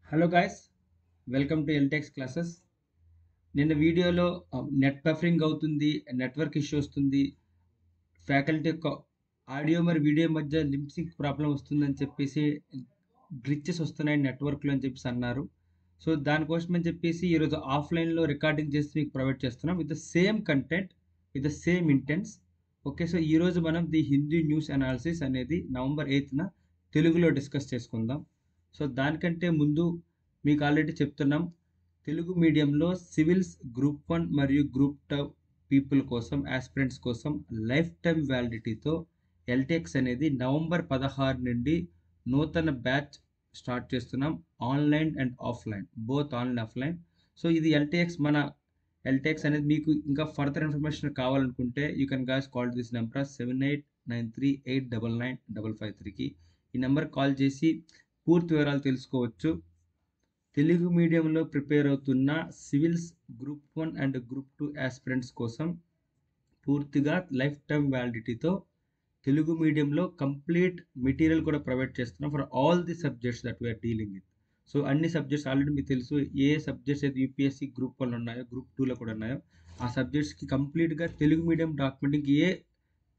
Hello guys, welcome to ఎల్టెక్స్ classes. నిన్న వీడియోలో net buffering అవుతుంది, నెట్వర్క్ ఇష్యూ వస్తుంది, ఫ్యాకల్టీ ఆడియో మరి వీడియో మధ్య లింక్ ప్రాబ్లం వస్తుందని చెప్పేసి గ్లిచెస్ వస్తున్నాయి నెట్వర్క్లో అని చెప్పేసి అన్నారు. సో దానికోసం అని చెప్పేసి ఈరోజు ఆఫ్లైన్లో రికార్డింగ్ చేసి మీకు ప్రొవైడ్ చేస్తున్నాం with the same content, with the same intense. Okay, so ఈరోజు మనం ది హిందీ న్యూస్ అనాలిసిస్ అనేది November 8న తెలుగులో డిస్కస్ చేసుకుందాం. సో దానికంటే ముందు మీకు ఆల్రెడీ చెప్తున్నాం, తెలుగు మీడియంలో సివిల్స్ గ్రూప్ 1 మరియు గ్రూప్ 2 పీపుల్ కోసం, ఆస్పిరెంట్స్ కోసం లైఫ్ టైం వ్యాలిడిటీతో ఎల్టెక్స్ అనేది November 16 నుండి నూతన బ్యాచ్ స్టార్ట్ చేస్తున్నాం. Online and offline, both online offline. So ఇది ఎల్టెక్స్ అనేది మీకు ఇంకా ఫర్దర్ ఇన్ఫర్మేషన్ కావాలనుకుంటే you can guys call this number 7893899553కి. ఈ నెంబర్ కాల్ చేసి పూర్తి వివరాలు తెలుసుకోవచ్చు. తెలుగు మీడియంలో ప్రిపేర్ అవుతున్న civils group 1 and group 2 aspirants కోసం పూర్తిగా లైఫ్ టైం వ్యాలిడిటీతో తెలుగు మీడియంలో కంప్లీట్ మెటీరియల్ కూడా ప్రొవైడ్ చేస్తున్నాం for all the subjects that we are dealing with. So అన్ని సబ్జెక్ట్స్ ఆల్రెడీ మీకు తెలుసు, ఏ సబ్జెక్ట్స్ అయితే యూపీఎస్సీ గ్రూప్ 1 ఉన్నాయో, గ్రూప్ 2లో కూడా ఉన్నాయో ఆ సబ్జెక్ట్స్కి కంప్లీట్గా తెలుగు మీడియం డాక్యుమెంట్, ఏ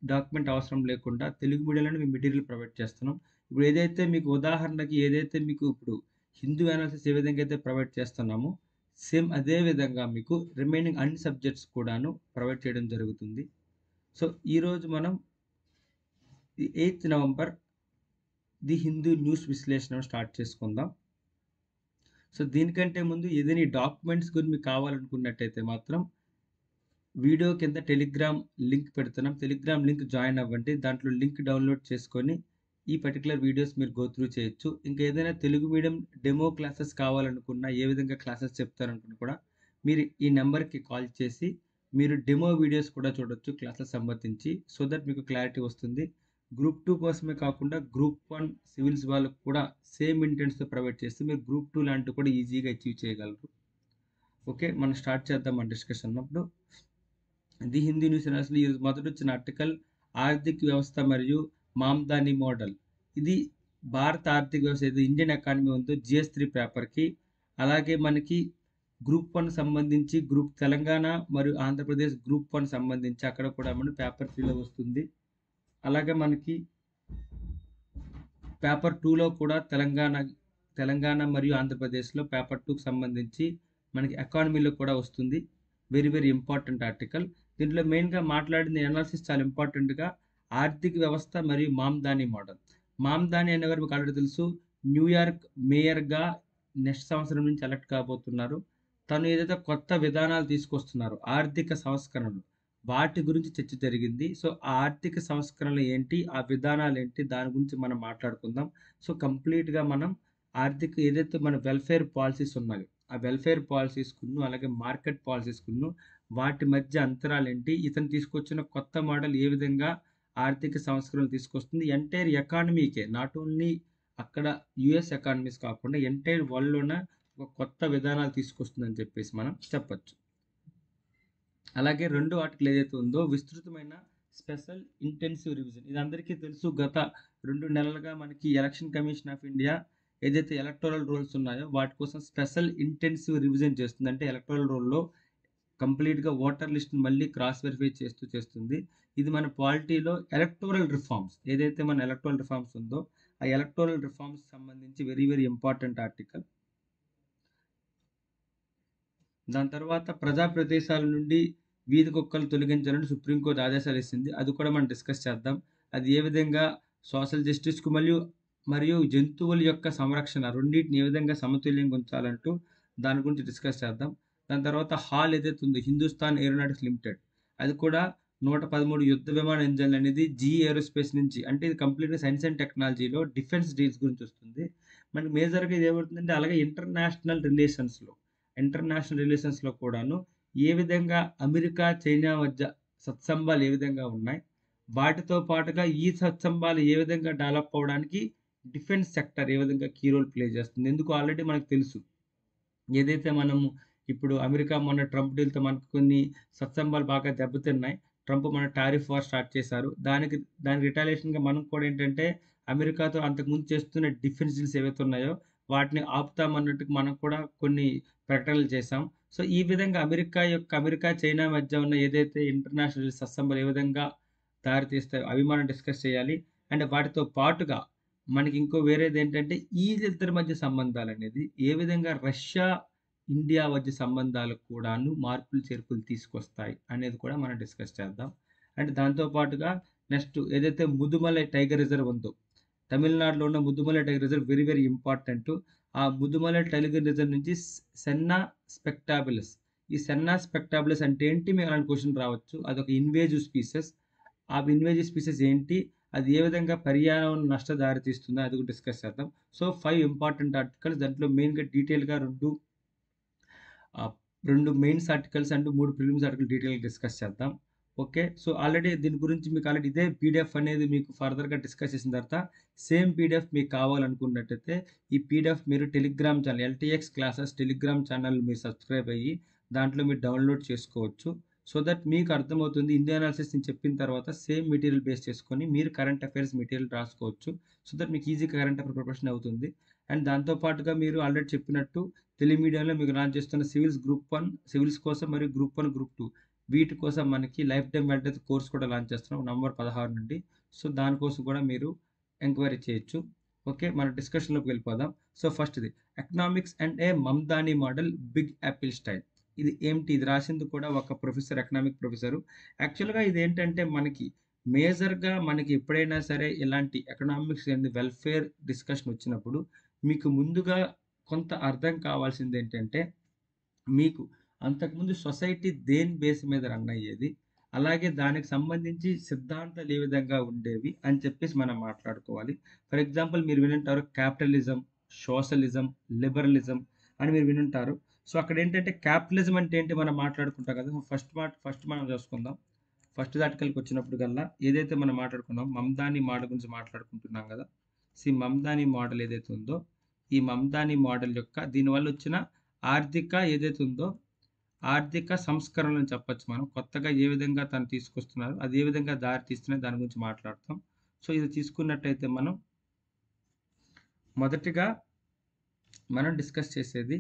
డాక్యుమెంట్ అవసరం లేకుండా తెలుగు మీడియంలోనే మేము మెటీరియల్ ప్రొవైడ్ చేస్తున్నాం. ఇప్పుడు ఏదైతే మీకు ఉదాహరణకి ఇప్పుడు హిందూ అనాలిసిస్ ఏ విధంగా అయితే ప్రొవైడ్ చేస్తున్నామో సేమ్ అదే విధంగా మీకు రిమైనింగ్ అన్ని సబ్జెక్ట్స్ కూడాను ప్రొవైడ్ చేయడం జరుగుతుంది. సో ఈరోజు మనం 8th November the Hindu news విశ్లేషణ స్టార్ట్ చేసుకుందాం. సో దీనికంటే ముందు ఏదైనా డాక్యుమెంట్స్ గురించి మీకు కావాలనుకున్నట్టయితే మాత్రం వీడియో కింద టెలిగ్రామ్ లింక్ పెడుతున్నాం. టెలిగ్రామ్ లింక్ జాయిన్ అవ్వండి. దాంట్లో లింక్ డౌన్లోడ్ చేసుకొని ఈ పర్టికులర్ వీడియోస్ మీరు గో త్రూ చేయొచ్చు. ఇంకా ఏదైనా తెలుగు మీడియం డెమో క్లాసెస్ కావాలనుకున్నా, ఏ విధంగా క్లాసెస్ చెప్తారనుకున్నా కూడా మీరు ఈ నెంబర్కి కాల్ చేసి మీరు డెమో వీడియోస్ కూడా చూడొచ్చు క్లాసెస్ సంబంధించి. సో దట్ మీకు క్లారిటీ వస్తుంది. గ్రూప్ 2 కోసమే కాకుండా గ్రూప్ 1 సివిల్స్ వాళ్ళకు కూడా సేమ్ ఇంటెన్స్తో ప్రొవైడ్ చేస్తే మీరు గ్రూప్ 2 లాంటివి కూడా ఈజీగా అచీవ్ చేయగలరు. ఓకే, మనం స్టార్ట్ చేద్దాం మన డిస్కషన్. అప్పుడు ది హిందీ న్యూస్ అనాలిసిస్లో ఈరోజు మొదటి వచ్చిన ఆర్టికల్ ఆర్థిక వ్యవస్థ మరియు మామ్దాని మోడల్. ఇది భారత ఆర్థిక వ్యవస్థ ఏదో ఇండియన్ ఎకానమీ ఉందో GS3 పేపర్కి, అలాగే మనకి గ్రూప్ 1 సంబంధించి గ్రూప్ తెలంగాణ మరియు ఆంధ్రప్రదేశ్ గ్రూప్ 1 సంబంధించి అక్కడ కూడా మన పేపర్ 3లో వస్తుంది. అలాగే మనకి పేపర్ 2లో కూడా తెలంగాణ మరియు ఆంధ్రప్రదేశ్లో పేపర్ 2కి సంబంధించి మనకి ఎకానమీలో కూడా వస్తుంది. Very very important article. దీంట్లో మెయిన్గా మాట్లాడిన అనాలిసిస్ చాలా ఇంపార్టెంట్గా ఆర్థిక వ్యవస్థ మరియు మామ్దాని మోడల్. మామ్దాని అనేవారు మీకు ఆల్రెడీ తెలుసు, న్యూయార్క్ మేయర్గా నెక్స్ట్ సంవత్సరం నుంచి ఎలక్ట్ కాబోతున్నారు. తను ఏదైతే కొత్త విధానాలు తీసుకొస్తున్నారు, ఆర్థిక సంస్కరణలు, వాటి గురించి చర్చ జరిగింది. సో ఆ ఆర్థిక సంస్కరణలు ఏంటి, ఆ విధానాలు ఏంటి, దాని గురించి మనం మాట్లాడుకుందాం. సో కంప్లీట్గా మనం ఏదైతే మన వెల్ఫేర్ పాలసీస్ ఉన్నాయో ఆ వెల్ఫేర్ పాలసీస్కును, అలాగే మార్కెట్ పాలసీస్కును, వాటి మధ్య అంతరాలు ఏంటి, ఇతను తీసుకొచ్చిన కొత్త మోడల్ ఏ విధంగా ఆర్థిక సంస్కరణలు తీసుకొస్తుంది, ఎంటైర్ ఎకానమీకే, నాట్ ఓన్లీ అక్కడ యుఎస్ ఎకానమీస్ కాకుండా ఎంటైర్ వరల్డ్లోన ఒక కొత్త విధానాలు తీసుకొస్తుందని చెప్పేసి మనం చెప్పచ్చు. అలాగే రెండో ఆర్టికల్ ఏదైతే ఉందో విస్తృతమైన స్పెషల్ ఇంటెన్సివ్ రివిజన్. ఇది అందరికీ తెలుసు, గత 2 నెలలుగా మనకి ఎలక్షన్ కమిషన్ ఆఫ్ ఇండియా ఏదైతే ఎలక్టోరల్ రోల్స్ ఉన్నాయో వాటి కోసం స్పెషల్ ఇంటెన్సివ్ రివిజన్ చేస్తుంది. అంటే ఎలక్టోరల్ రోల్లో కంప్లీట్గా ఓటర్ లిస్ట్ని మళ్ళీ క్రాస్ వెరిఫై చేస్తుంది. ఇది మన పాలిటీలో ఎలక్టోరల్ రిఫార్మ్స్, ఏదైతే మన ఎలక్టోరల్ రిఫార్మ్స్ ఉందో ఆ ఎలక్టోరల్ రిఫార్మ్స్ సంబంధించి వెరీ వెరీ ఇంపార్టెంట్ ఆర్టికల్. దాని తర్వాత ప్రజా ప్రదేశాల నుండి వీధి కుక్కలు తొలగించాలని సుప్రీంకోర్టు ఆదేశాలు ఇస్తుంది. అది కూడా మనం డిస్కస్ చేద్దాం. అది ఏ విధంగా సోషల్ జస్టిస్కు మరియు జంతువుల యొక్క సంరక్షణ రెండింటిని ఏ విధంగా సమతుల్యంగా ఉంచాలంటూ దాని గురించి డిస్కస్ చేద్దాం. దాని తర్వాత హాల్ ఏదైతే ఉందో హిందుస్థాన్ ఏరోనాటిక్స్ లిమిటెడ్, అది కూడా 113 యుద్ధ విమాన ఇంజన్లు అనేది GE ఏరోస్పేస్ నుంచి, అంటే ఇది కంప్లీట్గా సైన్స్ అండ్ టెక్నాలజీలో డిఫెన్స్ డీల్స్ గురించి వస్తుంది. మనకి మేజర్గా ఇది ఏమవుతుందంటే, అలాగే ఇంటర్నేషనల్ రిలేషన్స్లో కూడాను ఏ విధంగా అమెరికా చైనా మధ్య సత్సంబాలు ఏ విధంగా ఉన్నాయి, వాటితో పాటుగా ఈ సత్సంబాలు ఏ విధంగా డెవలప్ అవ్వడానికి డిఫెన్స్ సెక్టర్ ఏ విధంగా కీ రోల్ ప్లే చేస్తుంది. ఎందుకు ఆల్రెడీ మనకు తెలుసు, ఏదైతే మనము ఇప్పుడు అమెరికా మొన్న ట్రంప్ డీల్తో మనకు కొన్ని సత్సంబాలు బాగా దెబ్బతిన్నాయి. ట్రంప్ మన టారిఫ్ వార్ స్టార్ట్ చేశారు. దానికి రిటాలియేషన్గా మనం కూడా ఏంటంటే అమెరికాతో అంతకుముందు చేస్తున్న డిఫెన్స్ డీల్స్ ఏవైతే ఉన్నాయో వాటిని ఆపుతామన్నట్టుగా మనం కూడా కొన్ని ప్రకటనలు చేశాం. సో, ఈ విధంగా అమెరికా, చైనా మధ్య ఉన్న ఏదైతే ఇంటర్నేషనల్ సత్సంబాలు ఏ విధంగా దారితీస్తాయో అవి మనం డిస్కస్ చేయాలి. అండ్ వాటితో పాటుగా మనకి ఇంకో వేరేదేంటంటే ఈళ్ళిద్దరి మధ్య సంబంధాలనేది ఏ విధంగా రష్యా, ఇండియా మధ్య సంబంధాలకు కూడాను మార్పులు, చేర్పులు తీసుకొస్తాయి అనేది కూడా మనం డిస్కస్ చేద్దాం. అండ్ దాంతో పాటుగా నెక్స్ట్ ఏదైతే ముదుమలై టైగర్ రిజర్వ్ ఉందో, తమిళనాడులో ఉన్న Mudumalai tiger reserve very very important. ఆ ముదుమలై టైగర్ రిజర్వ్ నుంచి సెన్నా స్పెక్టాబులస్. ఈ సెన్నా స్పెక్టాబులస్ అంటే ఏంటి? మీకు అలాంటి క్వశ్చన్ రావచ్చు. అదొక ఇన్వేజివ్ స్పీసెస్. ఆ ఇన్వేజివ్ స్పీసెస్ ఏంటి? అది ఏ విధంగా పర్యావరణ నష్ట దారితీస్తుందో అది కూడా డిస్కస్ చేద్దాం. సో 5 ఇంపార్టెంట్ ఆర్టికల్స్ దాంట్లో మెయిన్‌గా డీటెయిల్‌గా 2 mains articles and 3 prelims article డీటెయిల్‌గా డిస్కస్ చేద్దాం. ఓకే. సో, ఆల్రెడీ దీని గురించి మీకు ఆల్రెడీ ఇదే పీడీఎఫ్ అనేది మీకు ఫర్దర్‌గా డిస్కస్ చేసిన తర్వాత సేమ్ పీడీఎఫ్ మీకు కావాలనుకున్నట్టయితే ఈ పీడీఎఫ్ మీరు Telegram channel LTX classes Telegram channel మీరు సబ్స్క్రైబ్ అయ్యి దాంట్లో మీరు డౌన్‌లోడ్ చేసుకోవచ్చు. సో దట్ మీకు అర్థమవుతుంది. ఇండియా అనాలిసిస్ నేను చెప్పిన తర్వాత సేమ్ మెటీరియల్ బేస్ చేసుకొని మీరు కరెంట్ అఫైర్స్ మెటీరియల్ రాసుకోవచ్చు. సో దట్ మీకు ఈజీగా కరెంట్ అఫైర్ ప్రిపరేషన్ అవుతుంది. అండ్ దాంతో పాటుగా మీరు ఆల్రెడీ చెప్పినట్టు తెలుగు మీడియంలో మీకు లాంచ్ చేస్తున్న గ్రూప్ 1 సివిల్స్ కోసం మరియు గ్రూప్ 1, గ్రూప్ 2 వీటి కోసం మనకి లైఫ్ టైమ్ వెల్నెస్ కోర్స్ కూడా లాంచ్ చేస్తున్నాం నవంబర్ 16 నుండి. సో దానికోసం కూడా మీరు ఎంక్వైరీ చేయొచ్చు. ఓకే. మన డిస్కషన్‌లోకి వెళ్ళిపోదాం. సో ఫస్ట్‌ది economics and a Mamdani model big apple style. ఇది ఏమిటి? ఇది రాసింది కూడా ఒక ప్రొఫెసర్, ఎకనామిక్ ప్రొఫెసరు. యాక్చువల్‌గా ఇదేంటంటే మనకి మేజర్‌గా మనకి ఎప్పుడైనా సరే ఇలాంటి ఎకనామిక్స్ అండ్ వెల్ఫేర్ డిస్కషన్ వచ్చినప్పుడు మీకు ముందుగా కొంత అర్థం కావాల్సిందేంటంటే, మీకు అంతకుముందు సొసైటీ దేని బేస్ మీద రన్ అయ్యేది? అలాగే దానికి సంబంధించి సిద్ధాంతాలు ఏ విధంగా ఉండేవి? అని చెప్పేసి మనం మాట్లాడుకోవాలి. ఫర్ ఎగ్జాంపుల్ మీరు వినుంటారు క్యాపిటలిజం, సోషలిజం, లిబరలిజం అని మీరు వినుంటారు. సో, అక్కడేంటంటే క్యాపిటలిజం అంటే ఏంటి మనం మాట్లాడుకుంటాం కదా! ఫస్ట్ మనం చూసుకుందాం. ఫస్ట్ ఆర్టికల్‌కి వచ్చినప్పుడు కల్లా ఏదైతే మనం మాట్లాడుకున్నామో మమ్దాని మోడల్ గురించి మాట్లాడుకుంటున్నాం కదా! మమ్దాని మోడల్ ఏదైతే ఉందో, ఈ మమ్దాని మోడల్ యొక్క దీనివల్ల వచ్చిన ఆర్థిక ఏదైతే ఉందో, ఆర్థిక సంస్కరణలని చెప్పొచ్చు మనం. కొత్తగా ఏ విధంగా తను తీసుకొస్తున్నారు, అది ఏ విధంగా దారి తీస్తున్నాయి దాని గురించి మాట్లాడతాం. సో, ఇది తీసుకున్నట్టయితే మనం మొదటిగా మనం డిస్కస్ చేసేది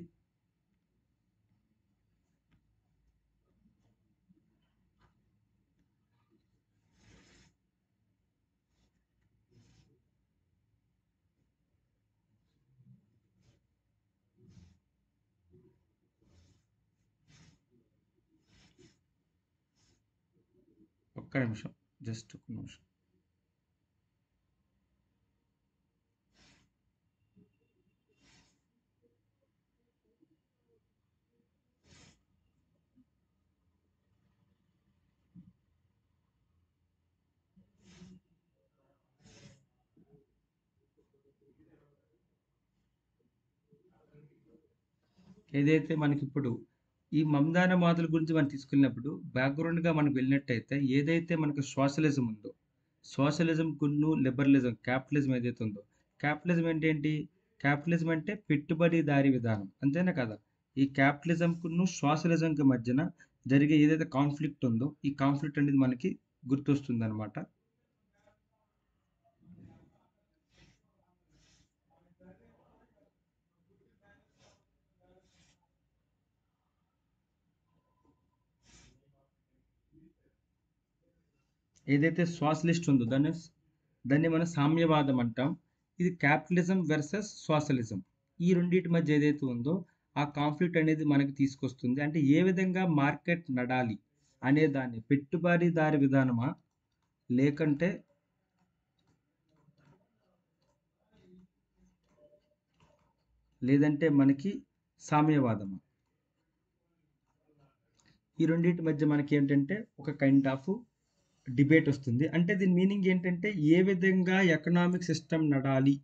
ఒక్క నిమిషం. జస్ట్ ఒక్క నిమిషం. ఏదైతే మనకిప్పుడు ఈ మమ్దాన మోడల్ గురించి మనం తీసుకున్నప్పుడు బ్యాక్‌గ్రౌండ్‌గా మనకు వెళ్ళినట్టయితే ఏదైతే మనకు సోషలిజం ఉందో, సోషలిజంకును లిబరలిజం, క్యాపిటలిజం ఏదైతే ఉందో, క్యాపిటలిజం అంటే ఏంటి? క్యాపిటలిజం అంటే పెట్టుబడిదారీ విధానం. అంతేనా కదా! ఈ క్యాపిటలిజంకును, సోషలిజంకి మధ్యన జరిగే ఏదైతే కాన్ఫ్లిక్ట్ ఉందో, ఈ కాన్ఫ్లిక్ట్ అనేది మనకి గుర్తొస్తుందనమాట. ఏదైతే సోషలిస్ట్ ఉందో దాన్ని మనం సామ్యవాదం అంటాం. ఇది క్యాపిటలిజం వర్సెస్ సోషలిజం. ఈ రెండిటి మధ్య ఏదైతే ఉందో ఆ కాన్ఫ్లిక్ట్ అనేది మనకి తీసుకొస్తుంది. అంటే ఏ విధంగా మార్కెట్ నడాలి అనే దాన్ని పెట్టుబడిదారీ విధానమా? లేకంటే లేదంటే మనకి సామ్యవాదమా? ఈ రెండిటి మధ్య మనకేంటంటే ఒక కైండ్ ఆఫ్ డిబేట్ వస్తుంది. అంటే దీని మీనింగ్ ఏంటంటే ఏ విధంగా ఎకనామిక్ సిస్టమ్ నడాలి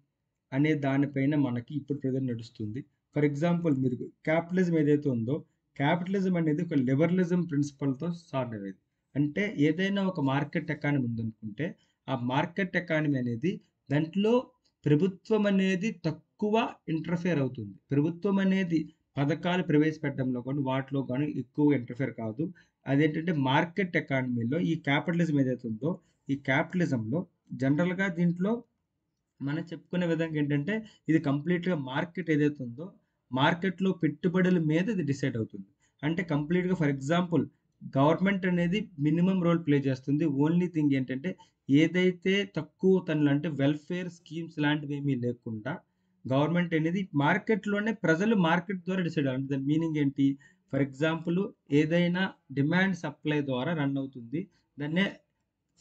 అనే దానిపైన మనకి ఇప్పుడు ప్రెజెంట్ నడుస్తుంది. ఫర్ ఎగ్జాంపుల్ మీరు క్యాపిటలిజం ఏదైతే ఉందో, క్యాపిటలిజం అనేది ఒక లిబరలిజం ప్రిన్సిపల్‌తో స్టార్ట్ అయ్యేది. అంటే ఏదైనా ఒక మార్కెట్ ఎకానమీ ఉందనుకుంటే, ఆ మార్కెట్ ఎకానమీ అనేది దాంట్లో ప్రభుత్వం అనేది తక్కువ ఇంటర్ఫియర్ అవుతుంది. ప్రభుత్వం అనేది పథకాలు ప్రవేశపెట్టడంలో గాని, వాటిలో గాని ఎక్కువ ఇంటర్ఫియర్ కాదు. అదేంటంటే మార్కెట్ ఎకానమీలో ఈ క్యాపిటలిజం ఏదైతే ఉందో, ఈ క్యాపిటలిజంలో జనరల్‌గా దీంట్లో మనం చెప్పుకునే విధంగా ఏంటంటే, ఇది కంప్లీట్‌గా మార్కెట్ ఏదైతే ఉందో, మార్కెట్‌లో పెట్టుబడుల మీద ఇది డిసైడ్ అవుతుంది. అంటే కంప్లీట్‌గా ఫర్ ఎగ్జాంపుల్ గవర్నమెంట్ అనేది మినిమమ్ రోల్ ప్లే చేస్తుంది. ఓన్లీ థింగ్ ఏంటంటే, ఏదైతే తక్కువ తనులు అంటే వెల్‌ఫేర్ స్కీమ్స్ లాంటివేమీ లేకుండా, గవర్నమెంట్ అనేది మార్కెట్‌లోనే ప్రజలు మార్కెట్ ద్వారా డిసైడ్ అవ్వాలి. దాని మీనింగ్ ఏంటి? ఫర్ ఎగ్జాంపుల్ ఏదైనా డిమాండ్ సప్లై ద్వారా రన్ అవుతుంది. దాన్నే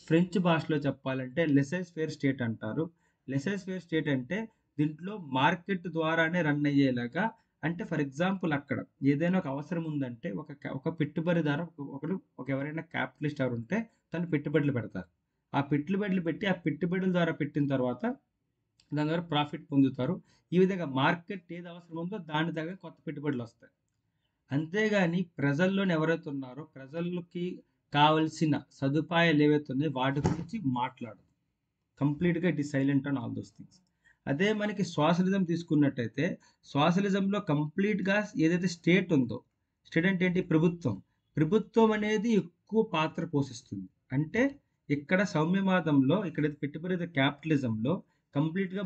ఫ్రెంచ్ భాషలో చెప్పాలంటే లెసెస్ ఫెయిర్ స్టేట్ అంటారు. లెసెస్ ఫెయిర్ స్టేట్ అంటే దీంట్లో మార్కెట్ ద్వారానే రన్ అయ్యేలాగా అంటే ఫర్ ఎగ్జాంపుల్ అక్కడ ఏదైనా ఒక అవసరం ఉందంటే ఒక పెట్టుబడిదారు ఎవరైనా క్యాపిటలిస్ట్ ఎవరుంటే తను పెట్టుబడులు పెడతారు. ఆ పెట్టుబడులు పెట్టి ఆ పెట్టుబడుల ద్వారా పెట్టిన తర్వాత దాని ద్వారా ప్రాఫిట్ పొందుతారు. ఈ విధంగా మార్కెట్ ఏది అవసరం ఉందో దాని దగ్గర కొత్త పెట్టుబడులు వస్తాయి. అంతేగాని ప్రజల్లోని ఎవరైతే ఉన్నారో ప్రజలకి కావాల్సిన సదుపాయాలు ఏవైతే ఉన్నాయో వాటి గురించి మాట్లాడరు. కంప్లీట్‌గా it is silent on all those things. అదే మనకి సోషలిజం తీసుకున్నట్టయితే, సోషలిజంలో కంప్లీట్‌గా ఏదైతే స్టేట్ ఉందో, స్టేట్ అంటే ఏంటి? ప్రభుత్వం. ప్రభుత్వం అనేది ఎక్కువ పాత్ర పోషిస్తుంది. అంటే ఇక్కడ సౌమ్యవాదంలో ఇక్కడైతే పెట్టుబడి క్యాపిటలిజంలో కంప్లీట్‌గా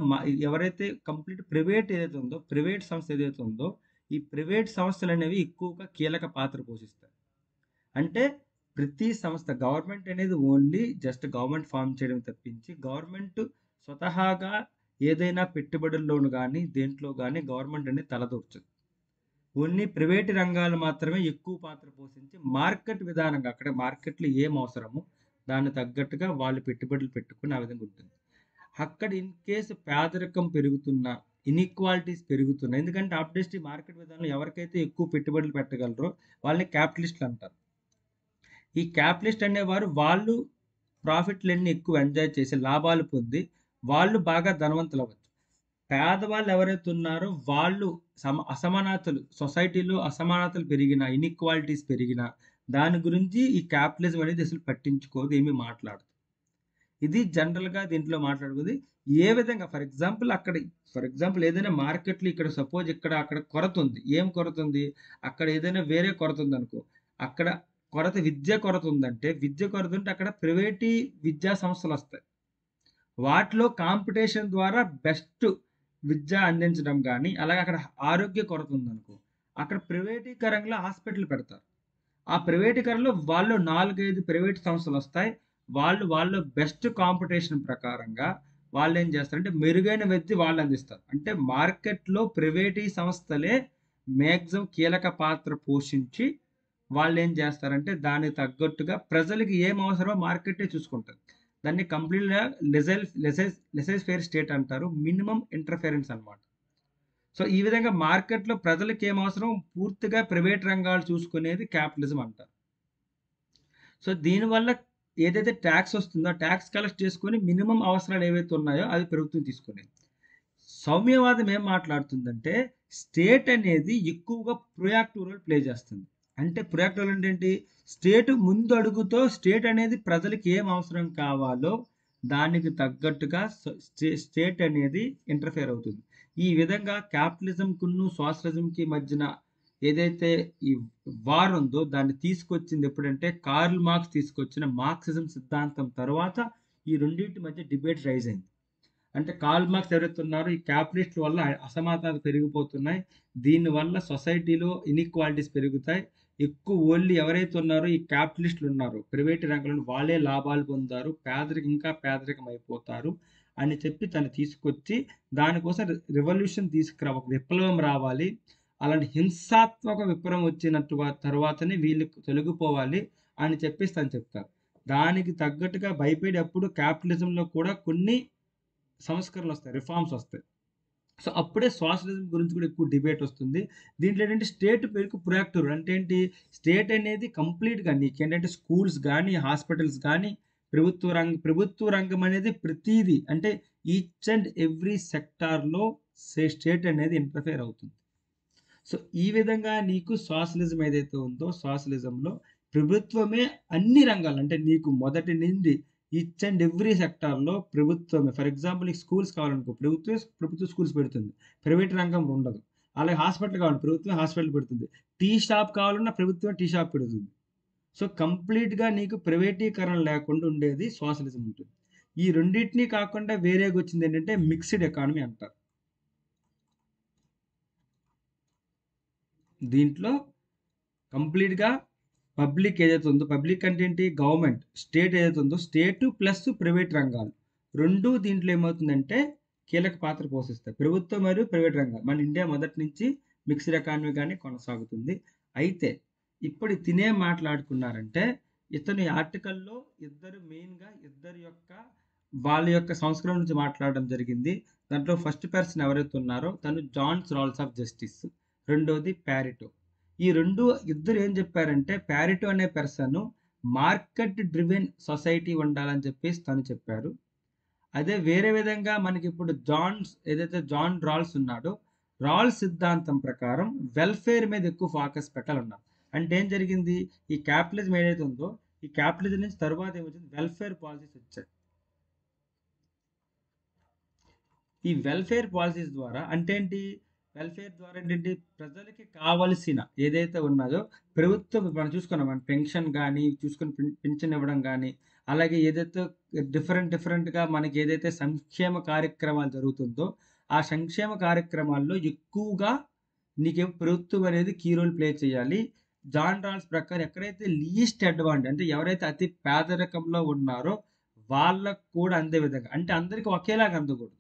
ఎవరైతే కంప్లీట్ ప్రైవేట్ ఏదైతే ఉందో, ప్రైవేట్ సంస్థ ఏదైతే ఉందో, ఈ ప్రైవేట్ సంస్థలనేవి ఎక్కువగా కీలక పాత్ర పోషిస్తాయి. అంటే ప్రతి సంస్థ గవర్నమెంట్ అనేది ఓన్లీ జస్ట్ గవర్నమెంట్ ఫార్మ్ చేయడం తప్పించి గవర్నమెంట్ స్వతహాగా ఏదైనా పెట్టుబడుల్లోను గానీ, దేంట్లో గానీ గవర్నమెంట్ అనేది తలదూర్చదు. ఓన్లీ ప్రైవేట్ రంగాలు మాత్రమే ఎక్కువ పాత్ర పోషించి మార్కెట్ విధానంగా అక్కడ మార్కెట్‌లో ఏం అవసరమో దానికి తగ్గట్టుగా వాళ్ళు పెట్టుబడులు పెట్టుకొని ఆ విధంగా ఉంటుంది. అక్కడ ఇన్ కేస్ పేదరికం పెరుగుతున్నా, ఇన్‌ఈక్వాలిటీస్ పెరుగుతున్నాయి. ఎందుకంటే అప్‌డేస్టీ మార్కెట్ విధానంలో ఎవరికైతే ఎక్కువ పెట్టుబడులు పెట్టగలరో వాళ్ళని క్యాపిటలిస్ట్‌లు అంటారు. ఈ క్యాపిటలిస్ట్ అనేవారు వాళ్ళు ప్రాఫిట్‌లన్నీ ఎక్కువ ఎంజాయ్ చేసి, లాభాలు పొంది, వాళ్ళు బాగా ధనవంతులవ్వచ్చు. పేదవాళ్ళు ఎవరైతే ఉన్నారో వాళ్ళు అసమానతలు సొసైటీలో అసమానతలు పెరిగినా, ఇన్‌ఈక్వాలిటీస్ పెరిగినా, దాని గురించి ఈ క్యాపిటలిజం అనేది అసలు పట్టించుకోదు, ఏమి మాట్లాడదు. ఇది జనరల్‌గా దీంట్లో మాట్లాడుకునేది. ఏ విధంగా ఫర్ ఎగ్జాంపుల్ ఏదైనా మార్కెట్‌లో ఇక్కడ సపోజ్ అక్కడ కొరతుంది. ఏం కొరతుంది? అక్కడ ఏదైనా వేరే కొరతుందనుకో. అక్కడ విద్య కొరత ఉందంటే, విద్య కొరత ఉంటే అక్కడ ప్రైవేటీ విద్యా సంస్థలొస్తాయి. వాటిలో కాంపిటీషన్ ద్వారా బెస్ట్ విద్య అందించడం గానీ, అలాగే అక్కడ ఆరోగ్య కొరత ఉందనుకో. అక్కడ ప్రైవేటీకరంగా హాస్పిటల్ పెడతారు. ఆ ప్రైవేటీకరణలో వాళ్ళు 4, 5 ప్రైవేట్ సంస్థలొస్తాయి. వాళ్ళు బెస్ట్ కాంపిటీషన్ ప్రకారంగా వాళ్ళేం చేస్తారంటే మెరుగైన విద్య వాళ్ళు అందిస్తారు. అంటే మార్కెట్‌లో ప్రైవేటీ సంస్థలే మాక్సిమం కీలక పాత్ర పోషించి వాళ్ళేం చేస్తారంటే దానికి తగ్గట్టుగా ప్రజలకి ఏం అవసరమో మార్కెట్టే చూసుకుంటది. దాన్ని కంప్లీట్‌గా లెసైజ్ ఫెయిర్ స్టేట్ అంటారు. మినిమమ్ ఇంటర్ఫెరెన్స్ అన్నమాట. సో, ఈ విధంగా మార్కెట్‌లో ప్రజలకేం అవసరం పూర్తిగా ప్రైవేట్ రంగాలు చూసుకునేది క్యాపిటలిజం అంటారు. సో, దీనివల్ల ఏదైతే టాక్స్ వస్తుందో, ఆ టాక్స్ కలెక్ట్ చేసుకొని మినిమమ్ అవసరాలు ఏవైతే ఉన్నాయో అవి ప్రభుత్వం తీసుకునేది. సౌమ్యవాదం ఏం మాట్లాడుతుందంటే, స్టేట్ అనేది ఎక్కువగా ప్రొయాక్టివ్ రోల్ ప్లే చేస్తుంది. అంటే ప్రొయాక్టివ్ రోల్ అంటే ఏంటి? స్టేట్ ముందడుగుతో స్టేట్ అనేది ప్రజలకి ఏం అవసరం కావాలో దానికి తగ్గట్టుగా స్టేట్ అనేది ఇంటర్ఫియర్ అవుతుంది. ఈ విధంగా క్యాపిటలిజంకును, సోషలిజంకి మధ్యన ఏదైతే ఈ వార్ ఉందో దాన్ని తీసుకొచ్చింది ఎప్పుడంటే కార్ల్ మార్క్స్ తీసుకొచ్చిన మార్క్సిజం సిద్ధాంతం తరువాత ఈ రెండిటి మధ్య డిబేట్ రైజ్ అయింది. అంటే కార్ల్ మార్క్స్ ఎవరైతే ఉన్నారో ఈ క్యాపిటలిస్ట్‌ల వల్ల అసమానతలు పెరిగిపోతున్నాయి. దీనివల్ల సొసైటీలో ఇన్‌ఈక్వాలిటీస్ పెరుగుతాయి. ఎక్కువ ఓన్లీ ఎవరైతే ఉన్నారో ఈ క్యాపిటలిస్ట్‌లు ఉన్నారో ప్రైవేట్ రంగంలో వాళ్ళే లాభాలు పొందుతారు. ఇంకా పేదరికం అయిపోతారు అని చెప్పి తను తీసుకొచ్చి దానికోసం రివల్యూషన్ ఒక విప్లవం రావాలి. అలాంటి హింసాత్మక విప్లవం వచ్చినట్టుగా తర్వాతనే వీళ్ళు తొలగిపోవాలి అని చెప్పేసి తను చెప్తారు. దానికి తగ్గట్టుగా భయపడి అప్పుడు క్యాపిటలిజంలో కూడా కొన్ని సంస్కరణలొస్తాయి. రిఫార్మ్స్ వస్తాయి. సో, అప్పుడే సోషలిజం గురించి కూడా ఎక్కువ డిబేట్ వస్తుంది. దీంట్లో ఏంటంటే స్టేట్ పేరుకు ప్రొయాక్టివ్ రోల్ అంటే ఏంటి? స్టేట్ అనేది కంప్లీట్‌గా నీకేంటంటే స్కూల్స్ గానీ, హాస్పిటల్స్ గానీ, ప్రభుత్వ రంగం అనేది ప్రతీదీ అంటే ఈచ్ అండ్ ఎవ్రీ సెక్టార్‌లో స్టేట్ అనేది ఇంటర్ఫియర్ అవుతుంది. సో, ఈ విధంగా నీకు సోషలిజం ఏదైతే ఉందో, సోషలిజంలో ప్రభుత్వమే అన్ని రంగాలు అంటే నీకు మొదటి నుండి ఈచ్ అండ్ ఎవ్రీ సెక్టార్‌లో ప్రభుత్వమే. ఫర్ ఎగ్జాంపుల్ నీకు స్కూల్స్ కావాలనుకో ప్రభుత్వ స్కూల్స్ పెడుతుంది. ప్రైవేట్ రంగం ఉండదు. అలాగే హాస్పిటల్ కావాలి ప్రభుత్వమే హాస్పిటల్ పెడుతుంది. టీ షాప్ కావాలన్నా ప్రభుత్వమే టీ షాప్ పెడుతుంది. సో, కంప్లీట్‌గా నీకు ప్రైవేటీకరణ లేకుండా ఉండేది సోషలిజం ఉంటుంది. ఈ రెండింటిని కాకుండా వేరేగా వచ్చింది ఏంటంటే మిక్స్డ్ ఎకానమీ అంటారు. దీంట్లో కంప్లీట్‌గా పబ్లిక్ ఏదైతే ఉందో, పబ్లిక్ అంటే ఏంటి? గవర్నమెంట్, స్టేట్ ఏదైతే ఉందో, స్టేటు ప్లస్ ప్రైవేట్ రంగాలు. 2 దీంట్లో ఏమవుతుందంటే కీలక పాత్ర పోషిస్తాయి. ప్రభుత్వం మరియు ప్రైవేట్ రంగాలు. మన ఇండియా మొదటి నుంచి మిక్స్డ్ ఎకానమీగానే కొనసాగుతుంది. అయితే ఇప్పుడు తినేం మాట్లాడుకున్నారంటే, ఇతను ఈ ఆర్టికల్‌లో ఇద్దరి యొక్క వాళ్ళ యొక్క సంస్కరణ గురించి మాట్లాడడం జరిగింది. దాంట్లో ఫస్ట్ పర్సన్ ఎవరైతే ఉన్నారో తను జాన్ రాల్స్ ఆఫ్ జస్టిస్. రెండోది పారెటో. ఈ ఇద్దరు ఏం చెప్పారంటే, పారెటో అనే పర్సన్ మార్కెట్ డ్రివెన్ సొసైటీ ఉండాలని చెప్పేసి తను చెప్పారు. అదే వేరే విధంగా మనకిప్పుడు ఏదైతే జాన్ రాల్స్ ఉన్నాడో, రాల్స్ సిద్ధాంతం ప్రకారం వెల్ఫేర్ మీద ఎక్కువ ఫోకస్ పెట్టాలన్నారు. అంటే ఏం జరిగింది? ఈ క్యాపిటలిజం ఏదైతే ఉందో, ఈ క్యాపిటలిజం నుంచి తరువాత ఏమొచ్చింది? వెల్ఫేర్ పాలసీస్ వచ్చాయి. ఈ వెల్ఫేర్ పాలసీస్ ద్వారా అంటే ఏంటి? వెల్ఫేర్ ద్వారా ఏంటంటే ప్రజలకి కావలసిన ఏదైతే ఉన్నదో ప్రభుత్వం మనం చూసుకున్నాం. మన పెన్షన్ గానీ, చూసుకొని పింఛన్ ఇవ్వడం గానీ, అలాగే ఏదైతే డిఫరెంట్‌గా మనకి ఏదైతే సంక్షేమ కార్యక్రమాలు జరుగుతుందో, ఆ సంక్షేమ కార్యక్రమాల్లో ఎక్కువగా ప్రభుత్వం అనేది కీ రోల్ ప్లే చేయాలి. జాన్ రాల్స్ ప్రకారం ఎక్కడైతే లీస్ట్ అడ్వాంటేజ్ అంటే ఎవరైతే అతి పేదరికంలో ఉన్నారో వాళ్ళకి కూడా అందే విధంగా అంటే అందరికి ఒకేలాగా అందకూడదు.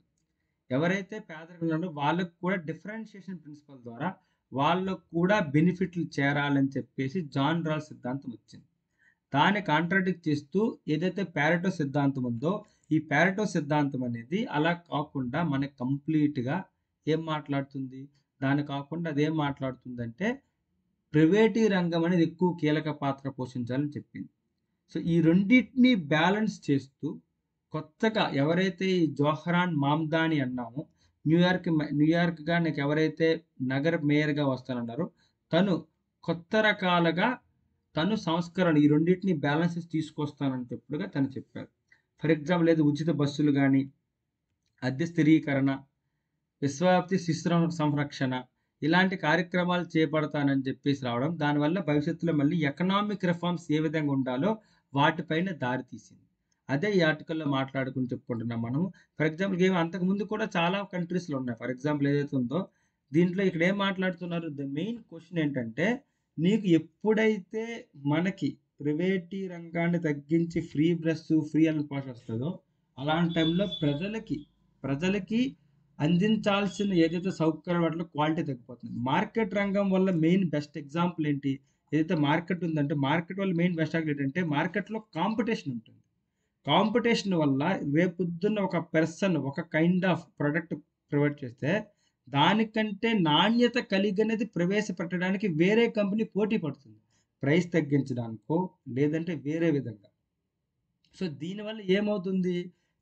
ఎవరైతే పేదరికంలో ఉన్నారో వాళ్ళకి కూడా డిఫరెన్షియేషన్ ప్రిన్సిపల్ ద్వారా వాళ్ళకి కూడా బెనిఫిట్లు చేరాలని చెప్పేసి జాన్ రాల్స్ సిద్ధాంతం వచ్చింది. దాన్ని కాంట్రాడిక్ట్ చేస్తూ ఏదైతే పారెటో సిద్ధాంతం ఉందో, ఈ పారెటో సిద్ధాంతం అనేది అలా కాకుండా మనకి కంప్లీట్‌గా ఏం మాట్లాడుతుంది? దాన్ని కాకుండా అదేం మాట్లాడుతుందంటే ప్రైవేటీ రంగం అనేది ఎక్కువ కీలక పాత్ర పోషించాలని చెప్పింది. సో, ఈ రెండిటిని బ్యాలెన్స్ చేస్తూ కొత్తగా ఎవరైతే ఈ జోహరాన్ మామ్దాని అన్నామో, న్యూయార్క్‌గా ఎవరైతే నగర మేయర్‌గా వస్తానన్నారో, తను కొత్త రకాలుగా సంస్కరణ ఈ రెండిటిని బ్యాలెన్స్ చేసి తీసుకొస్తానన్నట్టుగా తను చెప్పారు. ఫర్ ఎగ్జాంపుల్ ఏదో ఉచిత బస్సులు గాని, అద్దె స్థిరీకరణ, విశ్వవ్యాప్తి శిశు సంరక్షణ ఇలాంటి కార్యక్రమాలు చేపడతానని చెప్పేసి రావడం. దానివల్ల భవిష్యత్తులో మళ్ళీ ఎకనామిక్ రిఫార్మ్స్ ఏ విధంగా ఉండాలో వాటిపైన దారి తీసింది. అదే ఈ ఆర్టికల్‌లో మాట్లాడుకొని చెప్పుకుంటున్నాం మనము. ఫర్ ఎగ్జాంపుల్ అంతకుముందు కూడా చాలా కంట్రీస్‌లో ఉన్నాయి. ఫర్ ఎగ్జాంపుల్ ఏదైతే ఉందో దీంట్లో ఇక్కడ ఏం మాట్లాడుతున్నారు? ద మెయిన్ క్వెషన్ ఏంటంటే నీకు ఎప్పుడైతే మనకి ప్రైవేటీ రంగాన్ని తగ్గించి free bus, free and pass వస్తదో అలాంటి టైంలో ప్రజలకి అందించాల్సిన ఏదైతే సౌకర్యాలు వాటిలో క్వాలిటీ తగ్గిపోతుంది. మార్కెట్ రంగం వల్ల మెయిన్ బెస్ట్ ఎగ్జాంపుల్ ఏంటి? ఏదైతే మార్కెట్ ఉందంటే మార్కెట్ వల్ల మెయిన్ బెస్ట్ ఏంటంటే మార్కెట్‌లో కాంపిటీషన్ ఉంటుంది. కాంపిటీషన్ వల్ల రేపొద్దున్న ఒక పర్సన్ ఒక కైండ్ ఆఫ్ ప్రొడక్ట్ ప్రొవైడ్ చేస్తే దానికంటే నాణ్యత కలిగినది ప్రవేశపెట్టడానికి వేరే కంపెనీ పోటీ పడుతుంది. ప్రైస్ తగ్గించడానికో లేదంటే వేరే విధంగా. సో, దీనివల్ల ఏమవుతుంది?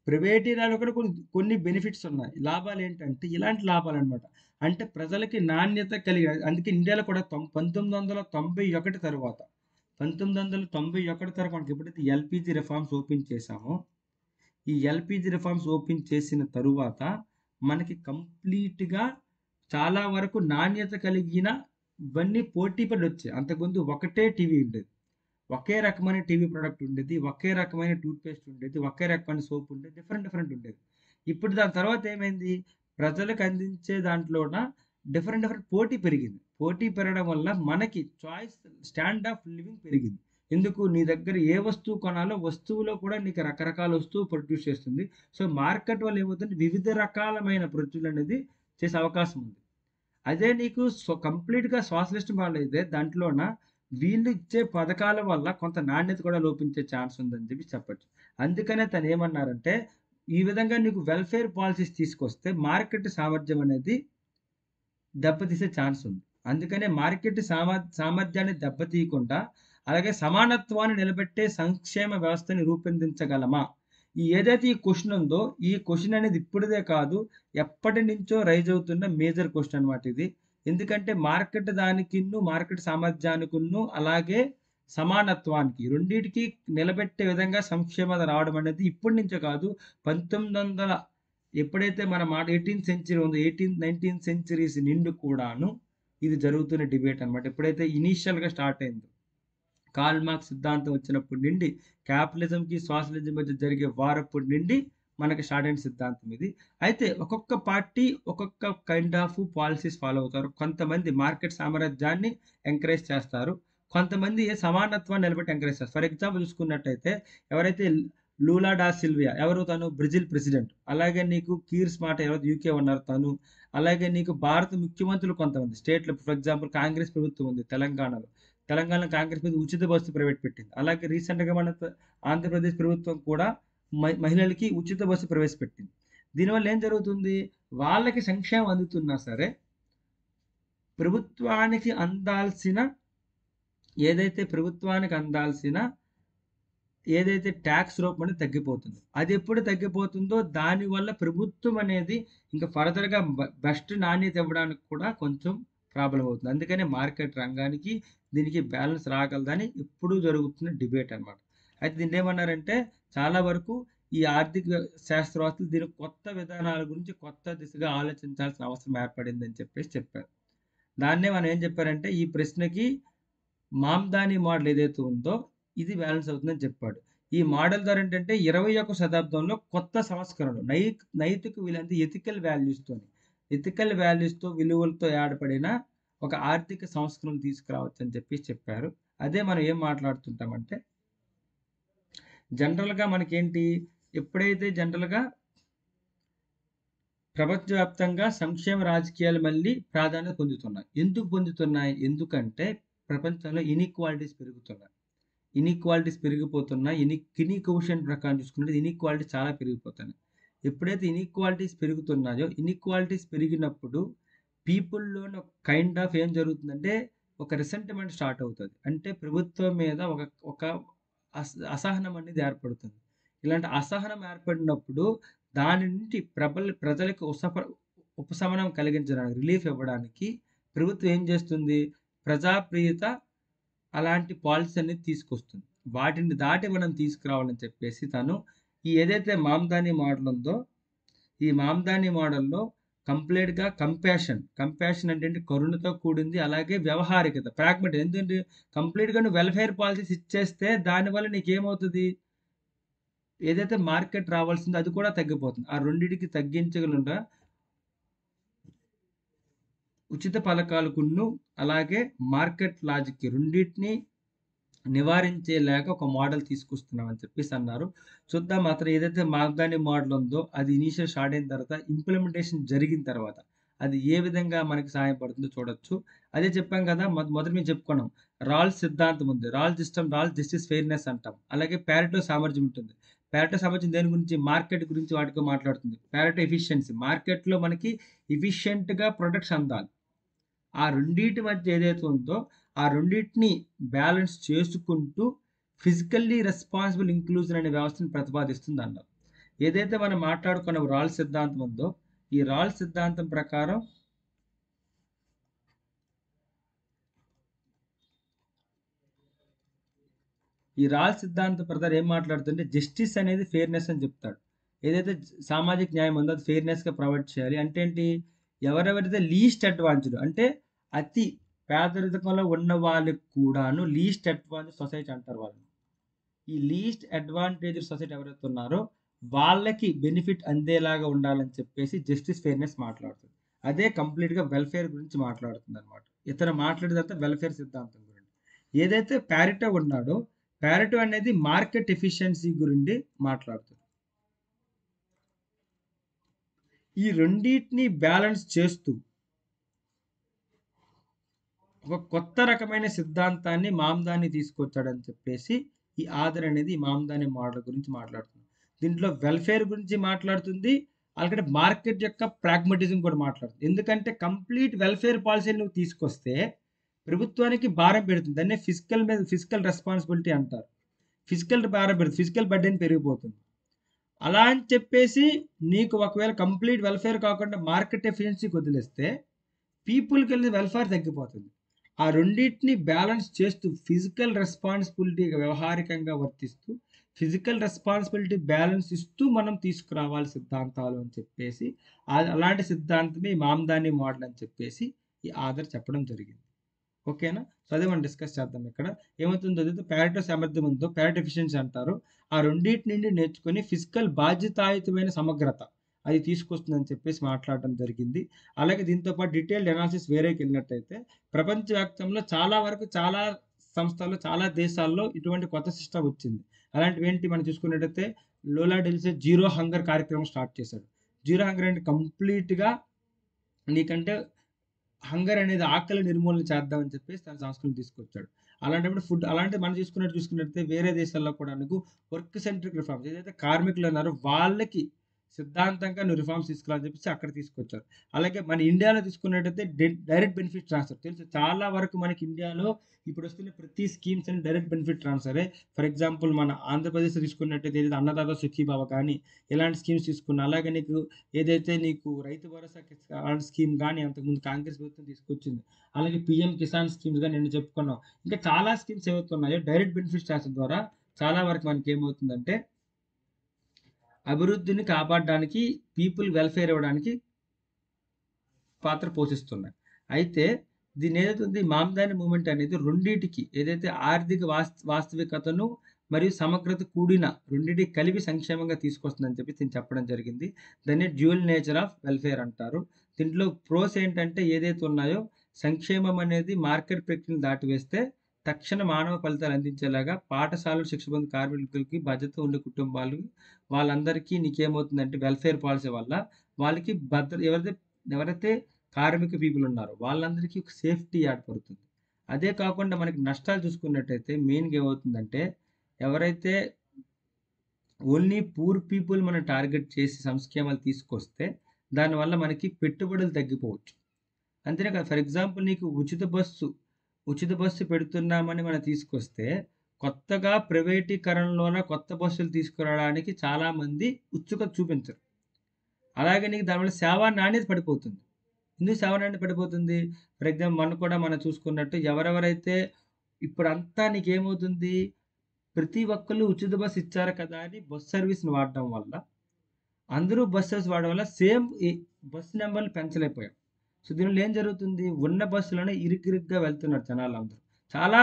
ప్రైవేటీరాలో కూడా కొన్ని బెనిఫిట్స్ ఉన్నాయి. లాభాలేంటంటే ఇలాంటి లాభాలనమాట. అంటే ప్రజలకి నాణ్యత కలిగిన అందుకే ఇండియాలో కూడా 1991 తర్వాత 1991 తర్వాత మనకి ఎప్పుడైతే ఎల్‌పీజీ రిఫార్మ్స్ ఓపెన్ చేశామో, ఈ ఎల్‌పీజీ రిఫార్మ్స్ ఓపెన్ చేసిన తరువాత మనకి కంప్లీట్‌గా చాలా వరకు నాణ్యత కలిగిన ఇవన్నీ పోటీ పడొచ్చాయి. అంతకుముందు ఒకటే టీవీ ఉండేది. ఒకే రకమైన టీవీ ప్రొడక్ట్ ఉండేది. ఒకే రకమైన టూత్‌పేస్ట్ ఉండేది. ఒకే రకమైన సోప్ ఉండేది. డిఫరెంట్ ఉండేది. ఇప్పుడు దాని తర్వాత ఏమైంది? ప్రజలకు అందించే దాంట్లోన డిఫరెంట్ పోటీ పెరిగింది. పోటీ పెరగడం వల్ల మనకి స్టాండ్ ఆఫ్ లివింగ్ పెరిగింది. ఎందుకు? నీ దగ్గర ఏ వస్తువు కొనాలో వస్తువులో కూడా నీకు రకరకాల వస్తువు ప్రొడ్యూస్ చేస్తుంది. సో, మార్కెట్ వల్ల ఏమవుతుంది? వివిధ రకాలమైన ప్రొడ్యూలనేది చేసే అవకాశం ఉంది. అదే నీకు కంప్లీట్‌గా సోషలిస్ట్ వాళ్ళైతే దాంట్లోన వీళ్ళు ఇచ్చే పథకాల వల్ల కొంత నాణ్యత కూడా లోపించే ఛాన్స్ ఉందని చెప్పి చెప్పొచ్చు. అందుకనే తనేమన్నారంటే, ఈ విధంగా నీకు వెల్‌ఫేర్ పాలిసీస్ తీసుకొస్తే మార్కెట్ సామర్థ్యం అనేది దెబ్బతీసే ఛాన్స్ ఉంది. అందుకనే మార్కెట్ సామర్థ్యాన్ని దెబ్బతీయకుండా, అలాగే సమానత్వాన్ని నిలబెట్టే సంక్షేమ వ్యవస్థని రూపొందించగలమా? ఏదైతే ఈ క్వెషన్ ఉందో, ఈ క్వెషన్ అనేది ఇప్పుడిదే కాదు, ఎప్పటినుంచో రైజ్ అవుతున్న మేజర్ క్వెషన్ అన్నమాట ఇది. ఎందుకంటే మార్కెట్ సామర్థ్యానికును, అలాగే సమానత్వానికి రెండిటికి నిలబెట్టే విధంగా సంక్షేమత రావడం అనేది ఇప్పటి నుంచే కాదు, 1900 ఎప్పుడైతే మన మాట 18థ్ సెంచరీ ఉందో 19థ్ సెంచరీస్ నిండు కూడాను ఇది జరుగుతున్న డిబేట్ అన్నమాట. ఎప్పుడైతే ఇనీషియల్‌గా స్టార్ట్ అయిందో. కార్ల్ మార్క్స్ సిద్ధాంతం వచ్చినప్పటి నుండి క్యాపిటలిజంకి సోషలిజం మధ్య జరిగే వారప్పటి నుండి మనకి స్టార్ట్ అయిన సిద్ధాంతం ఇది. అయితే ఒక్కొక్క పార్టీ ఒక్కొక్క కైండ్ ఆఫ్ పాలసీస్ ఫాలో అవుతారు. కొంతమంది మార్కెట్ సామ్రాజ్యాన్ని ఎంకరేజ్ చేస్తారు, కొంతమంది సమానత్వాన్ని నిలబెట్టి ఎంకరేజ్ చేస్తారు. ఫర్ ఎగ్జాంపుల్ చూసుకున్నట్టయితే ఎవరైతే లూలా డా సిల్వియా, ఎవరు తను బ్రెజిల్ ప్రెసిడెంట్, అలాగే నీకు కీర్ స్మార్ట్ ఎవరైతే యూకే ఉన్నారు తను, అలాగే నీకు భారత ముఖ్యమంత్రులు కొంతమంది స్టేట్లో, ఫర్ ఎగ్జాంపుల్ కాంగ్రెస్ ప్రభుత్వం ఉంది తెలంగాణలో, తెలంగాణ కాంగ్రెస్ మీద ఉచిత బస్సు ప్రవేశపెట్టింది. అలాగే రీసెంట్గా మన ఆంధ్రప్రదేశ్ ప్రభుత్వం కూడా మహిళలకి ఉచిత బస్సు ప్రవేశపెట్టింది. దీనివల్ల ఏం జరుగుతుంది, వాళ్ళకి సంక్షేమం అందుతున్నా సరే ప్రభుత్వానికి అందాల్సిన ఏదైతే ట్యాక్స్ రూపం అనేది తగ్గిపోతుంది. అది ఎప్పుడు తగ్గిపోతుందో దానివల్ల ప్రభుత్వం అనేది ఇంకా ఫర్దర్గా బెస్ట్ నాణ్యత ఇవ్వడానికి కూడా కొంచెం ప్రాబ్లం అవుతుంది. అందుకనే మార్కెట్ రంగానికి దీనికి బ్యాలెన్స్ రాగలదని ఇప్పుడు జరుగుతున్న డిబేట్ అనమాట. అయితే దీన్ని ఏమన్నారంటే చాలా వరకు ఈ ఆర్థిక శాస్త్రవేత్తలు దీని కొత్త విధానాల గురించి కొత్త దిశగా ఆలోచించాల్సిన అవసరం ఏర్పడిందని చెప్పారు. దాన్నే మనం ఏం చెప్పారంటే ఈ ప్రశ్నకి మామ్దాని మోడల్ ఏదైతే ఉందో ఇది బ్యాలెన్స్ అవుతుందని చెప్పాడు. ఈ మోడల్ ద్వారా ఏంటంటే 21వ శతాబ్దంలో కొత్త సంస్కరణలు నైతిక విలువ ఎథికల్ వాల్యూస్తో విలువలతో ఏర్పడిన ఒక ఆర్థిక సంస్కరణ తీసుకురావచ్చు అని చెప్పారు. అదే మనం ఏం మాట్లాడుతుంటామంటే జనరల్గా మనకేంటి, ఎప్పుడైతే జనరల్గా ప్రపంచవ్యాప్తంగా సంక్షేమ రాజకీయాలు మళ్ళీ ప్రాధాన్యత పొందుతున్నాయి. ఎందుకు పొందుతున్నాయి? ఎందుకంటే ప్రపంచంలో ఇన్ఈక్వాలిటీస్ పెరిగిపోతున్నాయి. కినీ కోషెంట్ ప్రకారం చూసుకుంటే ఇన్ఈక్వాలిటీ చాలా పెరిగిపోతున్నాయి. ఎప్పుడైతే ఇన్ఈక్వాలిటీస్ పెరుగుతున్నాయో, ఇన్ఈక్వాలిటీస్ పెరిగినప్పుడు పీపుల్లోని ఒక కైండ్ ఆఫ్ ఏం జరుగుతుందంటే ఒక రిసెంటిమెంట్ స్టార్ట్ అవుతుంది. అంటే ప్రభుత్వం మీద ఒక అసహనం అనేది ఏర్పడుతుంది. ఇలాంటి అసహనం ఏర్పడినప్పుడు దాని నుండి ప్రజలకు ఉపశమనం కలిగించడానికి, రిలీఫ్ ఇవ్వడానికి ప్రభుత్వం ఏం చేస్తుంది, ప్రజాప్రియత అలాంటి పాలసీ అనేది తీసుకొస్తుంది. వాటిని దాటి మనం తీసుకురావాలని చెప్పేసి తను ఏదైతే మామ్దాని మోడల్ ఉందో ఈ మామ్దాని మోడల్లో కంప్లీట్గా కంపాషన్ అంటే కరుణతో కూడింది, అలాగే వ్యవహారికత, ప్రాగ్మటిక్. ఎందుకంటే కంప్లీట్గా నువ్వు వెల్ఫేర్ పాలసీస్ ఇచ్చేస్తే దానివల్ల నీకేమవుతుంది, ఏదైతే మార్కెట్ రావాల్సిందో అది కూడా తగ్గిపోతుంది. ఆ రెండింటికి తగ్గించగలరా ఉచిత పథకాలకును అలాగే మార్కెట్ లాజిక్ రెండింటిని నివారించేలాగా ఒక మోడల్ తీసుకొస్తున్నామని చెప్పేసి అన్నారు. చూద్దాం అతను ఏదైతే మామ్దాని మోడల్ ఉందో అది ఇనీషియల్ స్టార్ట్ అయిన తర్వాత ఇంప్లిమెంటేషన్ జరిగిన తర్వాత అది ఏ విధంగా మనకి సహాయపడుతుందో చూడొచ్చు. అదే చెప్పాం కదా, మొదటి మేము చెప్పుకున్నాం రాల్స్ సిద్ధాంతం ఉంది, Rolls system, Rolls justice fairness అంటాం. అలాగే ప్యారెటో సామర్థ్యం ఉంటుంది. ప్యారెటో సామర్థ్యం దేని గురించి, మార్కెట్ గురించి వాటితో మాట్లాడుతుంది. ప్యారెటో ఎఫిషియన్సీ, మార్కెట్లో మనకి ఎఫిషియెంట్గా ప్రొడక్ట్స్ అందాలి. ఆ రెండింటి మధ్య ఏదైతే ఉందో ఆ రెండింటిని బ్యాలెన్స్ చేసుకుంటూ ఫిజికల్లీ రెస్పాన్సిబుల్ ఇంక్లూజన్ అనే వ్యవస్థను ప్రతిపాదిస్తుంది అన్నారు. ఏదైతే మనం మాట్లాడుకున్న రాల్స్ సిద్ధాంతం ఉందో ఈ రాల్స్ సిద్ధాంతం ప్రకారం ఏం మాట్లాడుతుంటే జస్టిస్ అనేది ఫెయిర్నెస్ అని చెప్తాడు. ఏదైతే సామాజిక న్యాయం ఉందో అది ఫెయిర్నెస్గా ప్రొవైడ్ చేయాలి. అంటే ఏంటి, ఎవరెవరైతే లీస్ట్ అడ్వాంటేజ్ అంటే అతి పేదరికంలో ఉన్న వాళ్ళకి కూడాను లీస్ట్ అడ్వాంటేజ్ సొసైటీ అంటారు వాళ్ళని. ఈ లీస్ట్ అడ్వాంటేజ్ సొసైటీ ఎవరైతే ఉన్నారో వాళ్ళకి బెనిఫిట్ అందేలాగా ఉండాలని చెప్పేసి జస్టిస్ ఫెయిర్నెస్ మాట్లాడుతుంది. అదే కంప్లీట్గా వెల్ఫేర్ గురించి మాట్లాడుతుంది అనమాట. ఇతను మాట్లాడేదంతా వెల్ఫేర్ సిద్ధాంతం గురించి. ఏదైతే ప్యారెటో ఉన్నాడో ప్యారెటో అనేది మార్కెట్ ఎఫిషియన్సీ గురించి మాట్లాడుతుంది. ఈ రెండింటిని బ్యాలెన్స్ చేస్తూ ఒక కొత్త రకమైన సిద్ధాంతాన్ని మామ్దాని తీసుకొచ్చాడని చెప్పేసి ఈ ఆధర్ అనేది ఈ మామ్దాని మోడల్ గురించి మాట్లాడుతుంది. దీంట్లో వెల్ఫేర్ గురించి మాట్లాడుతుంది, అలాగే మార్కెట్ యొక్క ప్రాగ్మటిజం కూడా మాట్లాడుతుంది. ఎందుకంటే కంప్లీట్ వెల్ఫేర్ పాలసీ నువ్వు తీసుకొస్తే ప్రభుత్వానికి భారం పెడుతుంది. దాన్ని ఫిజికల్ రెస్పాన్సిబిలిటీ అంటారు. ఫిజికల్ భారం పెడుతుంది, ఫిజికల్ బర్డెన్ పెరిగిపోతుంది. అలా అని చెప్పేసి నీకు ఒకవేళ కంప్లీట్ వెల్ఫేర్ కాకుండా మార్కెట్ ఎఫిషియన్సీకి వదిలేస్తే పీపుల్కి వెళ్ళి వెల్ఫేర్ తగ్గిపోతుంది. ఆ రెండింటిని బ్యాలెన్స్ చేస్తూ ఫిజికల్ రెస్పాన్సిబిలిటీగా వ్యవహారికంగా వర్తిస్తూ ఫిజికల్ రెస్పాన్సిబిలిటీ బ్యాలెన్స్ ఇస్తూ మనం తీసుకురావాలి సిద్ధాంతాలు అని చెప్పేసి అలాంటి సిద్ధాంతమే మామ్దాని మోడల్ అని చెప్పేసి ఈ ఆధర్ చెప్పడం జరిగింది. ఓకేనా? సో, అదే మనం డిస్కస్ చేద్దాం ఇక్కడ. ఏమవుతుందో ఏదైతే పారెటో సామర్థ్యం ఉందో, పారెటో ఎఫిషియన్సీ అంటారు. ఆ రెండిటి నుండి నేర్చుకొని ఫిజికల్ బాధ్యతాయుతమైన సమగ్రత అది తీసుకొస్తుందని చెప్పేసి మాట్లాడడం జరిగింది. అలాగే దీంతో పాటు డీటెయిల్డ్ అనాలిసిస్ వేరేకెళ్ళినట్టయితే ప్రపంచవ్యాప్తంలో చాలా వరకు చాలా సంస్థల్లో, చాలా దేశాల్లో ఇటువంటి కొత్త సిస్టమ్ వచ్చింది. అలాంటివేంటి మనం చూసుకున్నట్టయితే లోలా డెల్సే జీరో హంగర్ కార్యక్రమం స్టార్ట్ చేశాడు. జీరో హంగర్ అంటే కంప్లీట్‌గా నీకంటే హంగర్ అనేది ఆకలి నిర్మూలన చేద్దామని చెప్పేసి తన సంస్కృతిని తీసుకొచ్చాడు. అలాంటప్పుడు ఫుడ్ అలాంటిది మనం చూసుకున్నట్టయితే వేరే దేశాల్లో కూడా నీకు వర్క్ సెంట్రిక్ రిఫార్మ్స్ ఏదైతే కార్మికులు ఉన్నారో వాళ్ళకి సిద్ధాంతంగా నువ్వు రిఫార్మ్స్ తీసుకురావాలని చెప్పేసి అక్కడ తీసుకొచ్చారు. అలాగే మన ఇండియాలో తీసుకున్నట్టయితే డైరెక్ట్ బెనిఫిట్ ట్రాన్స్‌ఫర్ తెలుసు చాలా వరకు మనకి ఇండియాలో ఇప్పుడు వస్తున్న ప్రతి స్కీమ్స్ అని డైరెక్ట్ బెనిఫిట్ ట్రాన్స్‌ఫరే. ఫర్ ఎగ్జాంపుల్ మన ఆంధ్రప్రదేశ్‌లో తీసుకున్నట్టయితే ఏదైతే అన్నదాత సుఖీభవ కానీ ఇలాంటి స్కీమ్స్ తీసుకున్నా అలాగే నీకు ఏదైతే నీకు రైతు భరోసా అలాంటి స్కీమ్ గాని అంతకుముందు కాంగ్రెస్ ప్రభుత్వం తీసుకొచ్చింది. అలాగే పీఎం కిసాన్ స్కీమ్స్ గాని నిన్న చెప్పుకున్నాం. ఇంకా చాలా స్కీమ్స్ ఏవైతే ఉన్నాయో డైరెక్ట్ బెనిఫిట్ ట్రాన్స్‌ఫర్ ద్వారా చాలా వరకు మనకి ఏమవుతుందంటే అభివృద్ధిని కాపాడడానికి, పీపుల్ వెల్‌ఫేర్ ఇవ్వడానికి పాత్ర పోషిస్తున్నాయి. అయితే దీన్నేదైతే ఉంది మామ్‌దాని మూవ్‌మెంట్ అనేది రెండిటికి ఏదైతే ఆర్థిక వాస్తవికతను మరియు సమగ్రత కూడిన రెండిటికి కలిపి సంక్షేమంగా తీసుకొస్తుందని చెప్పి దీన్ని చెప్పడం జరిగింది. దాన్ని డ్యూయల్ నేచర్ ఆఫ్ వెల్‌ఫేర్ అంటారు. దీంట్లో ప్రోస్ ఏంటంటే ఏదైతే ఉన్నాయో సంక్షేమం అనేది మార్కెట్ ప్రక్రియను దాటివేస్తే తక్షణ మానవ ఫలితాలు అందించేలాగా పాఠశాలలు శిక్ష పొందిన కార్మికులకి బాధ్యత ఉండే కుటుంబాలు వాళ్ళందరికీ నీకేమవుతుందంటే వెల్‌ఫేర్ పాలసీ వల్ల వాళ్ళకి ఎవరైతే కార్మిక పీపుల్ ఉన్నారో వాళ్ళందరికీ ఒక సేఫ్టీ ఏర్పడుతుంది. అదే కాకుండా మనకి నష్టాలు చూసుకున్నట్టయితే మెయిన్‌గా ఏమవుతుందంటే ఎవరైతే ఓన్లీ పూర్ పీపుల్ మనం టార్గెట్ చేసి సంస్కేమాలు తీసుకొస్తే దానివల్ల మనకి పెట్టుబడులు తగ్గిపోవచ్చు. అంతేనే కాదు ఫర్ ఎగ్జాంపుల్ నీకు ఉచిత బస్సు పెడుతున్నామని మనం తీసుకొస్తే కొత్తగా ప్రైవేటీకరణలోన కొత్త బస్సులు తీసుకురావడానికి చాలామంది ఉత్సుకత చూపించరు. అలాగే నీకు దానివల్ల సేవా నాణ్యత పడిపోతుంది. ఎందుకు సేవా నాణ్యత పడిపోతుంది? ఫర్ ఎగ్జాంపుల్ మొన్న కూడా మనం చూసుకున్నట్టు ఎవరెవరైతే ఇప్పుడంతా నీకేమవుతుంది ప్రతి ఒక్కళ్ళు ఉచిత బస్సు ఇచ్చారు కదా అని బస్ సర్వీస్‌ని వాడడం వల్ల అందరూ బసెస్ వాడడం వల్ల సేమ్ బస్ నంబర్‌లు పెంచలేకపోయాం. సో, దీనివల్ల ఏం జరుగుతుంది? ఉన్న బస్సులోనే ఇరుకిరుగ్గా వెళ్తున్నారు జనాలందరూ. చాలా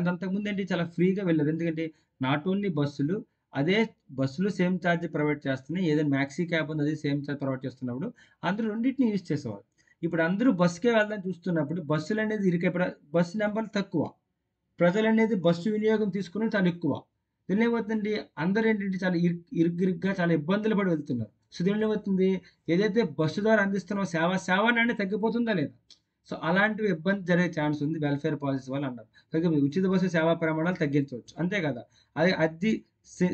అంతకుముందేంటి చాలా ఫ్రీగా వెళ్లారు. ఎందుకంటే నాట్ ఓన్లీ బస్సులు, అదే బస్సులు సేమ్ చార్జ్ ప్రొవైడ్ చేస్తున్నాయి. ఏదైనా మ్యాక్సీ క్యాబ్ ఉంది అది సేమ్ చార్జ్ ప్రొవైడ్ చేస్తున్నప్పుడు అందరూ రెండిటిని యూజ్ చేసేవాళ్ళు. ఇప్పుడు అందరూ బస్సుకే వెళ్దామని చూస్తున్నప్పుడు బస్సులనేది బస్సు నంబర్లు తక్కువ. ప్రజలనేది బస్సు వినియోగం తీసుకుని చాలా ఎక్కువ. దీనిలో ఏమవుతుందండి అందరేంటంటే చాలా ఇరుగ్గిరుగ్గా చాలా ఇబ్బందులు పడి వెళ్తున్నారు. సో, దీనిలో ఏమవుతుంది ఏదైతే బస్సు ద్వారా అందిస్తున్న సేవ నాణ్యత తగ్గిపోతుందా లేదా? సో, అలాంటివి ఇబ్బంది జరిగే ఛాన్స్ ఉంది వెల్‌ఫేర్ పాలసీ వల్ల అన్నారు. ఉచిత బస్సు సేవా ప్రమాణాలు తగ్గించవచ్చు. అంతే కదా! అదే అద్దె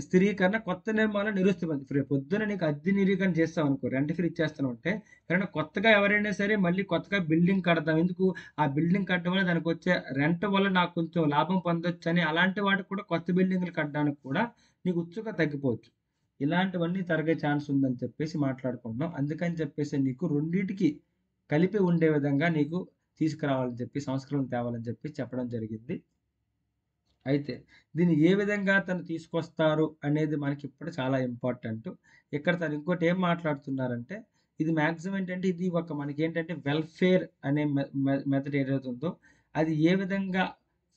స్థిరీకరణ కొత్త నిర్మాణాలు నిరుస్తుమంది. రేపొద్దున నీకు అద్దె నిరీకరణ చేస్తావనుకో రెంట్ ఫ్రీ ఇచ్చేస్తున్నావంటే ఎవరైనా కొత్తగా ఎవరైనా సరే మళ్ళీ కొత్తగా బిల్డింగ్ కడదాం. ఎందుకు? ఆ బిల్డింగ్ కట్టడం వల్ల దానికొచ్చే రెంట్ వల్ల నాకు కొంచెం లాభం పొందొచ్చని అలాంటి వాటికి కూడా కొత్త బిల్డింగులు కట్టడానికి కూడా నీకు ఉత్సుకత తగ్గిపోవచ్చు. ఇలాంటివన్నీ జరిగే ఛాన్స్ ఉందని చెప్పేసి మాట్లాడుకుంటున్నాం. అందుకని చెప్పేసి నీకు రెండిటికి కలిపి ఉండే విధంగా నీకు తీసుకురావాలని చెప్పి సంస్కరణలు తేవాలని చెప్పి చెప్పడం జరిగింది. అయితే దీన్ని ఏ విధంగా తను తీసుకొస్తారు అనేది మనకిప్పుడు చాలా ఇంపార్టెంటు. ఇక్కడ తను ఇంకోటి ఏం మాట్లాడుతున్నారంటే, ఇది మాక్సిమం ఏంటంటే, ఇది ఒక మనకేంటంటే వెల్‌ఫేర్ అనే మెథడ్ ఏదైతే ఉందో, అది ఏ విధంగా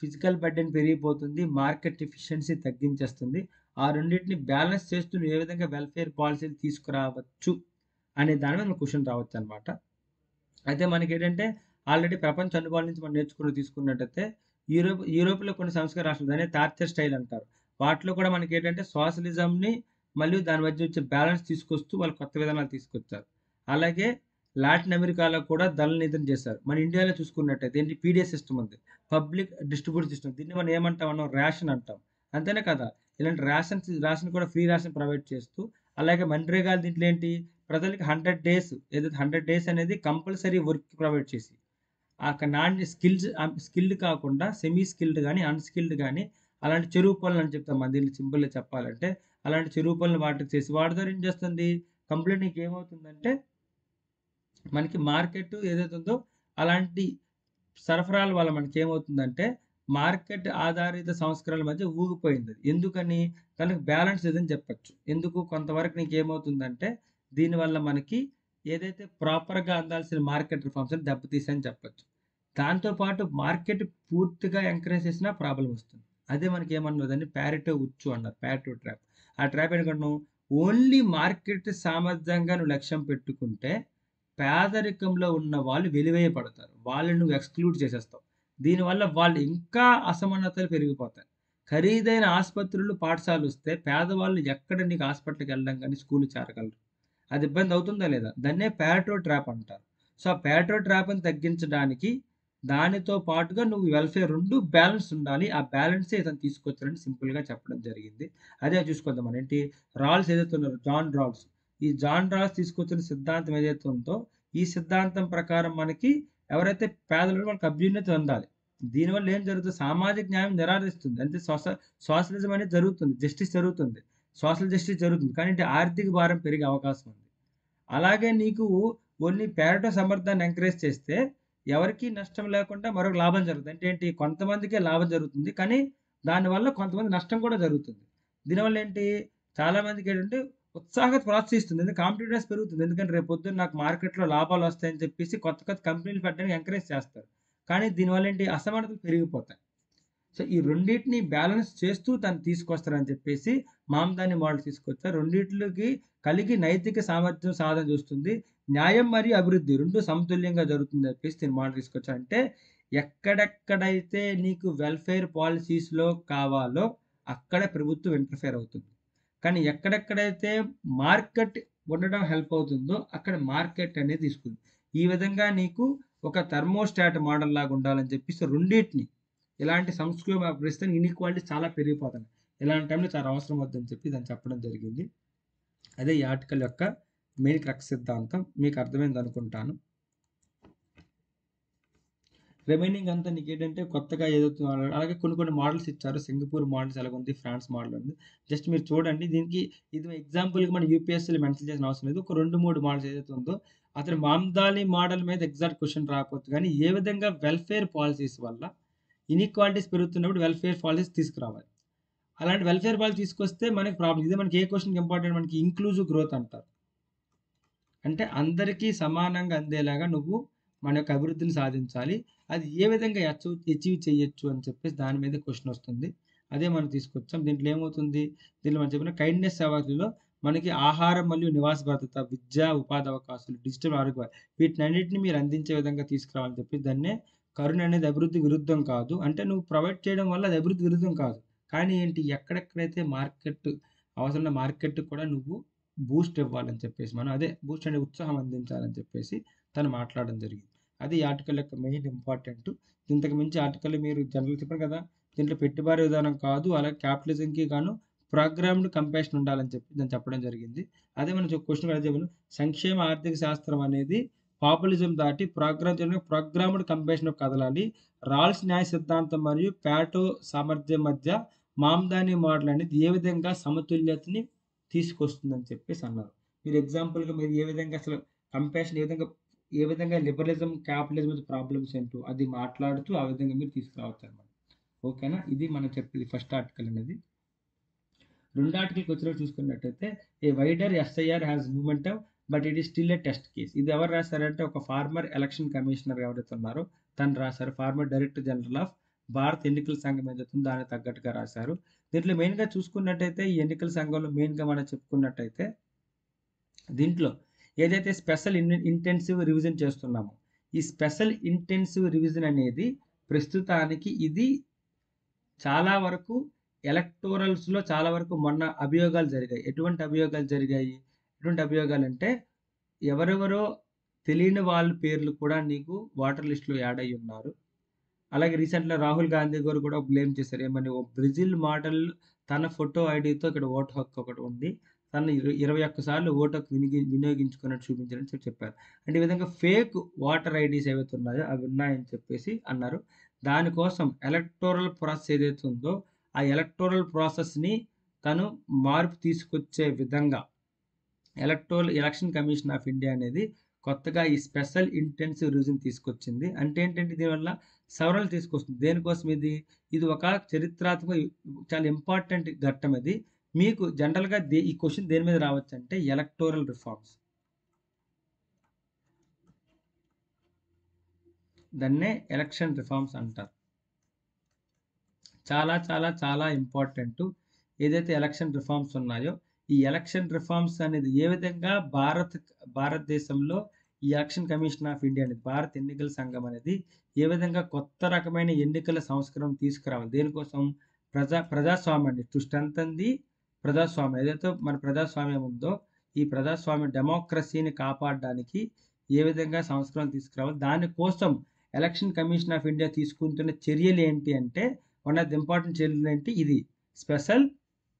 ఫిజికల్ బర్డెన్ పెరిగిపోతుంది, మార్కెట్ ఎఫిషియన్సీ తగ్గించేస్తుంది. ఆ రెండిటిని బ్యాలెన్స్ చేస్తూ నువ్వు ఏ విధంగా వెల్‌ఫేర్ పాలిసీలు తీసుకురావచ్చు అనే దాని మీద క్వెషన్ రావచ్చనమాట. అయితే మనకేంటంటే ఆల్రెడీ ప్రపంచ అనుభవాల నుంచి మనం తీసుకున్నట్టయితే యూరోప్‌లో కొన్ని సంస్కృత రాష్ట్రాలు దాన్ని థాచర్ స్టైల్ అంటారు. వాటిలో కూడా మనకేంటంటే సోషలిజంని మరియు దాని మధ్య వచ్చే బ్యాలెన్స్ తీసుకొస్తూ వాళ్ళు కొత్త విధానాలు తీసుకొచ్చారు. అలాగే లాటిన్ అమెరికాలో కూడా దళ నియంత్రణ చేశారు. మన ఇండియాలో చూసుకున్నట్టయితే ఏంటి పీడీఎస్ సిస్టమ్ ఉంది. Public distribution system. దీన్ని మనం ఏమంటాం అన్నాం రేషన్ అంటాం. అంతేనే కదా! ఇలాంటి రేషన్ కూడా ఫ్రీ రేషన్ ప్రొవైడ్ చేస్తూ అలాగే మన్రేగా దీంట్లో ఏంటి ప్రజలకి 100 డేస్ ఏదైతే 100 డేస్ అనేది కంపల్సరీ వర్క్ ప్రొవైడ్ చేసి అక్కడ స్కిల్డ్ కాకుండా సెమీ స్కిల్డ్ గాని, అన్‌స్కిల్డ్ గాని అలాంటి చెరువు పనులు అని చెప్తాం. మన దీంట్లో సింపుల్‌గా చెప్పాలంటే అలాంటి చెరువు పనులు వాటికి చేసి వాటి ద్వారా ఏం చేస్తుంది కంప్లీట్ నీకేమవుతుందంటే మనకి మార్కెట్ ఏదైతే ఉందో అలాంటి సరఫరాల వల్ల మనకేమవుతుందంటే మార్కెట్ ఆధారిత సంస్కరణల మధ్య ఊగిపోయిందది. ఎందుకని? దానికి బ్యాలెన్స్ లేదని చెప్పొచ్చు. ఎందుకు? కొంతవరకు నీకేమవుతుందంటే దీనివల్ల మనకి ఏదైతే ప్రాపర్‌గా అందాల్సిన మార్కెట్ రిఫార్మ్స్‌ని దెబ్బతీసాయని చెప్పొచ్చు. దాంతో పాటు మార్కెట్ పూర్తిగా ఎంకరేజ్ చేసినా ప్రాబ్లమ్ వస్తుంది. అదే మనకేమన్నారు దాన్ని పారెటో ఉచ్చు అన్నారు. పారెటో ట్రాప్. ఆ ట్రాప్ ఏంటనుకుంటున్నాం, ఓన్లీ మార్కెట్ సామర్థ్యంగా నువ్వు లక్ష్యం పెట్టుకుంటే, పేదరికంలో ఉన్న వాళ్ళు వెలివేయబడతారు. వాళ్ళని నువ్వు ఎక్స్‌క్లూడ్ చేసేస్తావు. దీనివల్ల వాళ్ళు ఇంకా అసమానతలు పెరిగిపోతాయి. ఖరీదైన ఆస్పత్రులు, పాఠశాలొస్తే పేదవాళ్ళు ఎక్కడ నీకు హాస్పిటల్‌కెళ్ళడం గాని, స్కూల్‌కి చేరగలరు. అది ఇబ్బంది అవుతుందా లేదా? దాన్నే పారెటో ట్రాప్ అంటారు. సో, ఆ పారెటో ట్రాప్‌ని తగ్గించడానికి దానితో పాటుగా నువ్వు వెల్‌ఫేర్ 2 బ్యాలెన్స్ ఉండాలి. ఆ బ్యాలెన్సే ఇతను తీసుకొచ్చాడని సింపుల్‌గా చెప్పడం జరిగింది. అదే చూసుకుందాం మనం. ఏంటి రాల్స్ ఏదైతే ఉన్నారో జాన్ రాల్స్. ఈ జాన్ రాల్స్ తీసుకొచ్చిన సిద్ధాంతం ఏదైతే ఉందో, ఈ సిద్ధాంతం ప్రకారం మనకి ఎవరైతే పేదలున్నారో వాళ్ళకి అభ్యున్నతి చెందాలి. దీనివల్ల ఏం జరుగుతుంది? సామాజిక న్యాయం నిరాకరిస్తుంది. అంటే సోషలిజం అనేది జరుగుతుంది. జస్టిస్ జరుగుతుంది. సోషల్ జస్టిస్ జరుగుతుంది. కానీ ఏంటి ఆర్థిక భారం పెరిగే అవకాశం ఉంది. అలాగే నీకు ఓన్లీ పేరటో సమర్థాన్ని ఎంకరేజ్ చేస్తే, ఎవరికీ నష్టం లేకుండా మరొక లాభం జరుగుతుంది. అంటే ఏంటి? కొంతమందికే లాభం జరుగుతుంది. కానీ దానివల్ల కొంతమంది నష్టం కూడా జరుగుతుంది. దీనివల్ల ఏంటి? చాలామందికేంటంటే ఉత్సాహత ప్రోత్సహిస్తుంది. ఎందుకంటే కాంపిటీటివ్‌నెస్ పెరుగుతుంది. ఎందుకంటే రేపొద్దున నాకు మార్కెట్‌లో లాభాలొస్తాయని చెప్పేసి కొత్త కొత్త కంపెనీలు పెట్టడానికి ఎంకరేజ్ చేస్తారు. కానీ దీనివల్ల ఏంటి? అసమానతలు పెరిగిపోతాయి. సో, ఈ రెండిటిని బ్యాలెన్స్ చేస్తూ తను తీసుకొస్తారని చెప్పేసి మామ్‌దాని మోడల్ తీసుకొచ్చారు. రెండిట్లకి కలిగి నైతిక సామర్థ్యం సాధన చూస్తుంది. న్యాయం మరియు అభివృద్ధి 2 సమతుల్యంగా జరుగుతుందని చెప్పేసి దీని మోడల్ తీసుకొచ్చారు. అంటే ఎక్కడెక్కడైతే నీకు వెల్‌ఫేర్ పాలిసీస్‌లో కావాలో అక్కడ ప్రభుత్వం ఇంటర్‌ఫియర్ అవుతుంది. కానీ ఎక్కడెక్కడైతే మార్కెట్ ఉండడం హెల్ప్ అవుతుందో అక్కడ మార్కెట్ అనేది తీసుకుంది. ఈ విధంగా నీకు ఒక థర్మోస్టాట్ మోడల్ లాగా ఉండాలని చెప్పేసి రెండిటిని ఇలాంటి సంస్కృతి పరిస్థితి ఇన్‌ఈక్వాలిటీస్ చాలా పెరిగిపోతున్నాయి. ఇలాంటి టైంలో చాలా అవసరం అవుద్దని చెప్పి దాన్ని చెప్పడం జరిగింది. అదే ఈ ఆర్టికల్ యొక్క మెయిన్ క్రక్స్ సిద్ధాంతం. మీకు అర్థమైందనుకుంటాను. రిమైనింగ్ అంతా నీకేంటంటే కొత్తగా ఏదైతే అలాగే కొన్ని కొన్ని మోడల్స్ ఇచ్చారు. సింగపూర్ మోడల్స్ ఎలాగుంది, ఫ్రాన్స్ మోడల్ ఉంది. జస్ట్ మీరు చూడండి. దీనికి ఇది ఎగ్జాంపుల్‌గా మనం యూపీఎస్సీలో మెన్షన్ చేసిన అవసరం లేదు. ఒక 2, 3 మోడల్స్ ఏదైతే ఉందో అతను మామ్దాని మోడల్ మీద ఎగ్జాక్ట్ క్వెషన్ రాకపోవచ్చు గానీ, ఏ విధంగా వెల్‌ఫేర్ పాలిసీస్ వల్ల ఇన్‌ఈక్వాలిటీస్ పెరుగుతున్నప్పుడు వెల్‌ఫేర్ పాలిసీస్ తీసుకురావాలి. అలాంటి వెల్‌ఫేర్ పాలిసీ తీసుకొస్తే మనకి ప్రాబ్లమ్. ఇదే మనకి ఏ క్వెషన్‌కి ఇంపార్టెంట్ మనకి ఇంక్లూజివ్ గ్రోత్ అంటారు. అంటే అందరికీ సమానంగా అందేలాగా నువ్వు మన యొక్క అభివృద్ధిని సాధించాలి. అది ఏ విధంగా అచీవ్ చేయొచ్చు అని చెప్పేసి దాని మీద క్వెషన్ వస్తుంది. అదే మనం తీసుకొచ్చాం. దీంట్లో ఏమవుతుంది? దీంట్లో మనం చెప్పిన కైండ్‌నెస్ అవార్డులో మనకి ఆహారం మరియు నివాస భద్రత, విద్య, ఉపాధి అవకాశాలు, డిజిటల్ ఆరోగ్య వీటినన్నిటిని మీరు అందించే విధంగా తీసుకురావాలని చెప్పి దాన్నే కరుణ అనేది అభివృద్ధికి విరుద్ధం కాదు. అంటే నువ్వు ప్రొవైడ్ చేయడం వల్ల అది అభివృద్ధి విరుద్ధం కాదు. కానీ ఏంటి ఎక్కడెక్కడైతే మార్కెట్ అవసరమైన మార్కెట్‌కి కూడా నువ్వు బూస్ట్ ఇవ్వాలని చెప్పేసి మనం అదే బూస్ట్ అనే ఉత్సాహం అందించాలని చెప్పేసి తను మాట్లాడడం జరిగింది. అది ఈ ఆర్టికల్ యొక్క మెయిన్ ఇంపార్టెంట్. ఇంతకు మించి ఆర్టికల్ మీరు జనరల్‌గా చెప్పాను కదా! దీంట్లో పెట్టుబడి విధానం కాదు. అలాగే క్యాపిటలిజంకి గాను ప్రోగ్రామ్డ్ కంపాషన్ ఉండాలని చెప్పి దాన్ని చెప్పడం జరిగింది. అదే మనం క్వెషన్ అదే చెప్పాను. సంక్షేమ ఆర్థిక శాస్త్రం అనేది పాపులిజం దాటి ప్రోగ్రామ్డ్ కంపాషన్‌లోకి కదలాలి. రాల్స్ న్యాయ సిద్ధాంతం మరియు ప్యాటో సామర్థ్యం మధ్య మామ్దాని మోడల్ అనేది ఏ విధంగా సమతుల్యతని తీసుకొస్తుందని చెప్పేసి అన్నారు. మీరు ఎగ్జాంపుల్‌గా మీరు ఏ విధంగా అసలు కంపాషన్ ఏ విధంగా లిబరలిజం, క్యాపిటలిజం మధ్య ప్రాబ్లమ్స్ ఏంటో అది మాట్లాడుతూ ఆ విధంగా మీరు తీసుకురావచ్చనమాట. ఓకేనా? ఇది మనం చెప్పేది ఫస్ట్ ఆర్టికల్ అనేది. 2 ఆర్టికల్‌కి వచ్చేటప్పుడు చూసుకున్నట్టయితే a wider SIR has momentum but it is still a test case. ఇది ఎవరు రాసారంటే ఒక ఫార్మర్ ఎలక్షన్ కమిషనర్ ఎవరైతే ఉన్నారో తను రాసారు. ఫార్మర్ డైరెక్టర్ జనరల్ ఆఫ్ భారత ఎన్నికల సంఘం ఏదైతే ఉందో దానికి తగ్గట్టుగా రాసారు. దీంట్లో మెయిన్‌గా చూసుకున్నట్టయితే ఈ ఎన్నికల సంఘంలో మెయిన్‌గా మనం చెప్పుకున్నట్టయితే దీంట్లో ఏదైతే స్పెషల్ ఇంటెన్సివ్ రివిజన్ చేస్తున్నామో, ఈ స్పెషల్ ఇంటెన్సివ్ రివిజన్ అనేది ప్రస్తుతానికి ఇది చాలా వరకు ఎలక్టోరల్స్‌లో చాలా వరకు మొన్న అభియోగాలు జరిగాయి. ఎటువంటి అభియోగాలు జరిగాయి? ఎటువంటి అభియోగాలంటే ఎవరెవరో తెలియని వాళ్ళ పేర్లు కూడా నీకు ఓటర్ లిస్ట్‌లో యాడ్ అయ్యున్నారు. అలాగే రీసెంట్‌గా రాహుల్ గాంధీ గారు కూడా బ్లేమ్ చేశారు. ఏమని? ఓ బ్రెజిల్ మోడల్ తన ఫోటో ఐడీతో ఇక్కడ ఓటు హక్కు ఒకటి ఉంది. తను 21 సార్లు ఓటు హక్కు వినియోగించుకున్నట్టు చూపించారని చెప్పారు. అంటే ఈ విధంగా ఫేక్ ఓటర్ ఐడీస్ ఏవైతే ఉన్నాయో అవి ఉన్నాయని చెప్పేసి అన్నారు. దానికోసం ఎలక్టోరల్ ప్రాసెస్ ఏదైతే ఉందో ఆ ఎలక్టోరల్ ప్రాసెస్‌ని తను మార్పు తీసుకొచ్చే విధంగా ఎలక్షన్ కమిషన్ ఆఫ్ ఇండియా అనేది కొత్తగా ఈ స్పెషల్ ఇంటెన్సివ్ రివిజన్ తీసుకొచ్చింది. అంటే ఏంటంటే దీనివల్ల సవరణలు తీసుకొస్తుంది. దేనికోసం ఇది? ఇది ఒక చరిత్రాత్మక చాలా ఇంపార్టెంట్ ఘట్టం ఇది. మీకు జనరల్‌గా ఈ క్వెషన్ దేని మీద రావచ్చంటే ఎలక్టోరల్ రిఫార్మ్స్. దాన్నే ఎలక్షన్ రిఫార్మ్స్ అంటారు. చాలా చాలా చాలా ఇంపార్టెంట్. ఏదైతే ఎలక్షన్ రిఫార్మ్స్ ఉన్నాయో, ఈ ఎలక్షన్ రిఫార్మ్స్ అనేది ఏ విధంగా భారతదేశంలో ఈ ఎలక్షన్ కమిషన్ ఆఫ్ ఇండియా అనేది, భారత ఎన్నికల సంఘం అనేది ఏ విధంగా కొత్త రకమైన ఎన్నికల సంస్కరణ తీసుకురావాలి. దేనికోసం? ప్రజాస్వామ్యాన్ని టు స్ట్రెంథెన్ ది ప్రజాస్వామ్యం. ఏదైతే మన ప్రజాస్వామ్యం ఉందో, ఈ ప్రజాస్వామ్య డెమోక్రసీని కాపాడడానికి ఏ విధంగా సంస్కరణలు తీసుకురావాలి. దానికోసం ఎలక్షన్ కమిషన్ ఆఫ్ ఇండియా తీసుకుంటున్న చర్యలు ఏంటి అంటే, వన్ ఆఫ్ ది ఇంపార్టెంట్ చర్యలు ఏంటి? ఇది స్పెషల్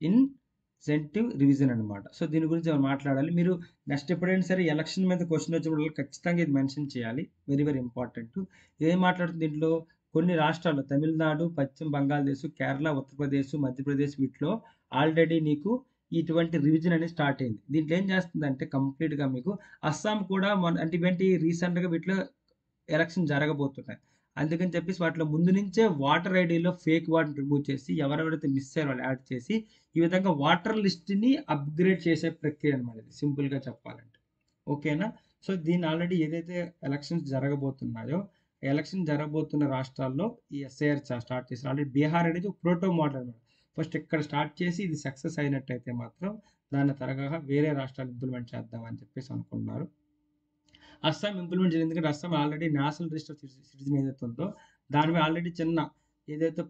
ఇన్సెంటివ్ రివిజన్ అనమాట. సో దీని గురించి మనం మాట్లాడాలి. మీరు నెక్స్ట్ ఎప్పుడైనా సరే ఎలక్షన్ మీద క్వశ్చన్ వచ్చినప్పుడు ఖచ్చితంగా ఇది మెన్షన్ చేయాలి. Very very important. ఏం మాట్లాడుతుంది దీంట్లో? కొన్ని రాష్ట్రాల్లో తమిళనాడు, పశ్చిమ బంగాళదేశ్, కేరళ, ఉత్తరప్రదేశ్, మధ్యప్రదేశ్ వీటిలో ఆల్రెడీ నీకు ఇటువంటి రివిజన్ అనేది స్టార్ట్ అయింది. దీంట్లో ఏం చేస్తుందంటే కంప్లీట్‌గా మీకు అస్సాం కూడా అంటే ఇవేంటి రీసెంట్‌గా వీటిలో ఎలక్షన్ జరగబోతున్నాయి. అందుకని చెప్పేసి వాటిలో ముందు నుంచే ఓటర్ ఐడీలో ఫేక్ వాటిని రిమూవ్ చేసి ఎవరెవరైతే మిస్ అయ్యారో వాళ్ళు యాడ్ చేసి ఈ విధంగా ఓటర్ లిస్ట్‌ని అప్‌గ్రేడ్ చేసే ప్రక్రియ అనమాట ఇది సింపుల్‌గా చెప్పాలంటే. ఓకేనా? సో దీన్ని ఆల్రెడీ ఏదైతే ఎలక్షన్స్ జరగబోతున్నాయో, ఎలక్షన్ జరగబోతున్న రాష్ట్రాల్లో ఈ ఎస్ఐఆర్ స్టార్ట్ చేశారు. ఆల్రెడీ బీహార్ అనేది ఒక ప్రోటో మోడల్ అనమాట. ఫస్ట్ ఇక్కడ స్టార్ట్ చేసి ఇది సక్సెస్ అయినట్టయితే మాత్రం దాన్ని తరగాగా వేరే రాష్ట్రాలు ఇంప్లిమెంట్ చేద్దాం అని చెప్పేసి అనుకున్నారు. అస్సాం ఇంప్లిమెంట్ చేసింది. ఎందుకంటే Assam already national register citizen ఏదైతే ఉందో దాని మీద ఆల్రెడీ చిన్న ఏదైతే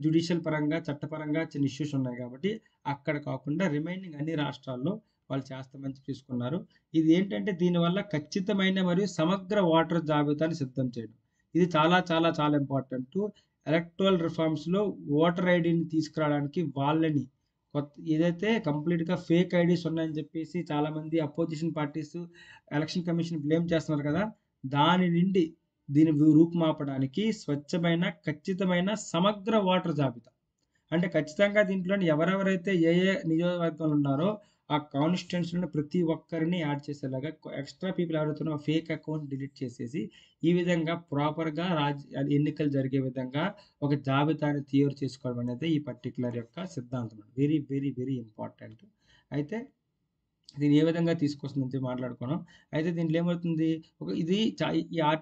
జ్యుడిషియల్ పరంగా చట్టపరంగా చిన్న ఇష్యూస్ ఉన్నాయి కాబట్టి అక్కడ కాకుండా రిమైనింగ్ అన్ని రాష్ట్రాల్లో వాళ్ళు చేస్తామని తీసుకున్నారు. ఇది ఏంటంటే దీనివల్ల ఖచ్చితమైన మరియు సమగ్ర ఓటర్ జాబితాని సిద్ధం చేయడం. ఇది చాలా చాలా చాలా ఇంపార్టెంట్. ఎలక్టోరల్ రిఫార్మ్స్‌లో ఓటర్ ఐడీని తీసుకురావడానికి వాళ్ళని ఏదైతే కంప్లీట్‌గా ఫేక్ ఐడీస్ ఉన్నాయని చెప్పేసి చాలామంది opposition parties election commission blame చేస్తున్నారు కదా! దాని నుండి దీన్ని రూపుమాపడానికి స్వచ్ఛమైన, ఖచ్చితమైన, సమగ్ర ఓటర్ జాబితా. అంటే ఖచ్చితంగా దీంట్లోని ఎవరెవరైతే ఏ ఏ నియోజకవర్గంలో ఉన్నారో ఆ కాన్స్టిట్యుయెన్సీలోని ప్రతి ఒక్కరిని యాడ్ చేసేలాగా ఎక్స్ట్రా పీపుల్ ఎవరైతే ఫేక్ అకౌంట్ డిలీట్ చేసేసి ఈ విధంగా ప్రాపర్‌గా ఎన్నికలు జరిగే విధంగా ఒక జాబితాని తయారు చేసుకోవడం అనేది ఈ పర్టిక్యులర్ యొక్క సిద్ధాంతం. Very very very important. అయితే దీన్ని ఏ విధంగా తీసుకొస్తుందని మాట్లాడుకున్నాం. అయితే దీంట్లో ఏమవుతుంది? ఇది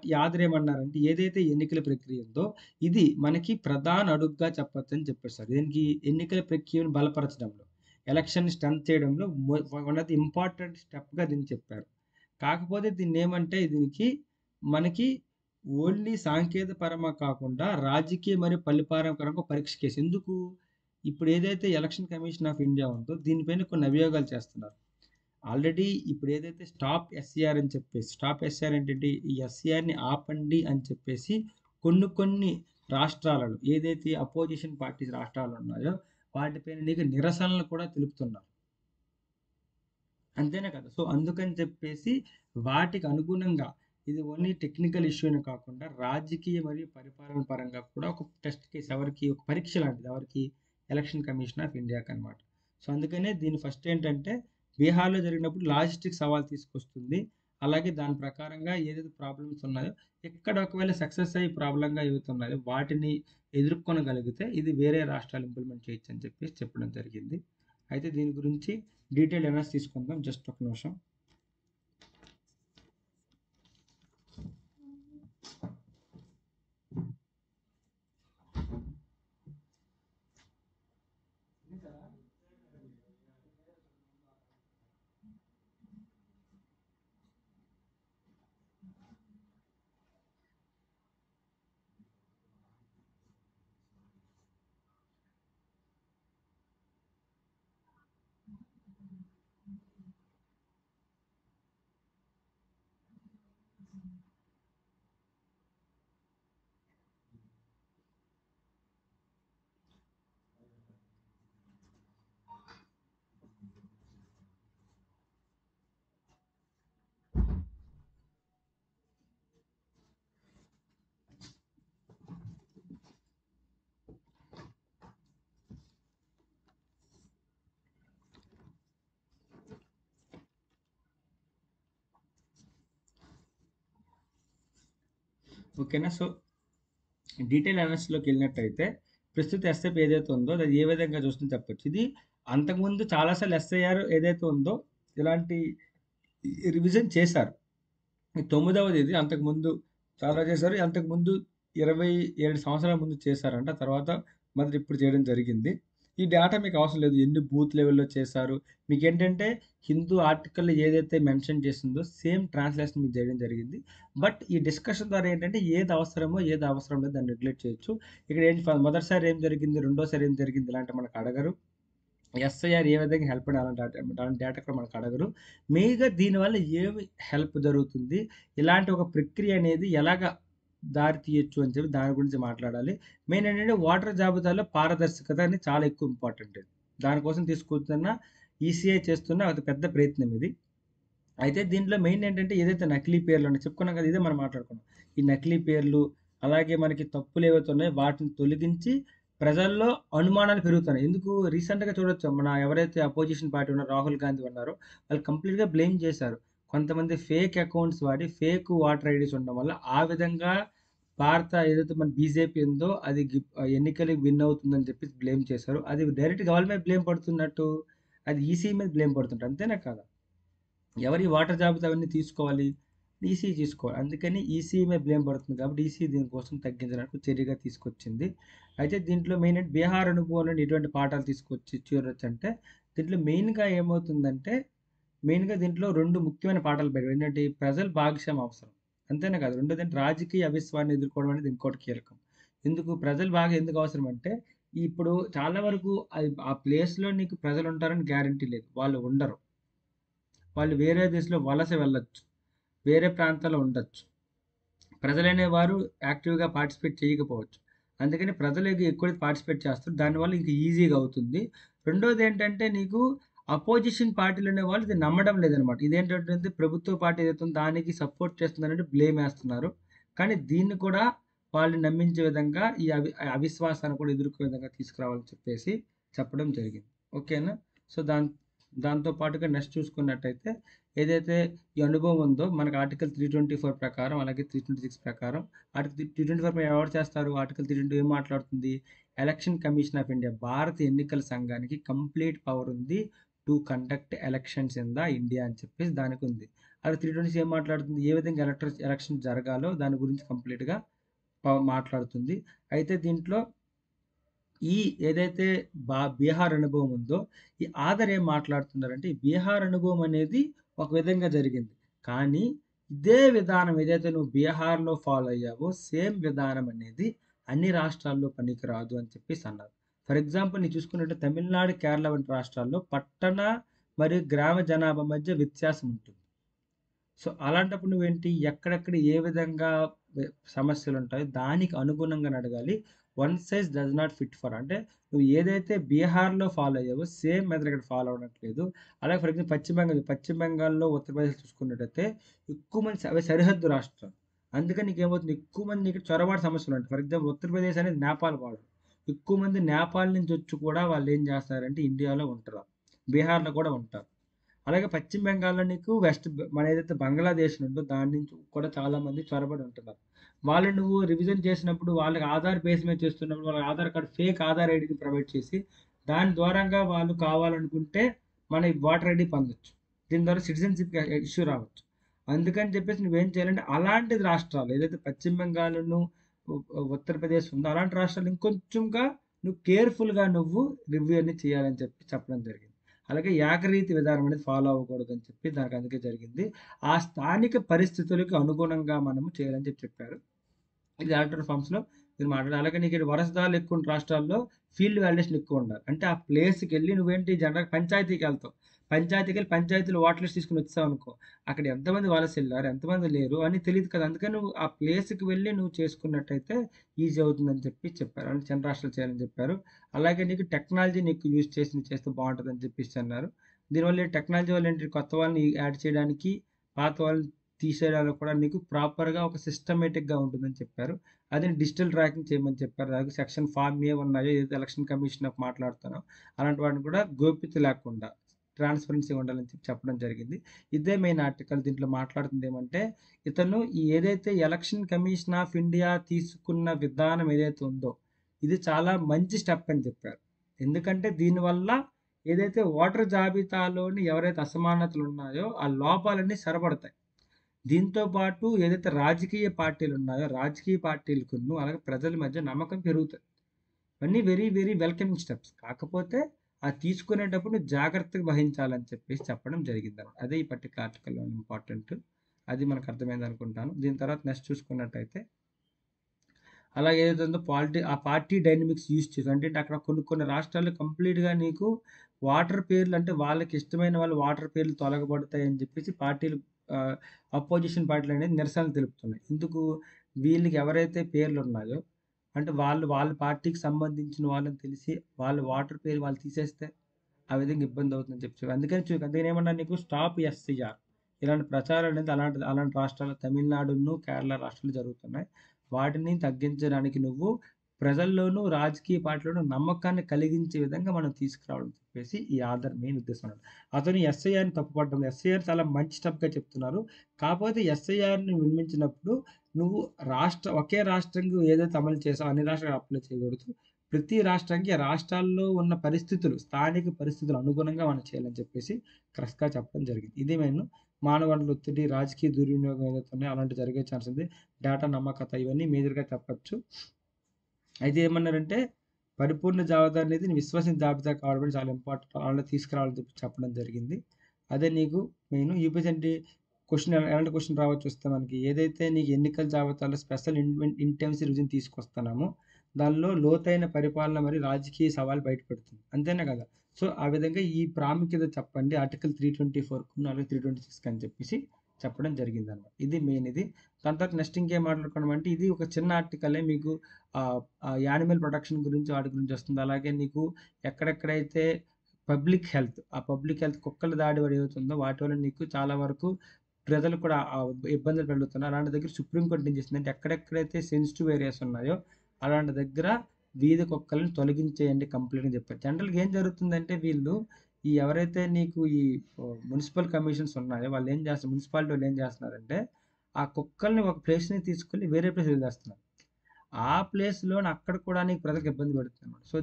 ఈ ఆథర్ ఏమన్నారంటే ఏదైతే ఎన్నికల ప్రక్రియ ఉందో ఇది మనకి ప్రధాన అడుగుగా చెప్పొచ్చని చెప్పేసారు. దీనికి ఎన్నికల ప్రక్రియను బలపరచడంలో, ఎలక్షన్‌ని స్ట్రెంత్ చేయడంలో వన్ ఆఫ్ ది ఇంపార్టెంట్ స్టెప్‌గా దీన్ని చెప్పారు. కాకపోతే దీన్నేమంటే దీనికి మనకి ఓన్లీ సాంకేతిక పరమా కాకుండా రాజకీయ మరియు పరిపాలనపరంగా పరీక్ష కేసు. ఎందుకు? ఇప్పుడు ఏదైతే ఎలక్షన్ కమిషన్ ఆఫ్ ఇండియా ఉందో దీనిపైన కొన్ని అభియోగాలు చేస్తున్నారు. ఆల్రెడీ ఇప్పుడు ఏదైతే స్టాప్ ఎస్‌సిఆర్ అని చెప్పేసి, స్టాప్ ఎస్‌సిఆర్ ఏంటంటే ఈ ఎస్‌సిఆర్‌ని ఆపండి అని చెప్పేసి కొన్ని రాష్ట్రాలలో ఏదైతే అపోజిషన్ పార్టీస్ రాష్ట్రాలు ఉన్నాయో వాటిపైన నీకు నిరసనలు కూడా తెలుపుతున్నారు. అంతేనే కదా! సో అందుకని చెప్పేసి వాటికి అనుగుణంగా ఇది ఓన్లీ టెక్నికల్ ఇష్యూనే కాకుండా రాజకీయ మరియు పరిపాలన పరంగా కూడా ఒక టెస్ట్ కేస్ ఎవరికి ఒక పరీక్ష లాంటిది ఎవరికి? ఎలక్షన్ కమిషన్ ఆఫ్ ఇండియాకనమాట. సో అందుకనే దీన్ని ఫస్ట్ ఏంటంటే బీహార్‌లో జరిగినప్పుడు లాజిస్టిక్ సవాల్ తీసుకొస్తుంది. అలాగే దాని ప్రకారంగా ఏదైతే ప్రాబ్లమ్స్ ఉన్నాయో ఎక్కడ ఒకవేళ సక్సెస్ అయ్యి ప్రాబ్లమ్‌గా ఏవైతున్నాయో వాటిని ఎదుర్కొనగలిగితే ఇది వేరే రాష్ట్రాలు ఇంప్లిమెంట్ చేయొచ్చని చెప్పేసి చెప్పడం జరిగింది. అయితే దీని గురించి డీటెయిల్ అనాలిసిస్ తీసుకుందాం. జస్ట్ ఒక నిమిషం. ఓకేనా? సో డీటెయిల్ అనాలిసిస్‌లోకి వెళ్ళినట్టయితే ప్రస్తుత ఎస్ఐపి ఏదైతే ఉందో అది ఏ విధంగా చూస్తుందో చెప్పొచ్చు. ఇది అంతకుముందు చాలా సార్లు ఎస్ఐఆర్ ఏదైతే ఉందో ఇలాంటి రివిజన్ చేశారు. ఈ 9వది ఇది. అంతకుముందు చాలా చేశారు. అంతకుముందు 27 సంవత్సరాల ముందు చేశారంట. తర్వాత మళ్ళీ ఇప్పుడు చేయడం జరిగింది. ఈ డేటా మీకు అవసరం లేదు. ఎన్ని బూత్ లెవెల్‌లో చేశారు. మీకేంటంటే హిందూ ఆర్టికల్‌లో ఏదైతే మెన్షన్ చేసిందో సేమ్ ట్రాన్స్‌లేషన్ మీకు చేయడం జరిగింది. బట్ ఈ డిస్కషన్ ద్వారా ఏంటంటే ఏది అవసరమో, ఏది అవసరం లేదో దాన్ని రెగ్యులేట్ చేయొచ్చు. ఇక్కడ ఏంటి మొదటిసారి ఏం జరిగింది, రెండోసారి ఏం జరిగింది ఇలాంటివి మనకు అడగరు. ఎస్ఐఆర్ ఏ విధంగా హెల్ప్ అని అలాంటి డేటా కూడా మనకు అడగరు. మెయిన్‌గా దీనివల్ల ఏమి హెల్ప్ జరుగుతుంది? ఇలాంటి ఒక ప్రక్రియ అనేది ఎలాగా దారి తీయొచ్చు అని చెప్పి దాని గురించి మాట్లాడాలి. మెయిన్ ఏంటంటే ఓటర్ జాబితాలో పారదర్శకత అనేది చాలా ఎక్కువ ఇంపార్టెంట్ ఇది. దానికోసం తీసుకొస్తున్న ఈసీఐ చేస్తున్న అతి పెద్ద ప్రయత్నం ఇది. అయితే దీంట్లో మెయిన్ ఏంటంటే ఏదైతే నకిలీ పేర్లు ఉన్నాయో చెప్పుకున్నాం కదా! ఇదే మనం మాట్లాడుకున్నాం. ఈ నకిలీ పేర్లు అలాగే మనకి తప్పులు ఏవైతే ఉన్నాయో వాటిని తొలగించి ప్రజల్లో అనుమానాలు పెరుగుతున్నాయి. ఎందుకు రీసెంట్‌గా చూడొచ్చు మన ఎవరైతే అపోజిషన్ పార్టీ ఉన్నారో రాహుల్ గాంధీ ఉన్నారో వాళ్ళు కంప్లీట్‌గా బ్లేమ్ చేశారు. కొంతమంది ఫేక్ అకౌంట్స్ వాడి ఫేక్ ఓటర్ ఐడీస్ ఉండడం వల్ల ఆ విధంగా భారత ఏదైతే మన బీజేపీ ఉందో అది ఎన్నికలకి విన్ అవుతుందని చెప్పేసి బ్లేమ్ చేశారు. అది డైరెక్ట్‌గా ఎవరి మీద బ్లేమ్ పడుతున్నట్టు? అది ఈసీఈ మీద బ్లేమ్ పడుతుంటది. అంతేనా కాదా? ఎవరి వాటర్ జాబితా అవన్నీ తీసుకోవాలి? ఈసీఈ తీసుకోవాలి. అందుకని ఈసీఈ మీద బ్లేమ్ పడుతుంది కాబట్టి ఈసీఈ దీనికోసం తగ్గించడానికి చర్యగా తీసుకొచ్చింది. అయితే దీంట్లో మెయిన్ అంటే బీహార్ అనుభవం నుండి ఎటువంటి పాఠాలు తీసుకొచ్చి చూడొచ్చంటే దీంట్లో మెయిన్‌గా ఏమవుతుందంటే మెయిన్‌గా దీంట్లో 2 ముఖ్యమైన పాఠాలు బయట ఏంటంటే ప్రజల భాగస్వామ్యం అవసరం. అంతేనే కాదు రెండోదేంటి రాజకీయ అవిశ్వాసాన్ని ఎదుర్కోవడం అనేది ఇంకోటి కీలకం. ఎందుకు ప్రజలు బాగా ఎందుకు అవసరం అంటే ఇప్పుడు చాలా వరకు ఆ ప్లేస్‌లో నీకు ప్రజలుంటారని గ్యారంటీ లేదు. వాళ్ళు ఉండరు. వాళ్ళు వేరే దేశంలో వలస వెళ్ళొచ్చు. వేరే ప్రాంతాల్లో ఉండొచ్చు. ప్రజలనేవారు యాక్టివ్‌గా పార్టిసిపేట్ చేయకపోవచ్చు. అందుకని ప్రజలకి ఎక్కువ పార్టిసిపేట్ చేస్తారు. దానివల్ల ఇంక ఈజీగా అవుతుంది. రెండోదేంటంటే నీకు అపోజిషన్ పార్టీలనేవాళ్ళు ఇది నమ్మడం లేదనమాట. ఇదేంటంటే ప్రభుత్వ పార్టీ ఏదైతే ఉందో దానికి సపోర్ట్ చేస్తుందనంటే బ్లేమేస్తున్నారు. కానీ దీన్ని కూడా వాళ్ళని నమ్మించే విధంగా ఈ అవిశ్వాసాన్ని కూడా ఎదుర్కొనే విధంగా తీసుకురావాలని చెప్పేసి చెప్పడం జరిగింది. ఓకేనా? సో, దాంతో పాటుగా నెక్స్ట్ చూసుకున్నట్టయితే ఏదైతే ఈ అనుభవం ఉందో మనకు ఆర్టికల్ 324 ప్రకారం అలాగే 326 ప్రకారం ఆర్టికల్ 324 ఎవరు చేస్తారు? ఆర్టికల్ 320 ఏం మాట్లాడుతుంది? ఎలక్షన్ కమిషన్ ఆఫ్ ఇండియా భారత ఎన్నికల సంఘానికి కంప్లీట్ పవర్ ఉంది to conduct elections in the India అని చెప్పేసి దానికి ఉంది. అది 326 ఏం మాట్లాడుతుంది? ఏ విధంగా ఎలక్షన్ జరగాలో దాని గురించి కంప్లీట్‌గా మాట్లాడుతుంది. అయితే దీంట్లో ఈ ఏదైతే బీహార్ అనుభవం ఉందో, ఈ ఆధర్ ఏం మాట్లాడుతున్నారంటే, ఈ బీహార్ అనుభవం అనేది ఒక విధంగా జరిగింది. కానీ, ఇదే విధానం ఏదైతే నువ్వు బీహార్‌లో ఫాలో అయ్యావో, సేమ్ విధానం అనేది అన్ని రాష్ట్రాల్లో పనికిరాదు అని చెప్పేసి అన్నారు. ఫర్ ఎగ్జాంపుల్ నీవు చూసుకున్నట్టే తమిళనాడు, కేరళ వంటి రాష్ట్రాల్లో పట్టణ మరియు గ్రామ జనాభా మధ్య వ్యత్యాసం ఉంటుంది. సో, అలాంటప్పుడు నువ్వేంటి ఎక్కడెక్కడ ఏ విధంగా వె సమస్యలుంటాయో దానికి అనుగుణంగానే అడగాలి. One size does not fit for అంటే నువ్వు ఏదైతే బీహార్‌లో ఫాలో అయ్యావో సేమ్ మెథడ్ ఇక్కడ ఫాలో అవ్వట్లేదు. అలాగే ఫర్ ఎగ్జాంపుల్ పశ్చిమ బెంగాల్‌లో, ఉత్తరప్రదేశ్ చూసుకున్నట్టయితే ఎక్కువ మంది అవి సరిహద్దు రాష్ట్రాలు. అందుకని నీకేమవుతుంది ఎక్కువ మంది ఇక్కడ చొరబాటు సమస్యలుంటాయి. ఫర్ ఎగ్జాంపుల్ ఉత్తరప్రదేశ్ అనేది నేపాల్ బార్డర్. ఎక్కువ మంది నేపాల్ నుంచి వచ్చి కూడా వాళ్ళేం చేస్తారంటే ఇండియాలో ఉంటున్నారు. బీహార్‌లో కూడా ఉంటారు. అలాగే పశ్చిమ బెంగాల్‌లో నీకు మన ఏదైతే బంగ్లాదేశ్ ఉందో దాని నుంచి కూడా చాలామంది చొరబడి ఉంటున్నారు. వాళ్ళు నువ్వు రివిజన్ చేసినప్పుడు వాళ్ళకి ఆధార్ బేస్ మీద చేస్తున్నప్పుడు వాళ్ళకి ఆధార్ కార్డ్ ఫేక్ ఆధార్ ఐడీని ప్రొవైడ్ చేసి దాని ద్వారంగా వాళ్ళు కావాలనుకుంటే మన ఓటర్ ఐడీ పొందొచ్చు. దీని ద్వారా సిటిజన్‌షిప్ ఇష్యూ రావచ్చు. అందుకని చెప్పేసి నువ్వేం చేయాలంటే అలాంటి రాష్ట్రాలు ఏదైతే పశ్చిమ బెంగాల్‌ను, ఉ ఉత్తరప్రదేశ్ ఉందో అలాంటి రాష్ట్రాలు ఇంకొంచెంగా నువ్వు కేర్‌ఫుల్‌గా నువ్వు రివ్యూ అనేది చేయాలని చెప్పి చెప్పడం జరిగింది. అలాగే ఏకరీతి విధానం అనేది ఫాలో అవ్వకూడదని చెప్పి దానికి అందుకే జరిగింది. ఆ స్థానిక పరిస్థితులకు అనుగుణంగా మనము చేయాలని చెప్పారు. ఇది ఆల్టర్ ఫార్మ్స్‌లో మీరు మాట్లాడాలి. అలాగే నీకు వలసదారులు ఎక్కువ ఉన్న రాష్ట్రాల్లో ఫీల్డ్ వాలిడేషన్ ఎక్కువ ఉండాలి. అంటే ఆ ప్లేస్‌కెళ్ళి నువ్వేంటి జనరల్‌గా పంచాయతీకెళ్తావు. పంచాయతీకెళ్ళి పంచాయతీలో ఓటర్ లిస్ట్ తీసుకొని వచ్చావనుకో, అక్కడ ఎంతమంది వలసెళ్లారు, ఎంతమంది లేరు అని తెలీదు కదా! అందుకని నువ్వు ఆ ప్లేస్‌కి వెళ్ళి నువ్వు చేసుకున్నట్టయితే ఈజీ అవుతుందని చెప్పి చెప్పారు. అంటే చిన్న రాష్ట్రాలు చేయాలని చెప్పారు. అలాగే నీకు టెక్నాలజీని ఎక్కువ యూజ్ చేసి నువ్వు చేస్తే బావుంటదని చెప్పేసి అన్నారు. దీనివల్ల టెక్నాలజీ వల్ల ఏంటి కొత్త వాళ్ళని యాడ్ చేయడానికి, పాత వాళ్ళని తీసేయడానికి కూడా నీకు ప్రాపర్‌గా ఒక సిస్టమేటిక్‌గా ఉంటుందని చెప్పారు. అదే డిజిటల్ ట్రాకింగ్ చేయమని చెప్పారు. అలాగే సెక్షన్ ఫార్మ్ ఏ ఉన్నాయో ఏదైతే ఎలక్షన్ కమిషన్ ఆఫ్ మాట్లాడుతానో అలాంటి వాటిని కూడా గోప్యత లేకుండా ట్రాన్స్‌పరెన్సీ ఉండాలని చెప్పి చెప్పడం జరిగింది. ఇదే మెయిన్ ఆర్టికల్ దీంట్లో మాట్లాడుతుంది ఏమంటే ఇతను ఈ ఏదైతే ఎలక్షన్ కమిషన్ ఆఫ్ ఇండియా తీసుకున్న విధానం ఏదైతే ఉందో ఇది చాలా మంచి స్టెప్ అని చెప్పారు. ఎందుకంటే దీనివల్ల ఏదైతే ఓటర్ జాబితాలోని ఎవరైతే అసమానతలు ఉన్నాయో ఆ లోపాలన్నీ సరిపడతాయి. దీంతో పాటు ఏదైతే రాజకీయ పార్టీలు ఉన్నాయో, రాజకీయ పార్టీలకును అలాగే ప్రజల మధ్య నమ్మకం పెరుగుతది. ఇవన్నీ వెరీ, వెరీ వెల్కమింగ్ స్టెప్స్. కాకపోతే అది తీసుకునేటప్పుడు జాగ్రత్తగా వహించాలని చెప్పేసి చెప్పడం జరిగిందనమాట. అదే ఈ పర్టిక్యులర్ ఆర్టికల్‌లో ఇంపార్టెంట్. అది మనకు అర్థమైందనుకుంటాను. దీని తర్వాత నెక్స్ట్ చూసుకున్నట్టయితే అలాగే ఏదైతే ఉందో ఆ పార్టీ డైనమిక్స్ యూజ్ చేసి అంటే అక్కడ కొన్ని కొన్ని రాష్ట్రాల్లో కంప్లీట్‌గా నీకు వాటర్ పేర్లు అంటే వాళ్ళకి ఇష్టమైన వాళ్ళ వాటర్ పేర్లు తొలగబడతాయని చెప్పేసి పార్టీలు ఆహ్, అపోజిషన్ పార్టీలనేవి నిరసనలు తెలుపుతున్నాయి. ఎందుకు? వీళ్ళకి ఎవరైతే పేర్లున్నాయో అంటే వాళ్ళు వాళ్ళ పార్టీకి సంబంధించిన వాళ్ళని తెలిసి వాళ్ళ వాటర్ పేరు వాళ్ళు తీసేస్తే ఆ విధంగా ఇబ్బందవుతుందని చెప్పి. అందుకని ఏమన్నా నీకు స్టాప్ ఎస్‌సీఆర్ ఇలాంటి ప్రచారం అనేది అలాంటి రాష్ట్రాల్లో తమిళనాడును, కేరళ రాష్ట్రాల్లో జరుగుతున్నాయి. వాటిని తగ్గించడానికి నువ్వు ప్రజల్లోనూ, రాజకీయ పార్టీలోనూ నమ్మకాన్ని కలిగించే విధంగా మనం తీసుకురావాలని చెప్పేసి ఈ ఆధార్ మెయిన్ ఉద్దేశం అన్నమాట. అతను ఎస్ఐఆర్‌ని తప్పుపట్టడం లేదు. ఎస్ఐఆర్ చాలా మంచి స్టెప్‌గా చెప్తున్నారు. కాకపోతే ఎస్ఐఆర్‌ని నిర్మించినప్పుడు నువ్వు ఒకే రాష్ట్రంకి ఏదైతే అమలు చేసావో అన్ని రాష్ట్రాలకు అప్లై చేయకూడదు. ప్రతి రాష్ట్రానికి ఆ రాష్ట్రాల్లో ఉన్న పరిస్థితులు, స్థానిక పరిస్థితులు అనుగుణంగా మనం చేయాలని చెప్పేసి క్రస్‌గా చెప్పడం జరిగింది. ఇది మెయిన్. మానవ వనరుల ఒత్తిడి, రాజకీయ దుర్వినియోగం ఏదైతే ఉన్నాయో అలాంటివి జరిగే ఛాన్స్ ఉంది. డేటా నమ్మకత ఇవన్నీ మేజర్‌గా చెప్పొచ్చు. అయితే ఏమన్నారంటే పరిపూర్ణ జాబితా అనేది విశ్వసనీయ జాబితా కావడం చాలా ఇంపార్టెంట్. అలా తీసుకురావాలని చెప్పి చెప్పడం జరిగింది. అదే నీకు మెయిన్ యూపీఎస్‌సీ క్వెషన్ ఎలాంటి క్వెషన్ రావచ్చు వస్తే మనకి ఏదైతే నీకు ఎన్నికల జాబితాలో స్పెషల్ ఇంటెన్సివ్ రివిజన్ తీసుకొస్తున్నామో దానిలో లోతైన పరిపాలన మరియు రాజకీయ సవాలు బయటపడుతుంది. అంతేనే కదా! సో, ఆ విధంగా ఈ ప్రాముఖ్యత చెప్పండి ఆర్టికల్ 324 అలాగే 326 అని చెప్పేసి చెప్పడం జరిగిందనమాట. ఇది మెయిన్ ఇది. దాని తర్వాత నెక్స్ట్ ఇంకేం మాట్లాడుకున్నాం అంటే ఇది ఒక చిన్న ఆర్టికలే మీకు యానిమల్ ప్రొటెక్షన్ గురించి వాటి గురించి వస్తుంది. అలాగే నీకు ఎక్కడెక్కడైతే పబ్లిక్ హెల్త్ కుక్కల దాడి ఏదైతుందో వాటి వల్ల నీకు చాలా వరకు ప్రజలు కూడా ఇబ్బందులు పెడుతున్నారు. అలాంటి దగ్గర సుప్రీం కోర్ట్ ఏం చేసిందంటే ఎక్కడెక్కడైతే సెన్సిటివ్ ఏరియాస్ ఉన్నాయో అలాంటి దగ్గర వీధి కుక్కలను తొలగించేయండి కంప్లీట్ అని చెప్పారు. జనరల్‌గా ఏం జరుగుతుందంటే వీళ్ళు ఎవరైతే నీకు మున్సిపల్ కమిషన్స్ ఉన్నాయో వాళ్ళు ఏం చేస్తారు మున్సిపాలిటీ వాళ్ళు ఏం చేస్తున్నారంటే ఆ కుక్కల్ని ఒక ప్లేస్‌ని తీసుకెళ్ళి వేరే ప్లేస్‌లో వదిలేస్తున్నారు. ఆ ప్లేస్‌లోని అక్కడ కూడా నీకు ప్రజలకు ఇబ్బంది పెడుతుందన్నమాట. సో,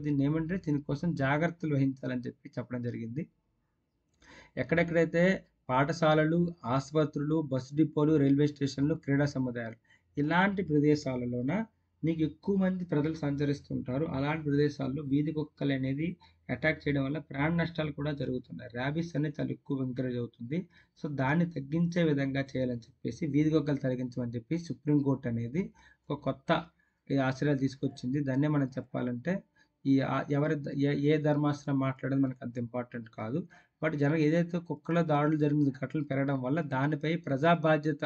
దీనికోసం జాగ్రత్తలు వహించాలని చెప్పి చెప్పడం జరిగింది. ఎక్కడెక్కడైతే పాఠశాలలు, ఆసుపత్రులు, బస్సు డిపోలు, రైల్వే స్టేషన్‌లు, క్రీడా సముదాయాలు ఇలాంటి ప్రదేశాలలోన నీకు ఎక్కువ మంది ప్రజలు సంచరిస్తుంటారు. అలాంటి ప్రదేశాల్లో వీధి కుక్కలనేది అటాక్ చేయడం వల్ల ప్రాణ నష్టాలు కూడా జరుగుతున్నాయి. ర్యాబీస్ అనేది చాలా ఎక్కువ ఎంకరేజ్ అవుతుంది. సో, దాన్ని తగ్గించే విధంగా చేయాలని చెప్పేసి వీధి కుక్కలు తొలగించమని చెప్పి సుప్రీం కోర్ట్ అనేది ఒక కొత్త ఆశ్రయాలు తీసుకొచ్చింది. దాన్నే మనం చెప్పాలంటే ఈ ఎవరి ఏ ధర్మాసనం మాట్లాడేది మనకు అంత ఇంపార్టెంట్ కాదు. బట్ జనరల్‌గా ఏదైతే కుక్కల దాడులు జరిగిన ఘటనలు పెరగడం వల్ల దానిపై ప్రజా బాధ్యత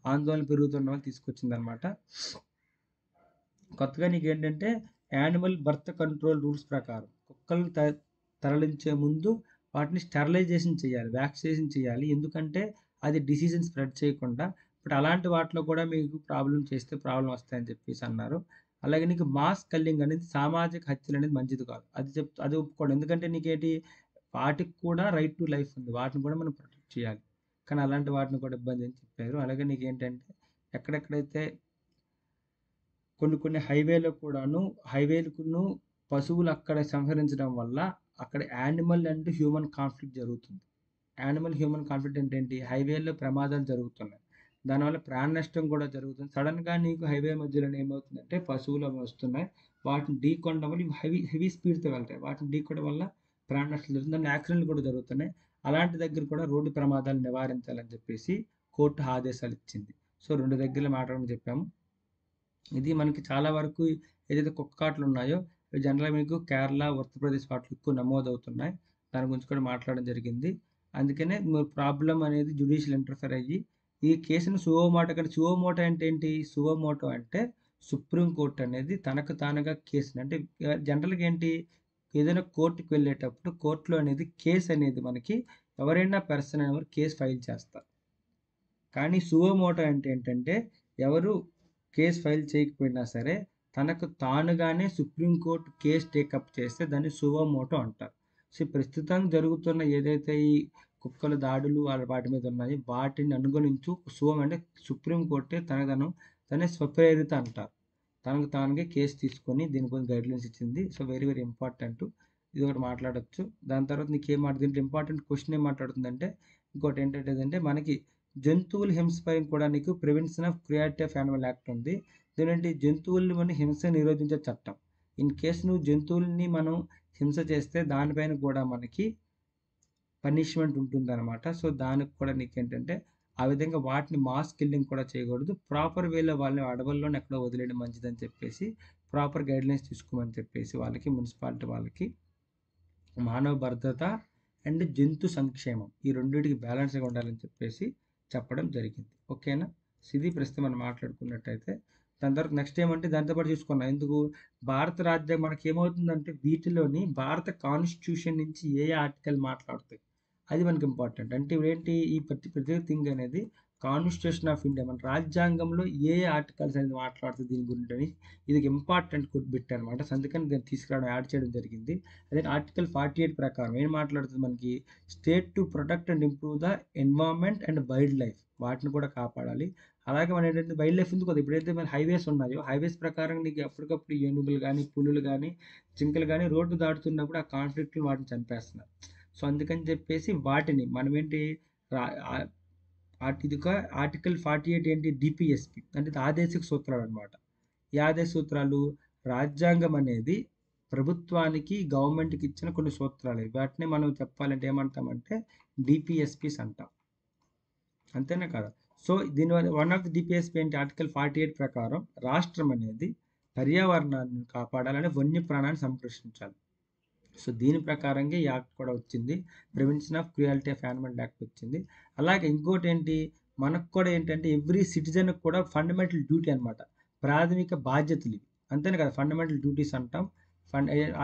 ఆందోళన పెరుగుతుండడం వల్ల తీసుకొచ్చిందనమాట. కొత్తగా నీకేంటంటే యానిమల్ బర్త్ కంట్రోల్ రూల్స్ ప్రకారం కుక్కలను తరలించే ముందు వాటిని స్టెరిలైజేషన్ చేయాలి. వ్యాక్సినేషన్ చేయాలి. ఎందుకంటే అది డిసీజ్‌ని స్ప్రెడ్ చేయకుండా. బట్ అలాంటి వాటిలో కూడా మీకు ప్రాబ్లమ్ వస్తాయని చెప్పేసి అన్నారు. అలాగే నీకు మాస్ కల్లింగ్ అనేది సామాజిక హత్యలనేది మంచిది కాదు. అది ఒప్పుకోను. ఎందుకంటే నీకేంటి వాటికి కూడా రైట్ టు లైఫ్ ఉంది. వాటిని కూడా మనం ప్రొటెక్ట్ చేయాలి. కానీ అలాంటి వాటిని కూడా ఇబ్బంది అని చెప్పారు. అలాగే నీకేంటంటే ఎక్కడెక్కడైతే కొన్ని హైవేలకును పశువులు అక్కడ సంహరించడం వల్ల అక్కడ యానిమల్ అండ్ హ్యూమన్ కాన్ఫ్లిక్ట్ జరుగుతుంది. యానిమల్ హ్యూమన్ కాన్ఫ్లిక్ట్ అంటే ఏంటి? హైవేలో ప్రమాదాలు జరుగుతున్నాయి. దానివల్ల ప్రాణ నష్టం కూడా జరుగుతుంది. సడెన్‌గా నీకు హైవే మధ్యలోనే ఏమవుతుందంటే పశువులు అవి వస్తున్నాయి. వాటిని ఢీకొనడం వల్ల ఇవి హెవీ స్పీడ్‌తో వెళ్తాయి. వాటిని ఢీకొనడం వల్ల ప్రాణ నష్టం జరుగుతుంది. దాంట్లో యాక్సిడెంట్‌లు కూడా జరుగుతున్నాయి. అలాంటి దగ్గర కూడా రోడ్డు ప్రమాదాలు నివారించాలని చెప్పేసి కోర్టు ఆదేశాలు ఇచ్చింది. సో, 2 దగ్గరలో మాట్లాడమని చెప్పాము. ఇది మనకి చాలా వరకు ఏదైతే కుక్క కాటులు ఉన్నాయో అవి జనరల్‌గా మీకు కేరళ, ఉత్తరప్రదేశ్ వాటిలో ఎక్కువ నమోదవుతున్నాయి. దాని గురించి కూడా మాట్లాడడం జరిగింది. అందుకనే ప్రాబ్లమ్ అనేది జ్యుడిషియల్ ఇంటర్ఫియర్ అయ్యి ఈ కేసును సువోమోటో అంటే ఏంటి? సువోమోటో అంటే సుప్రీం కోర్ట్ అనేది తనకు తానుగా కేసుని అంటే జనరల్‌గా ఏంటి? ఏదైనా కోర్ట్‌కి వెళ్ళేటప్పుడు కోర్ట్‌లో అనేది కేస్ అనేది మనకి ఎవరైనా పర్సన్ అనేవారు కేస్ ఫైల్ చేస్తారు. కానీ సువోమోటో అంటే ఏంటంటే ఎవరు కేస్ ఫైల్ చేయకపోయినా సరే తనకు తానుగానే సుప్రీంకోర్టు కేస్ టేకప్ చేస్తే దాన్ని సువోమోటో అంటారు. సో, ప్రస్తుతం జరుగుతున్న ఏదైతే ఈ కుక్కల దాడులు వాటి మీద ఉన్నాయో వాటిని అనుగుణించు అంటే సుప్రీంకోర్టే తనే స్వప్రేరిత అంటారు. తనకు తానుగా కేసు తీసుకొని దీని గురించి గైడ్‌లైన్స్ ఇచ్చింది. So, very very important. ఇది ఒకటి మాట్లాడొచ్చు. దాని తర్వాత దీంట్లో ఇంపార్టెంట్ క్వెషన్ ఏం మాట్లాడుతుందంటే ఇంకోటి ఏంటంటే మనకి జంతువుల హింసపై కూడా నీకు prevention of cruelty of animal act ఉంది. ఇదేంటి జంతువులని హింస నిరోధించే చట్టం. ఇన్ కేస్ నువ్వు జంతువుల్ని మనం హింస చేస్తే దానిపైన కూడా మనకి పనిష్మెంట్ ఉంటుందన్నమాట. సో దానికి కూడా నీకేంటంటే ఆ విధంగా వాటిని మాస్ కిల్లింగ్ కూడా చేయకూడదు. ప్రాపర్ వేలో వాళ్ళని అడవుల్లోనే ఎక్కడో వదిలేయడం మంచిదని చెప్పేసి ప్రాపర్ గైడ్లైన్స్ తీసుకోమని చెప్పేసి వాళ్ళకి మున్సిపాలిటీ వాళ్ళకి మానవ భద్రత అండ్ జంతు సంక్షేమం ఈ రెండింటికి బ్యాలెన్స్గా ఉండాలని చెప్పేసి చెప్పడం జరిగింది. ఓకేనా? ఇది ప్రస్తుతం మనం మాట్లాడుకున్నట్టయితే దాని తర్వాత నెక్స్ట్ ఏమంటే దాంతో పాటు చూసుకున్నాం. ఎందుకు భారత రాజ్యాంగం మనకి ఏమవుతుందంటే వీటిలోని భారత కాన్స్టిట్యూషన్ నుంచి ఏ ఆర్టికల్ మాట్లాడుతాయి అది మనకి ఇంపార్టెంట్. అంటే ఏంటి ఈ ప్రతి థింగ్ అనేది కాన్స్టిట్యూషన్ ఆఫ్ ఇండియా మన రాజ్యాంగంలో ఏ ఆర్టికల్స్ అనేది మాట్లాడుతుంది దీని గురించి అని ఇది ఇంపార్టెంట్ బిట్ అనమాట. అందుకని దీన్ని తీసుకురావడం యాడ్ చేయడం జరిగింది. అదే ఆర్టికల్ 48 ప్రకారం ఏం మాట్లాడుతుంది మనకి state to protect and improve the environment and wild life వాటిని కూడా కాపాడాలి. అలాగే మనం ఏంటంటే వైల్డ్ లైఫ్ ఎందుకు ఎప్పుడైతే మన హైవేస్ ఉన్నాయో హైవేస్ ప్రకారం నీకు ఎప్పటికప్పుడు ఏనుగులు కానీ పులులు కానీ జింకలు కానీ రోడ్డు దాటుతున్నప్పుడు ఆ కాన్ఫ్లిక్ట్లు వాటిని చంపేస్తున్నారు. సో అందుకని చెప్పేసి వాటిని మనం ఏంటి ఇది ఒక ఆర్టికల్ 48 ఏంటి డిపిఎస్పి అంటే ఆదేశిక సూత్రాలు అనమాట. ఈ ఆదేశ సూత్రాలు రాజ్యాంగం అనేది ప్రభుత్వానికి గవర్నమెంట్కి ఇచ్చిన కొన్ని సూత్రాలు వాటిని మనం చెప్పాలంటే ఏమంటామంటే డిపిఎస్పిస్ అంటాం. అంతేనా కదా? సో దీనివల్ల వన్ ఆఫ్ ది డిపిఎస్పి ఏంటి ఆర్టికల్ 48 ప్రకారం రాష్ట్రం అనేది పర్యావరణాన్ని కాపాడాలని వన్య ప్రాణాన్ని సంరక్షించాలి. సో దీని ప్రకారంగా ఈ యాక్ట్ కూడా వచ్చింది. Prevention of cruelty of animal act వచ్చింది. అలాగే ఇంకోటి ఏంటి మనకు కూడా ఏంటంటే ఎవ్రీ సిటిజన్ కూడా ఫండమెంటల్ డ్యూటీ అనమాట. ప్రాథమిక బాధ్యతలు ఇవి అంతేనే కదా ఫండమెంటల్ డ్యూటీస్ అంటాం.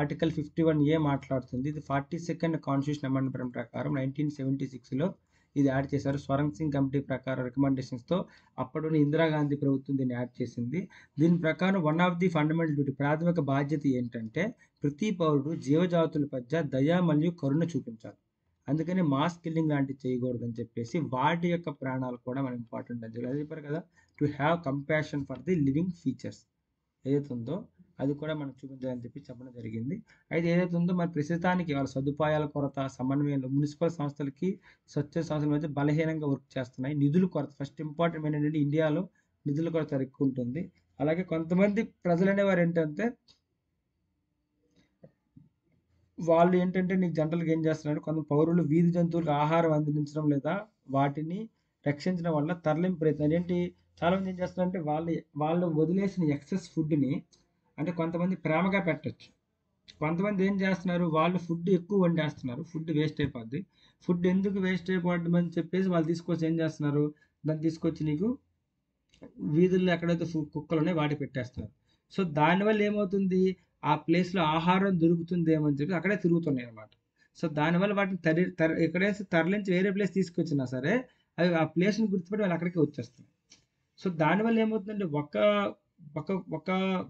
ఆర్టికల్ 51A మాట్లాడుతుంది. ఇది 42nd కాన్స్టిట్యూషన్ అమెండ్మెంట్ ప్రకారం 1976లో ఇది యాడ్ చేశారు. స్వరంగ్ సింగ్ కమిటీ ప్రకారం రికమెండేషన్స్తో అప్పటి ఇందిరాగాంధీ ప్రభుత్వం దీన్ని యాడ్ చేసింది. దీని ప్రకారం one of the fundamental duty ప్రాథమిక బాధ్యత ఏంటంటే ప్రతి పౌరుడు జీవజాతుల మధ్య దయ మరియు కరుణ చూపించాలి. అందుకని మాస్ కిల్లింగ్ లాంటివి చేయకూడదని చెప్పేసి వాటి యొక్క ప్రాణాలు కూడా మనం ఇంపార్టెంట్ అని చెప్పి చెప్పారు కదా. To have compassion for the living features ఏదైతే ఉందో అది కూడా మనం చూపించాలని చెప్పి చెప్పడం జరిగింది. అయితే ఏదైతే ఉందో మరి ప్రస్తుతానికి వాళ్ళ సదుపాయాల కొరత సమన్వయంలో మున్సిపల్ సంస్థలకి స్వచ్ఛ సంస్థల మధ్య బలహీనంగా వర్క్ చేస్తున్నాయి. నిధుల కొరత ఫస్ట్ ఇంపార్టెంట్ ఏంటంటే ఇండియాలో నిధుల కొరత ఎక్కువ ఉంటుంది. అలాగే కొంతమంది ప్రజలు అనేవారు ఏంటంటే వాళ్ళు ఏంటంటే నీకు జనరల్గా ఏం చేస్తున్నారు కొంత పౌరులు వీధి జంతువులకు ఆహారం అందించడం లేదా వాటిని రక్షించడం వల్ల తరలింపు ప్రయత్నం ఏంటి చాలామంది ఏం చేస్తున్నారంటే వాళ్ళు వదిలేసిన ఎక్సెస్ ఫుడ్ని అంటే కొంతమంది ప్రేమగా పెట్టచ్చు. కొంతమంది ఏం చేస్తున్నారు వాళ్ళు ఫుడ్ ఎక్కువ వండేస్తున్నారు ఫుడ్ వేస్ట్ అయిపోద్ది. ఫుడ్ ఎందుకు వేస్ట్ అయిపోద్ది అని చెప్పేసి వాళ్ళు తీసుకొచ్చి ఏం చేస్తున్నారు దాన్ని తీసుకొచ్చి నీకు వీధుల్లో ఎక్కడైతే కుక్కలు ఉన్నాయో వాటికి పెట్టేస్తున్నారు. సో దానివల్ల ఏమవుతుంది ఆ ప్లేస్లో ఆహారం దొరుకుతుందేమో అని చెప్పి అక్కడే తిరుగుతున్నాయి అనమాట. సో దానివల్ల వాటిని ఎక్కడైతే తరలించి వేరే ప్లేస్ తీసుకొచ్చినా సరే అవి ఆ ప్లేస్ని గుర్తుపెట్టి వాళ్ళు అక్కడికి వచ్చేస్తున్నాయి. సో దానివల్ల ఏమవుతుందంటే ఒక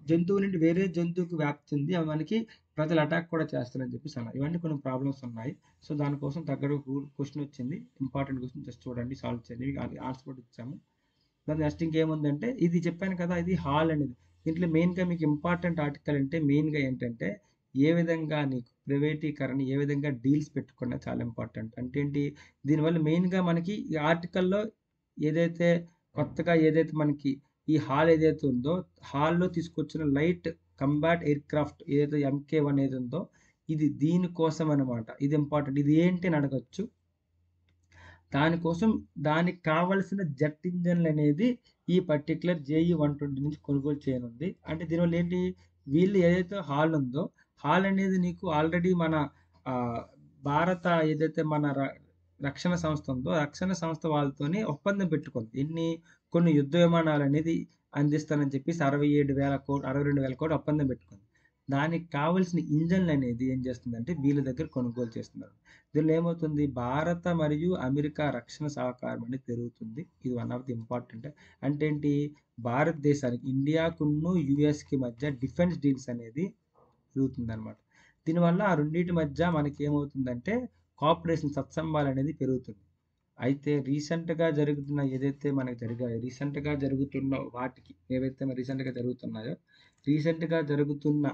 జంతువు నుండి వేరే జంతువుకి వ్యాప్తి చెంది అవి మనకి ప్రజలు అటాక్ కూడా చేస్తారని చెప్పేసి అన్నారు. ఇవన్నీ కొన్ని ప్రాబ్లమ్స్ ఉన్నాయి. సో దానికోసం తగ్గట్టు క్వశ్చన్ వచ్చింది. ఇంపార్టెంట్ క్వశ్చన్ జస్ట్ చూడండి సాల్వ్ చేయండి. ఆన్సర్ కూడా ఇచ్చాము. దాని నెక్స్ట్ ఇంకేముందంటే ఇది చెప్పాను కదా ఇది హాల్ అనేది దీంట్లో మెయిన్గా మీకు ఇంపార్టెంట్ ఆర్టికల్ అంటే మెయిన్గా ఏంటంటే ఏ విధంగా నీకు ప్రైవేటీకరణ ఏ విధంగా డీల్స్ పెట్టుకున్నా చాలా ఇంపార్టెంట్. అంటే ఏంటి దీనివల్ల మెయిన్గా మనకి ఈ ఆర్టికల్లో ఏదైతే కొత్తగా ఏదైతే మనకి ఈ హాల్ ఏదైతే ఉందో హాల్లో తీసుకొచ్చిన లైట్ కంబాట్ ఎయిర్ క్రాఫ్ట్ ఏదైతే MK1 ఏది ఉందో ఇది దీనికోసం అనమాట. ఇది ఇంపార్టెంట్. ఇది ఏంటి అని అడగచ్చు. దానికోసం దానికి కావలసిన జెట్ ఇంజన్లు అనేది ఈ పర్టికులర్ JE 120 నుంచి కొనుగోలు చేయనుంది. అంటే దీనివల్ల ఏంటి వీళ్ళు ఏదైతే హాల్ ఉందో హాల్ అనేది నీకు ఆల్రెడీ మన భారత ఏదైతే మన రక్షణ సంస్థ ఉందో రక్షణ సంస్థ వాళ్ళతోని ఒప్పందం పెట్టుకుంది. కొన్ని యుద్ధ విమానాలు అనేది అందిస్తానని చెప్పేసి 62,000 కోట్లు ఒప్పందం పెట్టుకుంది. దానికి కావలసిన ఇంజన్లు అనేది ఏం చేస్తుందంటే వీళ్ళ దగ్గర కొనుగోలు చేస్తున్నారు. దీనిలో ఏమవుతుంది భారత మరియు అమెరికా రక్షణ సహకారం అనేది పెరుగుతుంది. ఇది వన్ ఆఫ్ ది ఇంపార్టెంట్. అంటే ఏంటి భారతదేశానికి ఇండియాకును యుఎస్కి మధ్య డిఫెన్స్ డీల్స్ అనేది పెరుగుతుంది అనమాట. దీనివల్ల ఆ రెండింటి మధ్య మనకి ఏమవుతుందంటే కోఆపరేషన్ సత్సంబాలు అనేది పెరుగుతుంది. అయితే రీసెంట్గా జరుగుతున్న ఏదైతే మనకి రీసెంట్గా జరుగుతున్న వాటికి ఏవైతే రీసెంట్గా జరుగుతున్నాయో రీసెంట్గా జరుగుతున్న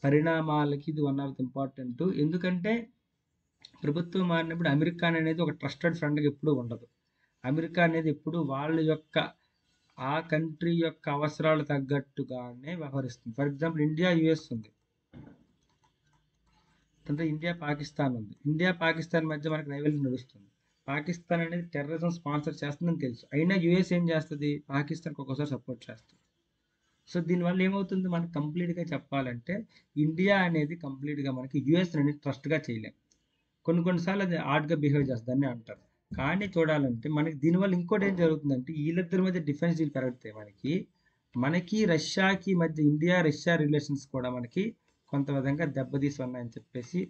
పరిణామాలకి ఇది వన్ ఆఫ్ ది ఇంపార్టెంట్. ఎందుకంటే ప్రభుత్వం మారినప్పుడు అమెరికా అనేది ఒక ట్రస్టెడ్ ఫ్రెండ్గా ఎప్పుడూ ఉండదు. అమెరికా అనేది ఎప్పుడు వాళ్ళ యొక్క ఆ కంట్రీ యొక్క అవసరాలు తగ్గట్టుగానే వ్యవహరిస్తుంది. ఫర్ ఎగ్జాంపుల్ ఇండియా యుఎస్ ఉంది, అంటే ఇండియా పాకిస్తాన్ ఉంది. ఇండియా పాకిస్తాన్ మధ్య మనకి రైవల్రీ నడుస్తుంది. పాకిస్తాన్ అనేది టెర్రరిజం స్పాన్సర్ చేస్తుందని తెలుసు, అయినా యుఎస్ ఏం చేస్తుంది, పాకిస్తాన్కి ఒక్కోసారి సపోర్ట్ చేస్తుంది. సో దీనివల్ల ఏమవుతుంది, మనకి కంప్లీట్గా చెప్పాలంటే ఇండియా అనేది కంప్లీట్గా మనకి యుఎస్ అనేది ట్రస్ట్గా చేయలేం. కొన్నిసార్లు అది ఆర్డ్గా బిహేవ్ చేస్తుందని అంటారు. కానీ చూడాలంటే మనకి దీనివల్ల ఇంకోటి ఏం జరుగుతుందంటే వీళ్ళిద్దరి మధ్య డిఫెన్స్ డీల్ పెరిగితే మనకి రష్యాకి మధ్య ఇండియా రష్యా రిలేషన్స్ కూడా మనకి కొంత విధంగా దెబ్బతీసి ఉన్నాయని చెప్పేసి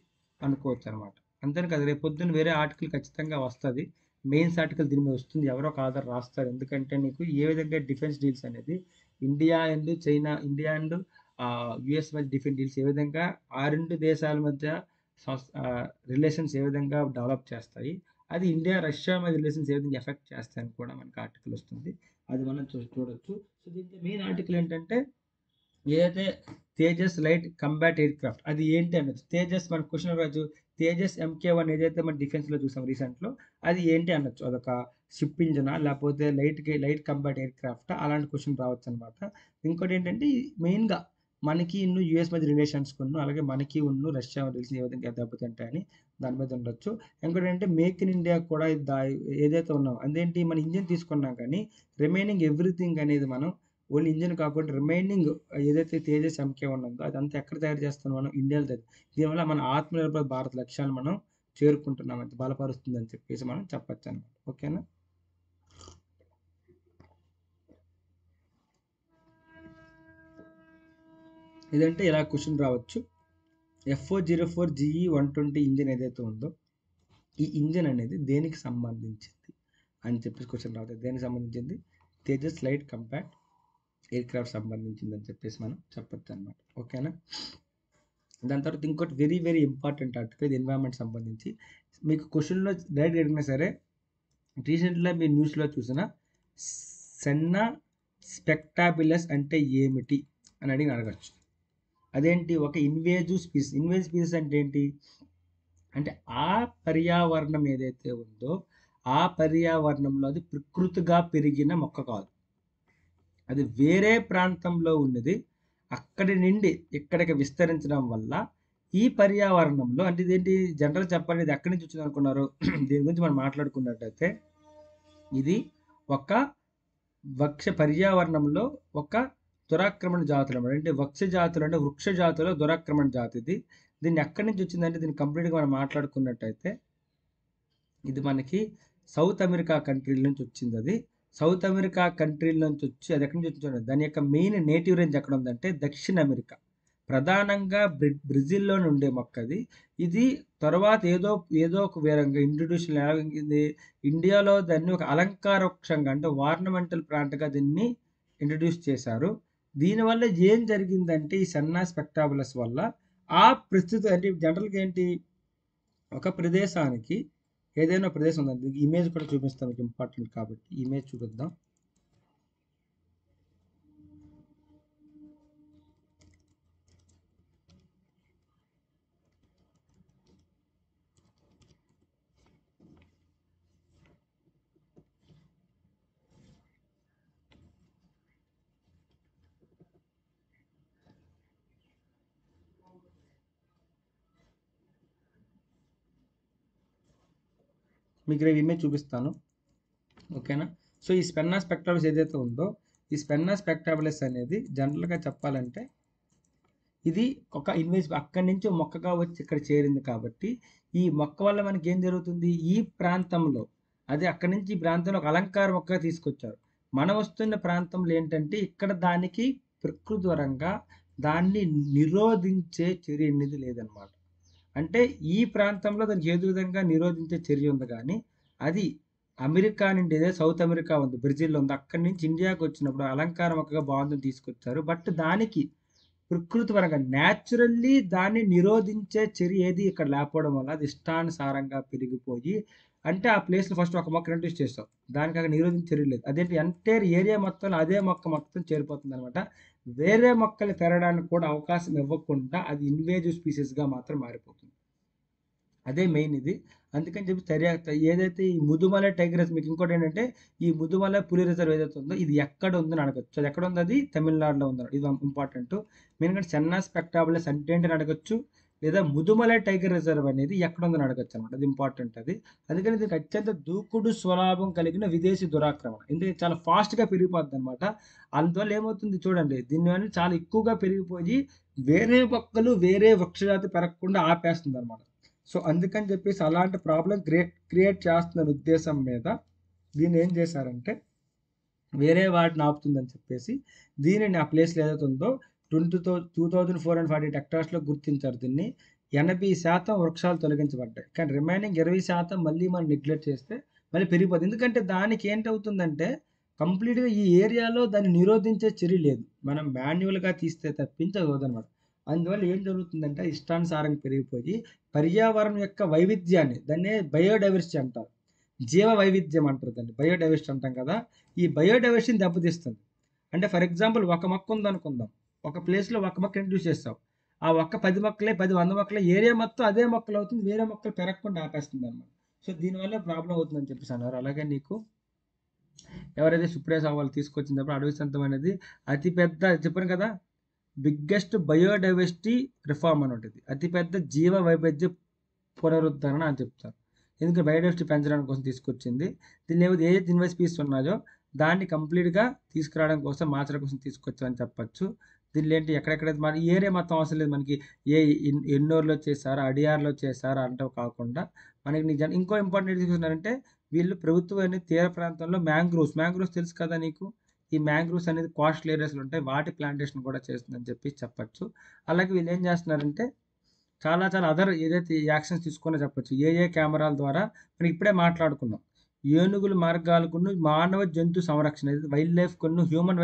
అనుకోవచ్చు అనమాట. అంతేను కదా, రేపు పొద్దున్న వేరే ఆర్టికల్ ఖచ్చితంగా వస్తుంది, మెయిన్స్ ఆర్టికల్ దీని మీద వస్తుంది, ఎవరో ఒక ఆధార్ రాస్తారు. ఎందుకంటే నీకు ఏ విధంగా డిఫెన్స్ డీల్స్ అనేది India and China, India and US మధ్య డిఫెన్స్ డీల్స్ ఏ విధంగా ఆ రెండు దేశాల మధ్య రిలేషన్స్ ఏ విధంగా డెవలప్ చేస్తాయి, అది ఇండియా రష్యా మధ్య రిలేషన్స్ ఏ విధంగా ఎఫెక్ట్ చేస్తాయని కూడా మనకి ఆర్టికల్ వస్తుంది, అది మనం చూడొచ్చు. సో దీంట్లో మెయిన్ ఆర్టికల్ ఏంటంటే ఏదైతే Tejas light combat air craft అది ఏంటి అనొచ్చు. తేజస్ మన క్వశ్చన్ రాజు, తేజస్ MK1 ఏదైతే మన డిఫెన్స్లో చూసాం రీసెంట్లో, అది ఏంటి అనొచ్చు, అదొక షిప్ ఇంజనా లేకపోతే లైట్ కంబాట్ ఎయిర్ క్రాఫ్ట్, అలాంటి క్వశ్చన్ రావచ్చు అనమాట. ఇంకోటి ఏంటంటే మెయిన్గా మనకి ఇన్ను యుఎస్ మధ్య రిలేషన్స్ కొన్ను, అలాగే మనకి ఉన్ను రష్యా రిలేషన్ ఏ విధంగా దెబ్బతింటాయని దాని మీద ఉండొచ్చు. ఇంకోటి ఏంటంటే మేక్ ఇన్ ఇండియా కూడా ఏదైతే ఉన్నాం అదేంటి, మన ఇంజిన్ తీసుకున్నాం కానీ రిమైనింగ్ ఎవ్రీథింగ్ అనేది మనం ఓన్లీ ఇంజిన్ కాకుండా రిమైనింగ్ ఏదైతే తేజస్ MK1 ఉందో అదంతా ఎక్కడ తయారు చేస్తున్నాం, మనం ఇండియాలో తయారు. దీనివల్ల మన ఆత్మనిర్భర భారత్ లక్ష్యాన్ని మనం చేరుకుంటున్నాం, అది బలపరుస్తుందని చెప్పేసి మనం చెప్పచ్చు అనమాట. ఓకేనా, ఇదంటే ఇలా క్వశ్చన్ రావచ్చు. F404GE 120 ఇంజిన్ ఏదైతే ఉందో ఈ ఇంజిన్ అనేది దేనికి సంబంధించింది అని చెప్పేసి క్వశ్చన్ రావచ్చు. దేనికి సంబంధించింది, Tejas light compact air craft సంబంధించింది అని చెప్పేసి మనం చెప్పొచ్చు అనమాట. ఓకేనా, దాని తర్వాత ఇంకోటి వెరీ వెరీ ఇంపార్టెంట్ ఆర్టికల్, ఇది ఎన్వైరన్మెంట్ సంబంధించి. మీకు క్వశ్చన్లో డైరెక్ట్ అడిగినా సరే రీసెంట్గా మీరు న్యూస్లో చూసిన సెన్నా స్పెక్టాబులస్ అంటే ఏమిటి అని అడగచ్చు. అదేంటి, ఒక ఇన్వేజివ్ స్పీసీస్ అంటే ఏంటి అంటే ఆ పర్యావరణం ఏదైతే ఉందో ఆ పర్యావరణంలో అది ప్రకృతిగా పెరిగిన మొక్క కాదు, అది వేరే ప్రాంతంలో ఉన్నది, అక్కడి నుండి ఇక్కడికి విస్తరించడం వల్ల ఈ పర్యావరణంలో, అంటే ఇదేంటి జనరల్ చెప్పాలి, ఇది ఎక్కడి నుంచి వచ్చింది అనుకున్నారు దీని గురించి మనం మాట్లాడుకున్నట్టయితే ఇది ఒక పర్యావరణంలో ఒక దురాక్రమణ జాతులు అన్నమాట. అంటే వృక్ష జాతుల దురాక్రమణ జాతి ఇది. దీన్ని ఎక్కడి నుంచి వచ్చిందంటే దీన్ని కంప్లీట్గా మనం మాట్లాడుకున్నట్టయితే ఇది మనకి సౌత్ అమెరికా కంట్రీల నుంచి వచ్చింది. అది సౌత్ అమెరికా కంట్రీల నుంచి వచ్చి అది ఎక్కడి నుంచి వచ్చింది, దాని యొక్క మెయిన్ నేటివ్ రేంజ్ ఎక్కడ ఉందంటే దక్షిణ అమెరికా, ప్రధానంగా బ్రెజిల్లో ఉండే మొక్క అది. ఇది తర్వాత ఏదో ఒక విధంగా ఇంట్రడ్యూషన్ ఇది ఇండియాలో దాన్ని ఒక అలంకార వృక్షంగా అంటే వార్నమెంటల్ ప్లాంట్గా దీన్ని ఇంట్రడ్యూస్ చేశారు. దీనివల్ల ఏం జరిగిందంటే ఈ సెన్నా స్పెక్టాబులస్ వల్ల ఆ ప్రస్తుత అంటే జనరల్గా ఏంటి, ఒక ప్రదేశానికి ఏదైనా ప్రదేశం ఉందండి, ఇమేజ్ కూడా చూపిస్తాం మీకు ఇంపార్టెంట్ కాబట్టి ఇమేజ్ చూపిద్దాం. మీకు రేపు ఇమేజ్ చూపిస్తాను. ఓకేనా, సో ఈ స్పెన్నా స్పెక్టాబులస్ ఏదైతే ఉందో ఈ స్పెన్నా స్పెక్టాబులస్ అనేది జనరల్గా చెప్పాలంటే ఇది ఒక ఇన్వేజ్ అక్కడి నుంచి మొక్కగా వచ్చి ఇక్కడ చేరింది కాబట్టి ఈ మొక్క వల్ల మనకి ఏం జరుగుతుంది, ఈ ప్రాంతంలో అది అక్కడి నుంచి ఈ ప్రాంతంలో ఒక అలంకార మొక్కగా తీసుకొచ్చారు. మనం వస్తున్న ప్రాంతంలో ఏంటంటే ఇక్కడ దానికి ప్రకృతిపరంగా దాన్ని నిరోధించే చర్య అనేది లేదనమాట. అంటే ఈ ప్రాంతంలో దానికి ఏదో విధంగా నిరోధించే చర్య ఉంది, కానీ అది అమెరికా నుండి ఏదో సౌత్ అమెరికా ఉంది, బ్రెజిల్లో ఉంది, అక్కడి నుంచి ఇండియాకి వచ్చినప్పుడు అలంకార మొక్కగా బాగుందని తీసుకొచ్చారు. బట్ దానికి ప్రకృతి పరంగా న్యాచురల్లీ దాన్ని నిరోధించే చర్య ఏది ఇక్కడ లేకపోవడం వల్ల అది ఇష్టానుసారంగా పెరిగిపోయి, అంటే ఆ ప్లేస్లో ఫస్ట్ ఒక మొక్క ఇంట్రడ్యూస్ చేస్తాం, దానికి అక్కడ నిరోధించే చర్య లేదు, అదేంటి ఎంటైర్ ఏరియా మొత్తంలో అదే మొక్క మొత్తం చేరిపోతుంది అనమాట. వేరే మొక్కలు పెరగడానికి కూడా అవకాశం ఇవ్వకుండా అది ఇన్వేజివ్ స్పీసీస్గా మాత్రం మారిపోతుంది. అదే మెయిన్ ఇది. అందుకని చెప్పి ఏదైతే ఈ ముదుమలై టైగర్ రిజర్వ్, మీకు ఇంకోటి ఏంటంటే ఈ ముదుమలై పులి రిజర్వ్ ఏదైతే ఉందో ఇది ఎక్కడ ఉందని అడగచ్చు. అది ఎక్కడ ఉంది? అది తమిళనాడులో ఉంది. ఇది ఇంపార్టెంట్. మెయిన్గా సెన్నా స్పెక్టాబులస్ అంటే ఏంటని అడగచ్చు, లేదా ముదుమలై టైగర్ రిజర్వ్ అనేది ఎక్కడ ఉందని అడగచ్చు అనమాట. అది ఇంపార్టెంట్ అది. అందుకని దీనికి అత్యంత దూకుడు స్వభావం కలిగిన విదేశీ దురాక్రమణ, ఎందుకంటే చాలా ఫాస్ట్గా పెరిగిపోద్ది అనమాట. అందువల్ల ఏమవుతుంది చూడండి, దీనివల్ల చాలా ఎక్కువగా పెరిగిపోయి వేరే మొక్కలు వేరే వృక్షజాతి పెరగకుండా ఆపేస్తుంది అనమాట. సో అందుకని చెప్పేసి అలాంటి ప్రాబ్లం క్రియేట్ చేస్తున్న ఉద్దేశం మీద దీన్ని ఏం చేశారంటే వేరే వాటిని ఆపుతుందని చెప్పేసి దీనిని ఆ ప్లేస్లో ఏదైతే ఉందో 2440 హెక్టార్స్లో గుర్తించారు. దీన్ని 80% వృక్షాలు తొలగించబడ్డాయి. కానీ రిమైనింగ్ 20% మళ్ళీ మనం నెగ్లెక్ట్ చేస్తే మళ్ళీ పెరిగిపోతుంది. ఎందుకంటే దానికి ఏంటవుతుందంటే కంప్లీట్గా ఈ ఏరియాలో దాన్ని నిరోధించే చర్య లేదు. మనం మాన్యువల్గా తీస్తే తప్పించి అది వదనమాట. అందువల్ల ఏం జరుగుతుందంటే ఇష్టానుసారంగా పెరిగిపోయి పర్యావరణం యొక్క వైవిధ్యాన్ని, దాన్నే బయోడైవర్సిటీ అంటారు, జీవ వైవిధ్యం అంటారు, దాన్ని బయోడైవర్సిటీ అంటాం కదా. ఈ బయోడైవర్సిటీని దెబ్బతీస్తుంది. అంటే ఫర్ ఎగ్జాంపుల్ ఒక మొక్క ఉందనుకుందాం, ఒక ప్లేస్లో ఒక మొక్క ఇంట్రడ్యూస్ చేస్తాం, ఆ ఒక్క 10 మొక్కలే 10, 100 మొక్కలే ఏరియా మొత్తం అదే మొక్కలు అవుతుంది, వేరే మొక్కలు పెరగకుండా ఆపేస్తుంది అన్నమాట. సో దీనివల్ల ప్రాబ్లం అవుతుందని చెప్పేసి అన్నారు. అలాగే నీకు ఎవరైతే సుప్రియ సావాలు తీసుకొచ్చినప్పుడు అడవి సంతం అనేది అతిపెద్ద చెప్పాను కదా, బిగ్గెస్ట్ బయోడైవర్సిటీ రిఫార్మ్ అని ఉంటుంది, అతిపెద్ద జీవ వైవిధ్య పునరుద్ధరణ అని చెప్తారు. ఎందుకంటే బయోడైవర్సిటీ పెంచడానికి కోసం తీసుకొచ్చింది. దీన్ని ఏదైతే ఇన్వెస్ట్ పీస్ ఉన్నాయో దాన్ని కంప్లీట్గా తీసుకురావడం కోసం, మార్చడం కోసం తీసుకొచ్చామని చెప్పచ్చు. దీనిలో ఏంటి ఎక్కడెక్కడైతే మన ఏరియా మొత్తం అవసరం లేదు మనకి, ఎన్నూరులో చేశారు, అడియార్లో చేశారు అంటే కాకుండా మనకి నిజాన్ని ఇంకో ఇంపార్టెంట్ తీసుకున్నారంటే వీళ్ళు ప్రభుత్వం తీర ప్రాంతంలో మ్యాంగ్రూవ్స్ తెలుసు కదా నీకు, ఈ మ్యాంగ్రూవ్స్ అనేది కోస్టల్ ఏరియాస్లో ఉంటాయి, వాటి ప్లాంటేషన్ కూడా చేస్తుందని చెప్పి చెప్పచ్చు. అలాగే వీళ్ళు ఏం చేస్తున్నారంటే చాలా చాలా అదర్ ఏదైతే యాక్షన్స్ తీసుకున్నా చెప్పచ్చు. ఏ కెమెరాల ద్వారా మనం ఇప్పుడే మాట్లాడుకున్నాం, ఏనుగుల మార్గాలకును మానవ జంతు సంరక్షణ, వైల్డ్ లైఫ్ కొన్ను హ్యూమన్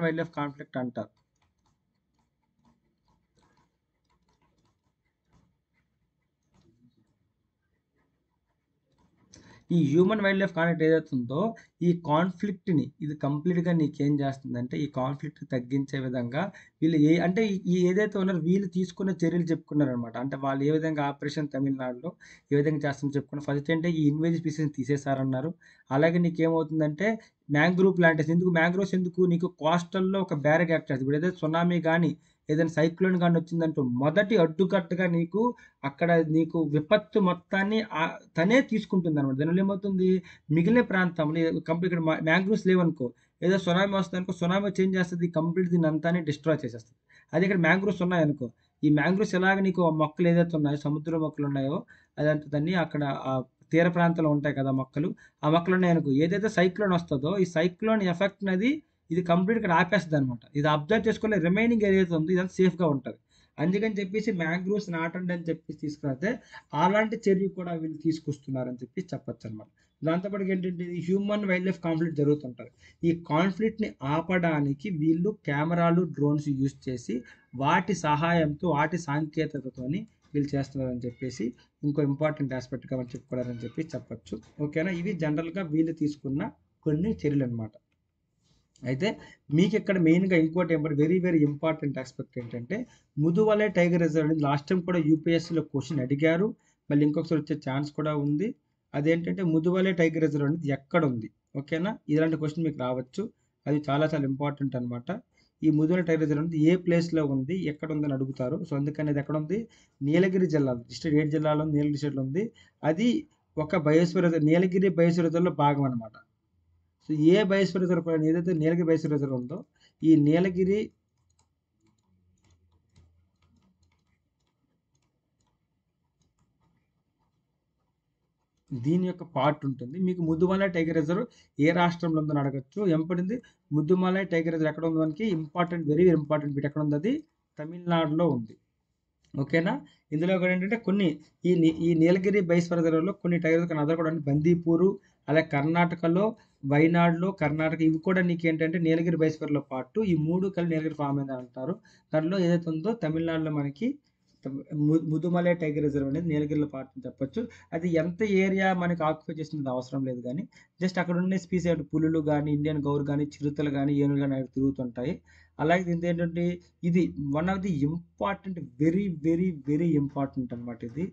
వైల్డ్ లైఫ్ కాన్ఫ్లిక్ట్ అంటారు. ఈ హ్యూమన్ వైల్డ్ లైఫ్ కాన్ఫ్లిక్ట్ ఏదైతే ఉందో ఈ కాన్ఫ్లిక్ట్ని ఇది కంప్లీట్గా నీకేం చేస్తుందంటే ఈ కాన్ఫ్లిక్ట్ తగ్గించే విధంగా వీళ్ళు అంటే ఈ ఏదైతే ఉన్నారో వీళ్ళు తీసుకున్న చర్యలు చెప్పుకున్నారనమాట. అంటే వాళ్ళు ఏ విధంగా ఆపరేషన్ తమిళనాడులో ఏ విధంగా చేస్తారని చెప్పుకున్నారు. ఫస్ట్ అంటే ఈ ఇన్వేజివ్ స్పీసీస్ని తీసేశారన్నారు. అలాగే నీకేమవుతుందంటే మ్యాంగ్రూవ్ ప్లాంటేషన్, ఎందుకు మ్యాంగ్రోవ్స్ ఎందుకు, నీకు కోస్టల్లో ఒక బ్యారక్ యాక్ట్ చేస్తుంది. ఇప్పుడు ఏదైతే సునామీ కానీ ఏదైనా సైక్లోన్ కానీ వచ్చిందంటూ మొదటి అడ్డుకట్టుగా నీకు అక్కడ నీకు విపత్తు మొత్తాన్ని తనే తీసుకుంటుంది అనమాట. దానివల్ల ఏమవుతుంది, మిగిలిన ప్రాంతంలో కంప్లీట్ ఇక్కడ మ్యాంగ్రూవ్స్ లేవనుకో, ఏదో సునామీ వస్తుంది అనుకో, సునామీ చేంజ్ చేస్తుంది, కంప్లీట్ దీన్ని అంతానే డిస్ట్రాయ్ చేసేస్తుంది. అదే ఇక్కడ మ్యాంగ్రూవ్స్ ఉన్నాయనుకో, ఈ మ్యాంగ్రూవ్స్ ఎలాగ నీకు మొక్కలు ఏదైతే ఉన్నాయో సముద్ర మొక్కలు ఉన్నాయో అదంతా దాన్ని అక్కడ తీర ప్రాంతంలో ఉంటాయి కదా మొక్కలు, ఆ మొక్కలు ఉన్నాయనుకో, ఏదైతే సైక్లోన్ వస్తుందో ఈ సైక్లోన్ ఎఫెక్ట్ అనేది ఇది కంప్లీట్ ఇక్కడ ఆపేస్తుంది అనమాట. ఇది అబ్జర్వ్ చేసుకునే రిమైనింగ్ ఏదైతే ఉందో ఇదంతా సేఫ్గా ఉంటుంది. అందుకని చెప్పేసి మ్యాంగ్రూవ్స్ నాటండి అని చెప్పేసి తీసుకురాతే అలాంటి చర్య కూడా వీళ్ళు తీసుకొస్తున్నారని చెప్పి చెప్పచ్చు అనమాట. దాంతోపాటు ఏంటంటే హ్యూమన్ వైల్డ్ లైఫ్ కాన్ఫ్లిక్ట్ జరుగుతుంటుంది. ఈ కాన్ఫ్లిక్ట్ని ఆపడానికి వీళ్ళు కెమెరాలు, డ్రోన్స్ యూజ్ చేసి వాటి సహాయంతో వాటి సాంకేతికతతోని వీళ్ళు చేస్తున్నారని చెప్పేసి ఇంకో ఇంపార్టెంట్ ఆస్పెక్ట్గా మనం చెప్పుకోవాలని చెప్పి చెప్పచ్చు. ఓకేనా, ఇవి జనరల్గా వీళ్ళు తీసుకున్న కొన్ని చర్యలు అనమాట. అయితే మీకు ఇక్కడ మెయిన్గా ఇంకోటి వెరీ వెరీ ఇంపార్టెంట్ ఆస్పెక్ట్ ఏంటంటే ముదుమలై టైగర్ రిజర్వ్ అనేది లాస్ట్ టైం కూడా యూపీఎస్సీలో క్వశ్చన్ అడిగారు, మళ్ళీ ఇంకొకసారి వచ్చే ఛాన్స్ కూడా ఉంది. అదేంటంటే ముదుమలై టైగర్ రిజర్వ్ అనేది ఎక్కడ ఉంది. ఓకేనా, ఇలాంటి క్వశ్చన్ మీకు రావచ్చు, అది చాలా చాలా ఇంపార్టెంట్ అనమాట. ఈ ముదుమలై టైగర్ రిజర్వ్ అనేది ఏ ప్లేస్లో ఉంది, ఎక్కడ ఉందని అడుగుతారు. సో అందుకని అది ఎక్కడ ఉంది, నీలగిరి జిల్లాలో, డిస్ట్రిక్ట్ 7 జిల్లాలో నీలగిరి డిస్ట్రిక్ట్లో ఉంది. అది ఒక బయోస్ఫియర్ రిజర్వ్, నీలగిరి బయోస్ఫియర్ రిజర్వ్లో భాగం అనమాట. సో ఏ బయోస్ఫియర్ రిజర్వ్ ఏదైతే నీలగిరి బయోస్ఫియర్ రిజర్వ్ ఉందో ఈ నీలగిరి దీని యొక్క పార్ట్ ఉంటుంది. మీకు ముదుమలై టైగర్ రిజర్వ్ ఏ రాష్ట్రంలో ఉందని అడగచ్చు. ఎంపడింది ముదుమలై టైగర్ రిజర్వ్ ఎక్కడ ఉంది మనకి important, very very important bit ఎక్కడ ఉంది, అది తమిళనాడులో ఉంది. ఓకేనా, ఇందులో కూడా ఏంటంటే కొన్ని ఈ నీలగిరి బయోస్ఫియర్ రిజర్వ్లో కొన్ని టైగర్ అదర్ కూడా బందీపూరు, అలాగే కర్ణాటకలో వైనాడులో కర్ణాటక, ఇవి కూడా నీకు ఏంటంటే నీలగిరి బయోస్ఫియర్లో పార్ట్. ఈ మూడు కలిసి నీలగిరి ఫామ్ అయింది అంటారు. దాంట్లో ఏదైతే ఉందో తమిళనాడులో మనకి ముదుమలై టైగర్ రిజర్వ్ అనేది నీలగిరిలో పార్ట్ అని చెప్పొచ్చు. అది ఎంత ఏరియా మనకి ఆక్యుపై చేసినది అవసరం లేదు, కానీ జస్ట్ అక్కడ ఉండే స్పీసీ అంటే పులులు కానీ, ఇండియన్ గౌర్ కానీ, చిరుతలు కానీ, ఏనుగులు కానీ అక్కడ తిరుగుతుంటాయి. అలాగే దీంతో ఏంటంటే ఇది one of the important, very very very important అనమాట. ఇది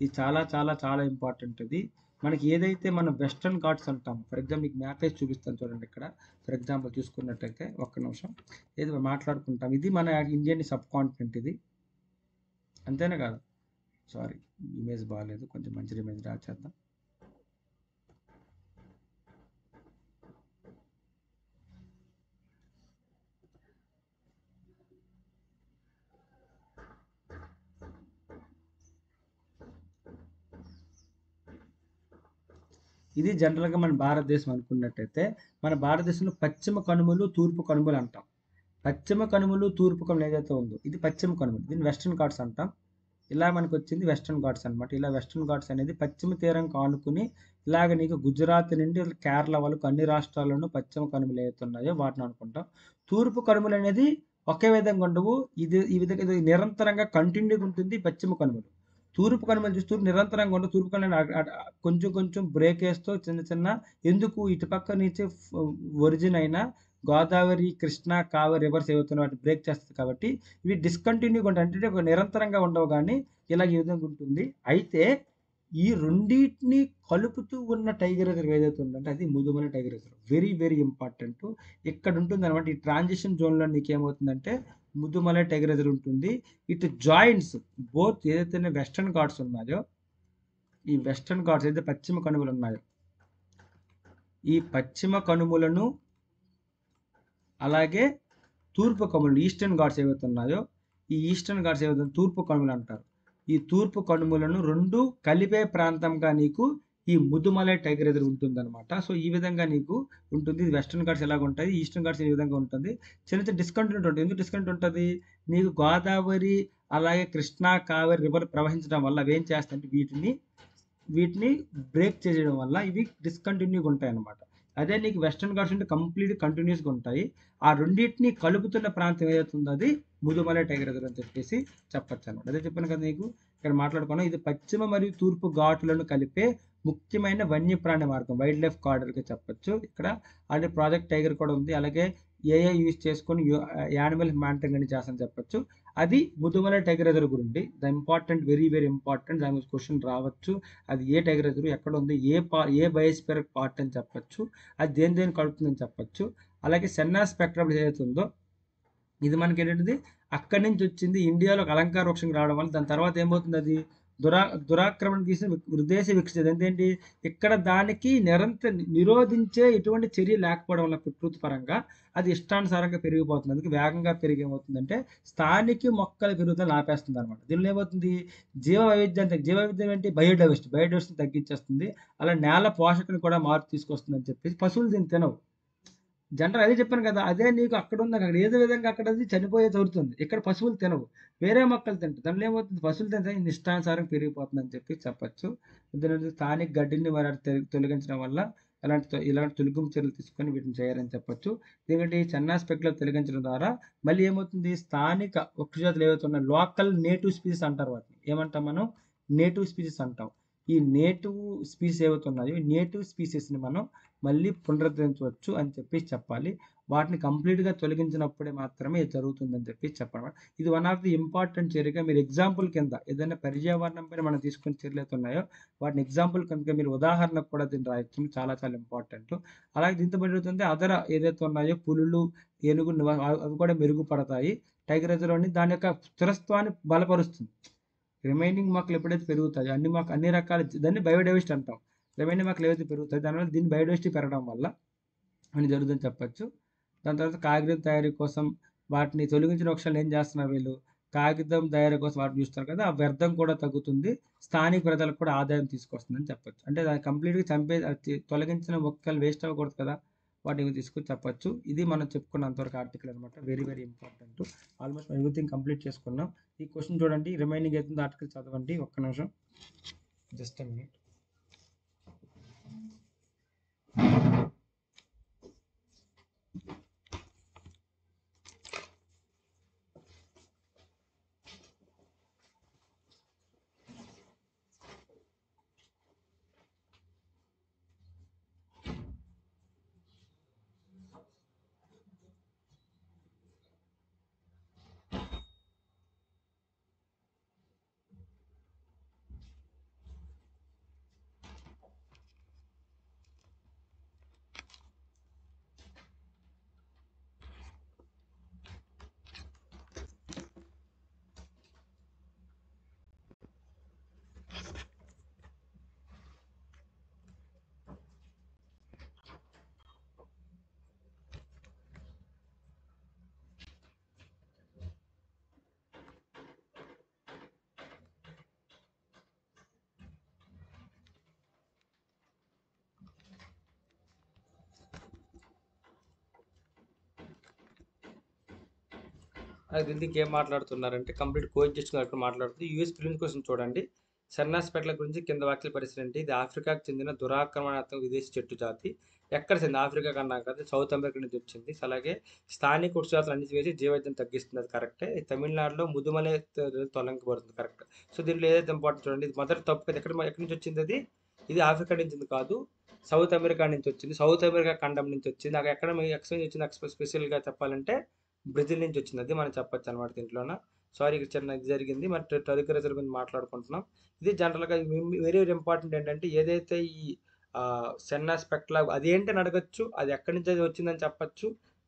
ఇది చాలా చాలా చాలా ఇంపార్టెంట్. ఇది మనకి ఏదైతే మనం వెస్టర్న్ ఘాట్స్ అంటాం, ఫర్ ఎగ్జాంపుల్ మీకు మ్యాప్ వేసి చూపిస్తాను చూడండి. ఇక్కడ ఫర్ ఎగ్జాంపుల్ చూసుకున్నట్టయితే ఒక్క నిమిషం ఏది మాట్లాడుకుంటాం. ఇది మన ఇండియన్ సబ్ కాంటినెంట్ ఇది, అంతేనా కాదు? సారీ, ఇమేజ్ బాగాలేదు, కొంచెం మంచి ఇమేజ్ డ్రా చేద్దాం. ఇది జనరల్గా మన భారతదేశం అనుకున్నట్టయితే, మన భారతదేశంలో పశ్చిమ కనుమలు తూర్పు కనుమలు అంటాం. పశ్చిమ కనుమలు తూర్పు కనుమలు ఏదైతే ఉందో ఇది పశ్చిమ కనుమలు, దీన్ని వెస్టర్న్ ఘాట్స్ అంటాం. ఇలా మనకు వచ్చింది వెస్టర్న్ ఘాట్స్ అనమాట. ఇలా వెస్టర్న్ ఘాట్స్ అనేది పశ్చిమ తీరం కానుకుని ఇలాగ నీకు గుజరాత్ నుండి కేరళ వరకు అన్ని రాష్ట్రాల్లోనూ పశ్చిమ కనుమలు ఏవైతే ఉన్నాయో వాటిని అనుకుంటాం. తూర్పు కనుమలు అనేది ఒకే విధంగా ఉండవు. ఈ విధంగా ఇది నిరంతరంగా కంటిన్యూగా ఉంటుంది. పశ్చిమ కనుమలు, తూర్పు కనుమలు చూస్తూ నిరంతరంగా ఉండవు. తూర్పు కనుమలు కొంచెం కొంచెం బ్రేక్ వేస్తూ చిన్న చిన్న, ఎందుకు ఇటుపక్క నుంచి ఒరిజిన్ అయిన గోదావరి, కృష్ణ, కావేరి రివర్స్ ఏవైతున్నా వాటిని బ్రేక్ చేస్తుంది కాబట్టి ఇవి డిస్కంటిన్యూగా ఉంటాయి. అంటే ఒక నిరంతరంగా ఉండవు కానీ ఇలా ఈ విధంగా ఉంటుంది. అయితే ఈ రెండింటిని కలుపుతూ ఉన్న టైగర్ రిజర్వ్ ఏదైతే ఉందంటే అది Mudumalai tiger reserve. Very very important. ఇక్కడ ఉంటుంది అనమాట. ఈ ట్రాన్సిషన్ జోన్లో నీకు ఏమవుతుందంటే ముదుమల టైగర్ రిజర్వ్ ఉంటుంది. ఇటు జాయింట్స్ బోత్ ఏదైతే వెస్టర్న్ ఘాట్స్ ఉన్నాయో, ఈ వెస్టర్న్ ఘాట్స్ ఏదైతే పశ్చిమ కనుమలు ఉన్నాయో, ఈ పశ్చిమ కనుమలను అలాగే తూర్పు కనుమలు ఈస్టర్న్ ఘాట్స్ ఏవైతే ఉన్నాయో, ఈ ఈస్టర్న్ ఘాట్స్ ఏవైతే తూర్పు కనుమలు అంటారు. ఈ తూర్పు కనుమలను రెండు కలిపే ప్రాంతంగా నీకు ఈ ముదుమలై టైగర్ రిజర్వ్ ఉంటుంది అనమాట. సో ఈ విధంగా నీకు ఉంటుంది. ఇది వెస్టర్న్ ఘాట్స్ ఎలాగ ఉంటుంది, ఈస్టర్న్ ఘాట్స్ ఈ విధంగా ఉంటుంది. చిన్న చిన్న డిస్కంటిన్యూటీ ఉంటుంది. ఎందుకు డిస్కంటిన్యూటీ ఉంటుంది? నీకు గోదావరి అలాగే కృష్ణా, కావేరి రివర్ ప్రవహించడం వల్ల అవి ఏం చేస్తాయంటే వీటిని బ్రేక్ చేయడం వల్ల ఇవి డిస్కంటిన్యూగా ఉంటాయి అన్నమాట. అదే నీకు వెస్టర్న్ ఘాట్స్ అంటే కంప్లీట్ కంటిన్యూస్గా ఉంటాయి. ఆ రెండింటిని కలుపుతున్న ప్రాంతం ఏదైతుందో అది ముదుమలై టైగర్ రిజర్వ్ అని చెప్పేసి చెప్పచ్చు అనమాట. అదే చెప్పాను కదా నీకు ఇక్కడ మాట్లాడుకున్నాం. ఇది పశ్చిమ మరియు తూర్పు ఘాటులను కలిపే ముఖ్యమైన వన్యప్రాణి మార్గం, వైల్డ్ లైఫ్ కారిడార్గా చెప్పచ్చు. ఇక్కడ అలాగే ప్రాజెక్ట్ టైగర్ కూడా ఉంది. అలాగే ఏఐ యూజ్ చేసుకొని యానిమల్ మానిటరింగ్ అని చేస్తాను చెప్పచ్చు. అది ముదుమలై టైగర్ రిజర్వ్ గురించి the important, very very important. దాని గురించి క్వశ్చన్ రావచ్చు. అది ఏ టైగర్ రిజర్వ్, ఎక్కడ ఉంది, ఏ బయోస్ఫియర్ పార్ట్ అని చెప్పచ్చు, అది దేని కలుపుతుందని చెప్పచ్చు. అలాగే సెన్నా స్పెక్ట్రమ్ ఏదైతే ఉందో ఇది మనకి ఏంటంటే అక్కడి నుంచి వచ్చింది, ఇండియాలో ఒక అలంకార వృక్షంకి రావడం వల్ల దాని తర్వాత ఏమవుతుంది, అది దురాక్రమణ తీసిన విదేశీ వికసిత ఏంటంటే ఇక్కడ దానికి నిరోధించే ఎటువంటి చర్య లేకపోవడం వల్ల ప్రకృతి పరంగా అది ఇష్టానుసారంగా పెరిగిపోతుంది. అందుకే వేగంగా పెరిగి ఏమవుతుందంటే స్థానిక మొక్కల పెరుగుదల ఆపేస్తుంది అనమాట. దీనిలో ఏమవుతుంది, జీవవైవిధ్యం ఏంటి, బయోడైవర్సిటీ తగ్గించేస్తుంది. అలా నేల పోషకని కూడా మార్పు తీసుకొస్తుంది అని చెప్పేసి పశువులు దీన్ని తినవు. జనరల్ అదే చెప్పాను కదా, అదే నీకు అక్కడ ఉంది, అక్కడ ఏదో విధంగా అక్కడ అది చనిపోయే తోరుతుంది. ఇక్కడ పశువులు తినవు, వేరే మొక్కలు తింటాయి. దానిలో ఏమవుతుంది, పశువులు తింటే ఇష్టానుసారం పెరిగిపోతుంది అని చెప్పి చెప్పచ్చు. దీని స్థానిక గడ్డిని తొలగించడం వల్ల ఇలాంటి తొలగింపు చర్యలు తీసుకొని వీటిని చేయాలని చెప్పచ్చు. ఎందుకంటే ఈ చెన్నా స్పెక్ట్రమ్ తొలగించడం ద్వారా మళ్ళీ ఏమవుతుంది, స్థానిక వృక్షజాతులు ఏవైతే ఉన్నాయో లోకల్ నేటివ్ స్పీసీస్ అంటారు. వాటిని ఏమంటాం మనం, నేటివ్ స్పీసీస్ అంటాం. ఈ నేటివ్ స్పీసీస్ ఏవైతే ఉన్నాయో ఈ నేటివ్ స్పీసీస్ని మనం మళ్ళీ పునరుద్ధరించవచ్చు అని చెప్పి చెప్పాలి. వాటిని కంప్లీట్గా తొలగించినప్పుడే మాత్రమే ఇది జరుగుతుందని చెప్పి చెప్పాలి. ఇది వన్ ఆఫ్ ది ఇంపార్టెంట్ చర్యగా మీరు ఎగ్జాంపుల్ కింద ఏదైనా పర్యావరణం పైన మనం తీసుకునే చర్యలు అయితే ఉన్నాయో వాటిని ఎగ్జాంపుల్ కనుక మీరు ఉదాహరణకు కూడా దీన్ని రాయొచ్చు. చాలా చాలా ఇంపార్టెంట్. అలాగే దీంతో జరుగుతుంది అదర ఏదైతే ఉన్నాయో పులులు, ఏనుగులు అవి కూడా మెరుగుపడతాయి. టైగర్ రిజర్వ్ అని దాని యొక్క స్థిరత్వాన్ని బలపరుస్తుంది. రిమైనింగ్ మొక్కలు ఎప్పుడైతే పెరుగుతాయో అన్ని రకాల దాన్ని బయోడైవర్సిటీ అంటాం. రిమైనింగ్ మొక్కలు ఏవైతే పెరుగుతాయి దానివల్ల దీన్ని బయోడైవర్సిటీ పెరగడం వల్ల అని జరుగుతుందని చెప్పచ్చు. దాని తర్వాత కాగితం తయారీ కోసం వాటిని తొలగించిన వృక్షాలు ఏం చేస్తున్నారు వీళ్ళు, కాగితం తయారీ కోసం వాటిని చూస్తారు కదా, ఆ వ్యర్థం కూడా తగ్గుతుంది, స్థానిక ప్రజలకు కూడా ఆదాయం తీసుకొస్తుందని చెప్పచ్చు. అంటే దాన్ని కంప్లీట్గా తొలగించిన మొక్కలు వేస్ట్ అవ్వకూడదు కదా, వాటిని తీసుకొని చెప్పచ్చు. ఇది మనం చెప్పుకున్నంతవరకు ఆర్టికల్ అనమాట. Very very important. Almost everything complete చేసుకున్నాం. ఈ క్వశ్చన్ చూడండి, రిమైనింగ్ అవుతుంది ఆర్టికల్ చదవండి. ఒక్క నిమిషం, జస్ట్ ఎ మినిట్. అది దీనికి ఏం మాట్లాడుతున్నారంటే కంప్లీట్ కోఎడ్యుకేషన్ అక్కడ మాట్లాడుతుంది. యూఎస్ ప్రిలిమ్స్ కోసం చూడండి. సన్నాసిపెట్ల గురించి కింద వాక్యాలు పరిశీలించండి. ఇది ఆఫ్రికాకు చెందిన దురాక్రమణాత్మక విదేశీ చెట్టు జాతి. ఎక్కడ చెంది ఆఫ్రికా కన్నా కదా, సౌత్ అమెరికా నుంచి వచ్చింది. అలాగే స్థానిక వృక్షజాతులు అన్నిటివేసి జీవవైద్యం తగ్గిస్తుంది, అది కరెక్టే. ఇది తమిళనాడులో ముదుమలై తొలగించబడుతుంది, కరెక్ట్. సో దీంట్లో ఏదైతే ఇంపార్టెంట్ చూడండి, ఇది మొదటి తప్పు కదా. ఎక్కడి నుంచి వచ్చింది అది? ఇది ఆఫ్రికా నుంచి కాదు, సౌత్ అమెరికా నుంచి వచ్చింది. సౌత్ అమెరికా ఖండం నుంచి వచ్చింది. నాకు ఎక్కడ ఎక్స్ప్లెయిన్ వచ్చింది స్పెషల్గా చెప్పాలంటే బ్రెజిల్ నుంచి వచ్చింది. అది మనం చెప్పొచ్చు అనమాట దీంట్లోన. సారీ, ఇక్కడ చిన్న ఇది జరిగింది. మరి టెలికరేచర్ గురించి మాట్లాడుకుంటున్నాం. ఇది జనరల్గా వెరీ వెరీ ఇంపార్టెంట్. ఏంటంటే ఏదైతే ఈ సెన్నా స్పెక్ట్లా అది ఏంటని అడగచ్చు, అది ఎక్కడి నుంచి అది వచ్చిందని చెప్పచ్చు,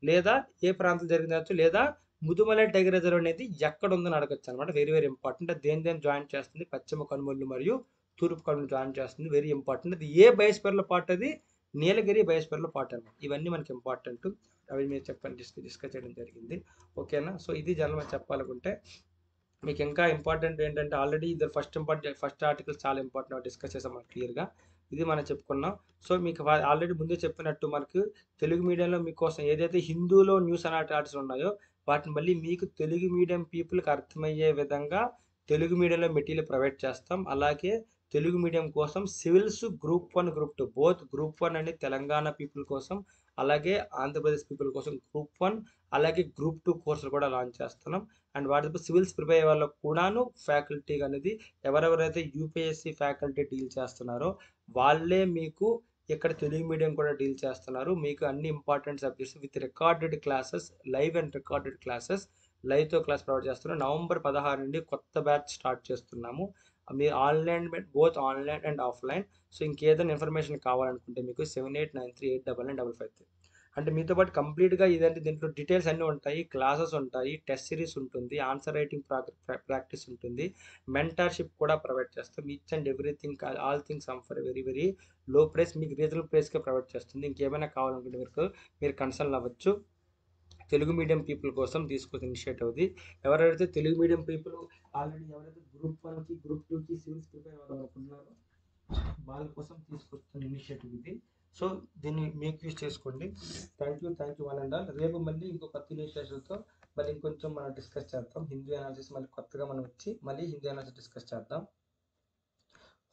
లేదా ఏ ప్రాంతం జరిగిందవచ్చు, లేదా ముదుమలై టైగర్ రిజర్వ్ అనేది ఎక్కడ ఉందని అడగచ్చు అనమాట. Very very important. అది దేని జాయిన్ చేస్తుంది? పశ్చిమ కనుమలు మరియు తూర్పు కనుమలు జాయిన్ చేస్తుంది. Very important. అది ఏ బయోస్ఫియర్లో పార్ట్? అది నీలగిరి బయోస్ఫియర్లో పార్ట్ అనమాట. ఇవన్నీ మనకి ఇంపార్టెంట్. అవి మీరు చెప్పండి, డిస్కస్ చేయడం జరిగింది. ఓకేనా? సో ఇది జనరల్ చెప్పాలనుకుంటే మీకు ఇంకా ఇంపార్టెంట్ ఏంటంటే ఆల్రెడీ ఇది ఫస్ట్ ఆర్టికల్ చాలా ఇంపార్టెంట్ డిస్కస్ చేసాం మనం క్లియర్గా. ఇది మనం చెప్పుకున్నాం. సో మీకు ఆల్రెడీ ముందే చెప్పినట్టు మనకు తెలుగు మీడియంలో మీకోసం ఏదైతే హిందూలో న్యూస్ అనే ఆర్టికల్స్ ఉన్నాయో వాటిని మళ్ళీ మీకు తెలుగు మీడియం పీపుల్కి అర్థమయ్యే విధంగా తెలుగు మీడియంలో మెటీరియల్ ప్రొవైడ్ చేస్తాం. అలాగే తెలుగు మీడియం కోసం civils group 1 group 2 both group 1 అనేది తెలంగాణ పీపుల్ కోసం, అలాగే ఆంధ్రప్రదేశ్ పీపుల్ కోసం గ్రూప్ 1, అలాగే గ్రూప్ 2 కోర్సులు కూడా లాంచ్ చేస్తున్నాం. అండ్ వాటితో సివిల్స్ ప్రిపేర్ అయ్యే వాళ్ళకు కూడాను ఫ్యాకల్టీ అనేది ఎవరెవరైతే యూపీఎస్సీ ఫ్యాకల్టీ డీల్ చేస్తున్నారో వాళ్ళే మీకు ఇక్కడ తెలుగు మీడియం కూడా డీల్ చేస్తున్నారు. మీకు అన్ని important subjects with recorded classes, live and recorded classes, లైవ్తో క్లాస్ ప్రొవైడ్ చేస్తున్నాం. నవంబర్ 16 నుండి కొత్త బ్యాచ్ స్టార్ట్ చేస్తున్నాము. మీరు online, both online and offline. So ఇంకేదైనా ఇన్ఫర్మేషన్ కావాలనుకుంటే మీకు 7893899553. అంటే మీతో పాటు కంప్లీట్గా ఇదంటే దీంట్లో డీటెయిల్స్ అన్నీ ఉంటాయి, క్లాసెస్ ఉంటాయి, టెస్ట్ సిరీస్ ఉంటుంది, ఆన్సర్ రైటింగ్ ప్రాక్టీస్ ఉంటుంది, మెంటర్షిప్ కూడా ప్రొవైడ్ చేస్తాం. Each and everything, all things for very very low price, మీకు రీజనబుల్ ప్రైస్కే ప్రొవైడ్ చేస్తుంది. ఇంకేమైనా కావాలనుకుంటే మీరు కన్సల్ట్ అవ్వచ్చు. తెలుగు మీడియం పీపుల్ కోసం తీసుకొచ్చిన ఇనిషియేటివ్ ఇది. ఎవరైతే తెలుగు మీడియం పీపుల్ ఆల్రెడీ ఎవరైతే గ్రూప్ 1కి గ్రూప్ 2కి సివిల్స్ ప్రిపేర్ అవ్వాలనుకుంటున్నారో వాళ్ళ కోసం తీసుకొస్తున్న ఇనిషియేటివ్ ఇది. సో దీన్ని మీకు యూజ్ చేసుకోండి. Thank you one and all. రేపు మళ్ళీ ఇంకో కొత్త ఇనిషియేటివ్తో మళ్ళీ ఇంకొంచెం మనం డిస్కస్ చేద్దాం. హిందూ అనాలిసిస్ మళ్ళీ కొత్తగా మనం వచ్చి మళ్ళీ హిందూ అనాలిసిస్ డిస్కస్ చేద్దాం.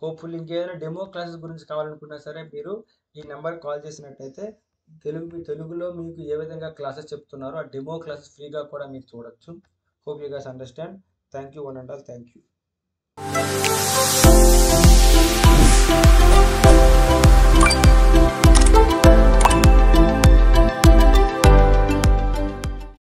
హోప్ఫుల్ ఇంకేదైనా డెమో క్లాసెస్ గురించి కావాలనుకున్నా సరే మీరు ఈ నెంబర్ కాల్ చేసినట్టయితే తెలుగులో మీకు ఏ విధంగా క్లాసెస్ చెప్తున్నారో ఆ డెమో క్లాసెస్ ఫ్రీగా కూడా మీరు చూడొచ్చు. Hope you guys understand. Thank you one and all. Thank you.